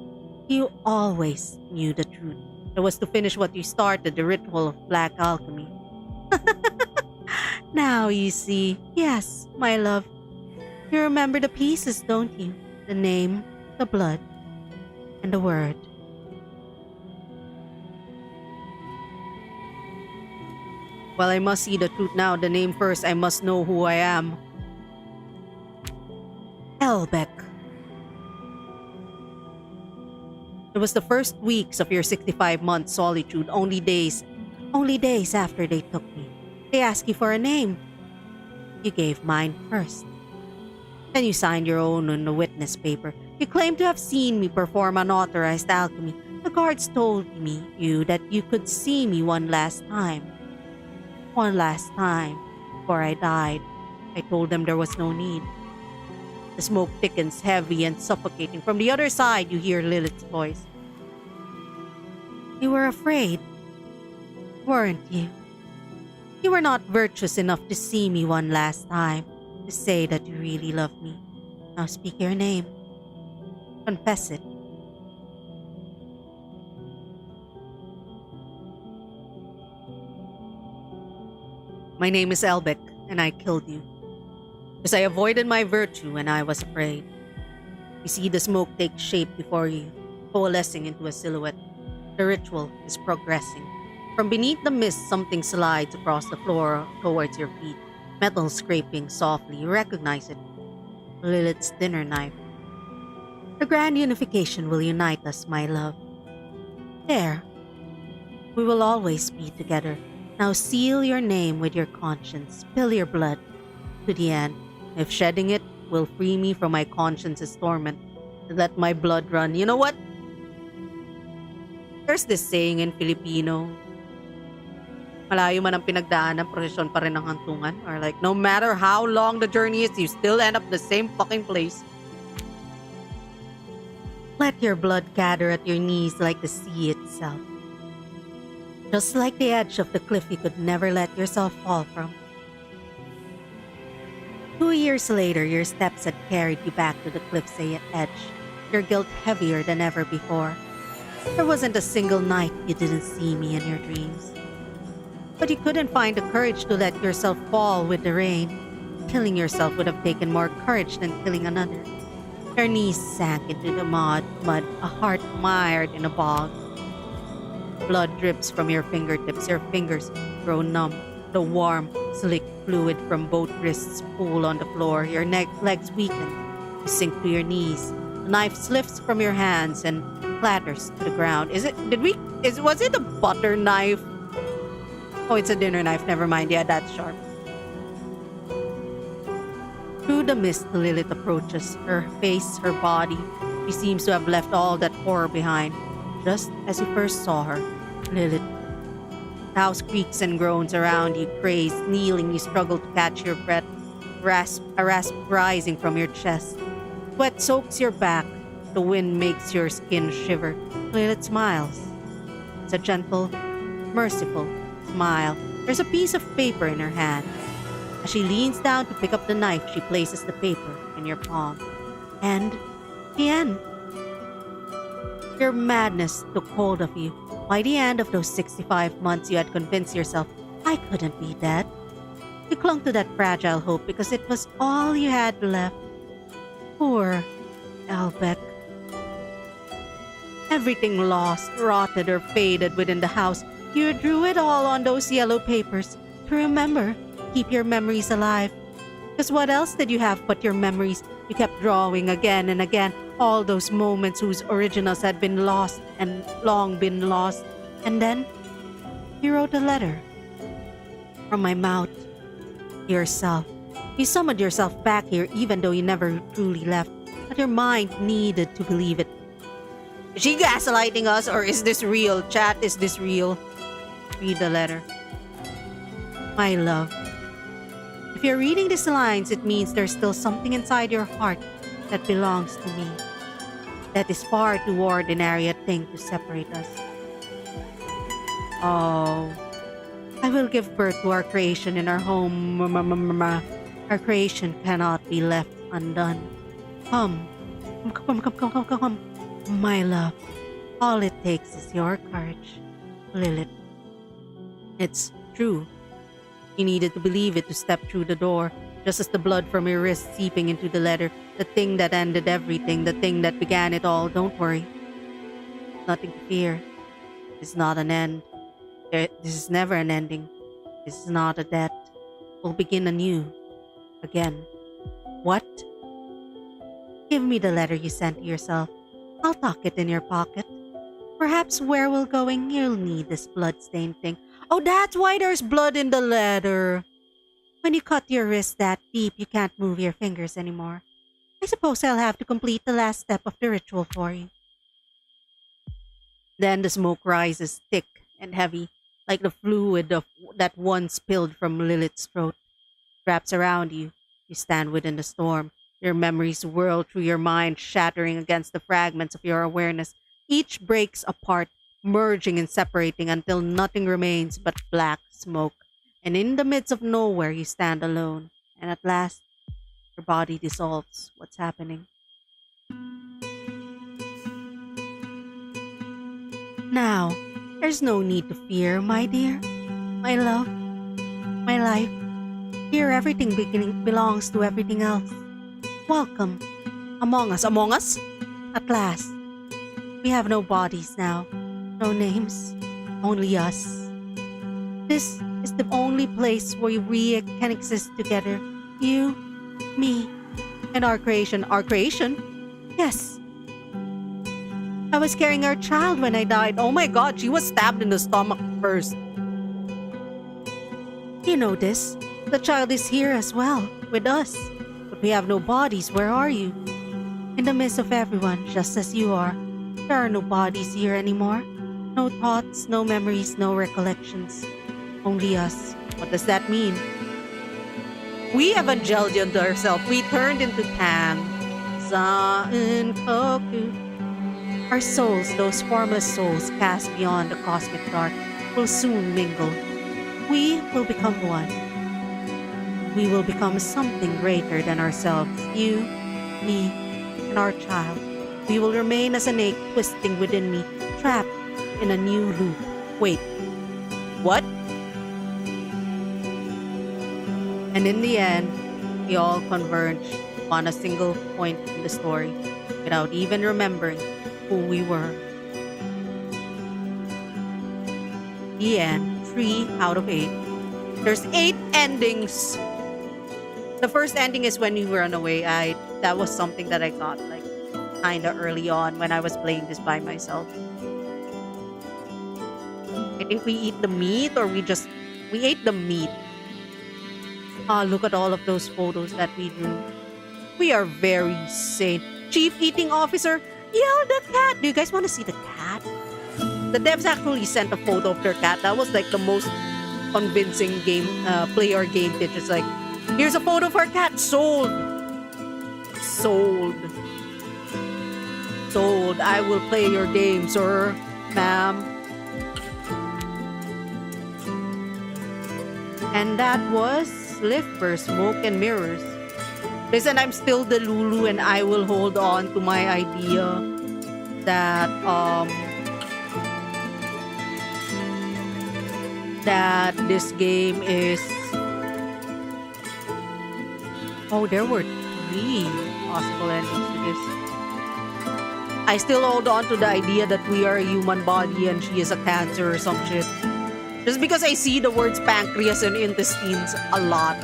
You always knew the truth. It was to finish what you started, the ritual of black alchemy. Now you see. Yes, my love. You remember the pieces, don't you? The name, the blood, and the word. Well, I must see the truth now. The name first. I must know who I am. Elbeck. It was the first weeks of your 65-month solitude. Only days after they took me. They asked you for a name. You gave mine first. Then you signed your own on the witness paper. You claimed to have seen me perform unauthorized alchemy. The guards told you that you could see me one last time. One last time before I died. I told them there was no need. The smoke thickens, heavy and suffocating. From the other side, you hear Lilith's voice. You were afraid, weren't you? You were not virtuous enough to see me one last time, to say that you really love me. Now speak your name. Confess it. My name is Elbeck, and I killed you. Because I avoided my virtue and I was afraid. You see the smoke take shape before you, coalescing into a silhouette. The ritual is progressing. From beneath the mist, something slides across the floor towards your feet. Metal scraping softly. You recognize it. Lilith's dinner knife. The grand unification will unite us, my love. There. We will always be together. Now seal your name with your conscience. Spill your blood. To the end. If shedding it will free me from my conscience's torment, let my blood run. You know what? There's this saying in Filipino, malayo man ang pinagdaanan, prosesyon pa rin ang hantungan. Or like, no matter how long the journey is, you still end up in the same fucking place. Let your blood gather at your knees like the sea itself. Just like the edge of the cliff you could never let yourself fall from. 2 years later, your steps had carried you back to the cliff's edge, your guilt heavier than ever before. There wasn't a single night you didn't see me in your dreams. But you couldn't find the courage to let yourself fall with the rain. Killing yourself would have taken more courage than killing another. Your knees sank into the mud, a heart mired in a bog. Blood drips from your fingertips, your fingers grow numb. The warm, slick fluid from both wrists pool on the floor. Your legs weaken. You sink to your knees. The knife slips from your hands and clatters to the ground. Was it a butter knife? Oh, it's a dinner knife. Never mind. Yeah, that's sharp. Through the mist, Lilith approaches. Her face, her body. She seems to have left all that horror behind. Just as you first saw her, Lilith. The house creaks and groans around you, crazed, kneeling, you struggle to catch your breath, a rasp rising from your chest. Sweat soaks your back. The wind makes your skin shiver. Lilith smiles. It's a gentle, merciful smile. There's a piece of paper in her hand. As she leans down to pick up the knife, she places the paper in your palm. And the end. Your madness took hold of you. By the end of those 65 months, you had convinced yourself, I couldn't be dead. You clung to that fragile hope because it was all you had left. Poor Albeck. Everything lost, rotted, or faded within the house. You drew it all on those yellow papers to remember, keep your memories alive. Because what else did you have but your memories? You kept drawing again and again, all those moments whose originals had been lost and long been lost. And then, you wrote a letter. From my mouth to yourself. You summoned yourself back here even though you never truly left. But your mind needed to believe it. Is she gaslighting us or is this real? Chat, is this real? Read the letter. My love. If you're reading these lines, it means there's still something inside your heart that belongs to me. That is far too ordinary a thing to separate us. Oh, I will give birth to our creation in our home. Our creation cannot be left undone. Come. My love. All it takes is your courage, Lilith. It's true. You needed to believe it to step through the door, just as the blood from your wrist seeping into the letter, the thing that ended everything, the thing that began it all. Don't worry. Nothing to fear. It's not an end. This is never an ending. This is not a death. We'll begin anew. Again. What? Give me the letter you sent to yourself. I'll tuck it in your pocket. Perhaps where we're going, you'll need this blood-stained thing. Oh, that's why there's blood in the letter. When you cut your wrist that deep, you can't move your fingers anymore. I suppose I'll have to complete the last step of the ritual for you. Then the smoke rises thick and heavy, like the fluid that once spilled from Lilith's throat. Wraps around you. You stand within the storm. Your memories whirl through your mind, shattering against the fragments of your awareness. Each breaks apart, merging and separating until nothing remains but black smoke. And in the midst of nowhere, you stand alone. And at last, your body dissolves. What's happening? Now, there's no need to fear, my dear, my love, my life. Here, everything belongs to everything else. Welcome. Among us. Among us? At last. We have no bodies now. No names. Only us. This is the only place where we can exist together. You, me, and our creation. Our creation? Yes. I was carrying our child when I died. Oh my god, she was stabbed in the stomach first. You know this. The child is here as well, with us. But we have no bodies. Where are you? In the midst of everyone, just as you are. There are no bodies here anymore. No thoughts, no memories, no recollections. Only us. What does that mean? We evangelioned ourselves. We turned into Pan. Koku. Our souls, those formless souls cast beyond the cosmic dark, will soon mingle. We will become one. We will become something greater than ourselves. You, me, and our child. We will remain as an ache twisting within me, trapped in a new loop. Wait, what? And in the end, we all converge on a single point in the story, without even remembering who we were. The end. 3 out of 8. There's 8 endings. The first ending is when you run away. That was something that I got like kinda early on when I was playing this by myself. I think we eat the meat or we ate the meat. Look at all of those photos that we drew. We are very sane. Chief Eating Officer, yeah, the cat. Do you guys want to see the cat? The devs actually sent a photo of their cat. That was like the most convincing player game pitch. It's like, here's a photo of our cat. Sold. Sold. told. I will play your game, sir, ma'am. And that was Livber, Smoke and Mirrors. Listen, I'm still the Lulu and I will hold on to my idea that that this game is. Oh, there were 3 possible endings to this. I still hold on to the idea that we are a human body and she is a cancer or some shit. Just because I see the words pancreas and intestines a lot.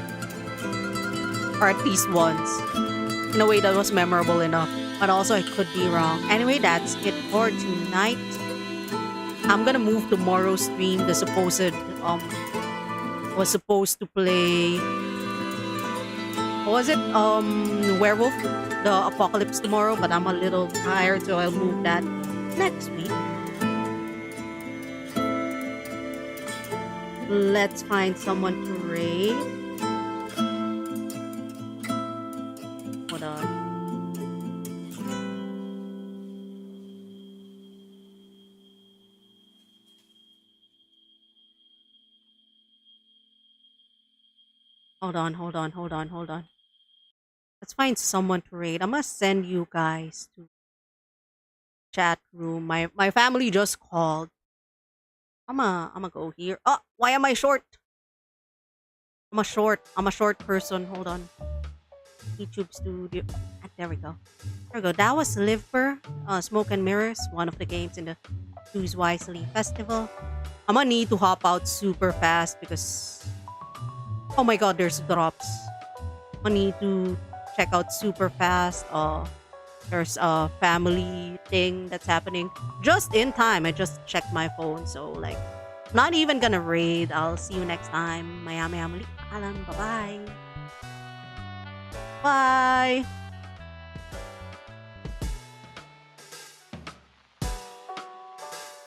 Or at least once. In a way that was memorable enough. But also I could be wrong. Anyway, that's it for tonight. I'm gonna move tomorrow's stream. The supposed was supposed to play, what was it? Werewolf, the Apocalypse tomorrow, but I'm a little tired, so I'll move that next week. Let's find someone to raid. Hold on. Hold on. Let's find someone to raid. I'm gonna send you guys to chat room. My family just called. I'm gonna go here. Oh, why am I short? I'm a short person. Hold on. YouTube Studio. There we go. There we go. That was Livber, Smoke and Mirrors, one of the games in the Choose Wisely Festival. I'm gonna need to hop out super fast because, oh my god, there's drops. I need to check out super fast. There's a family thing that's happening just in time. I just checked my phone, so like, not even gonna raid. I'll see you next time. Maya maya muli. Alam, bye bye. Bye.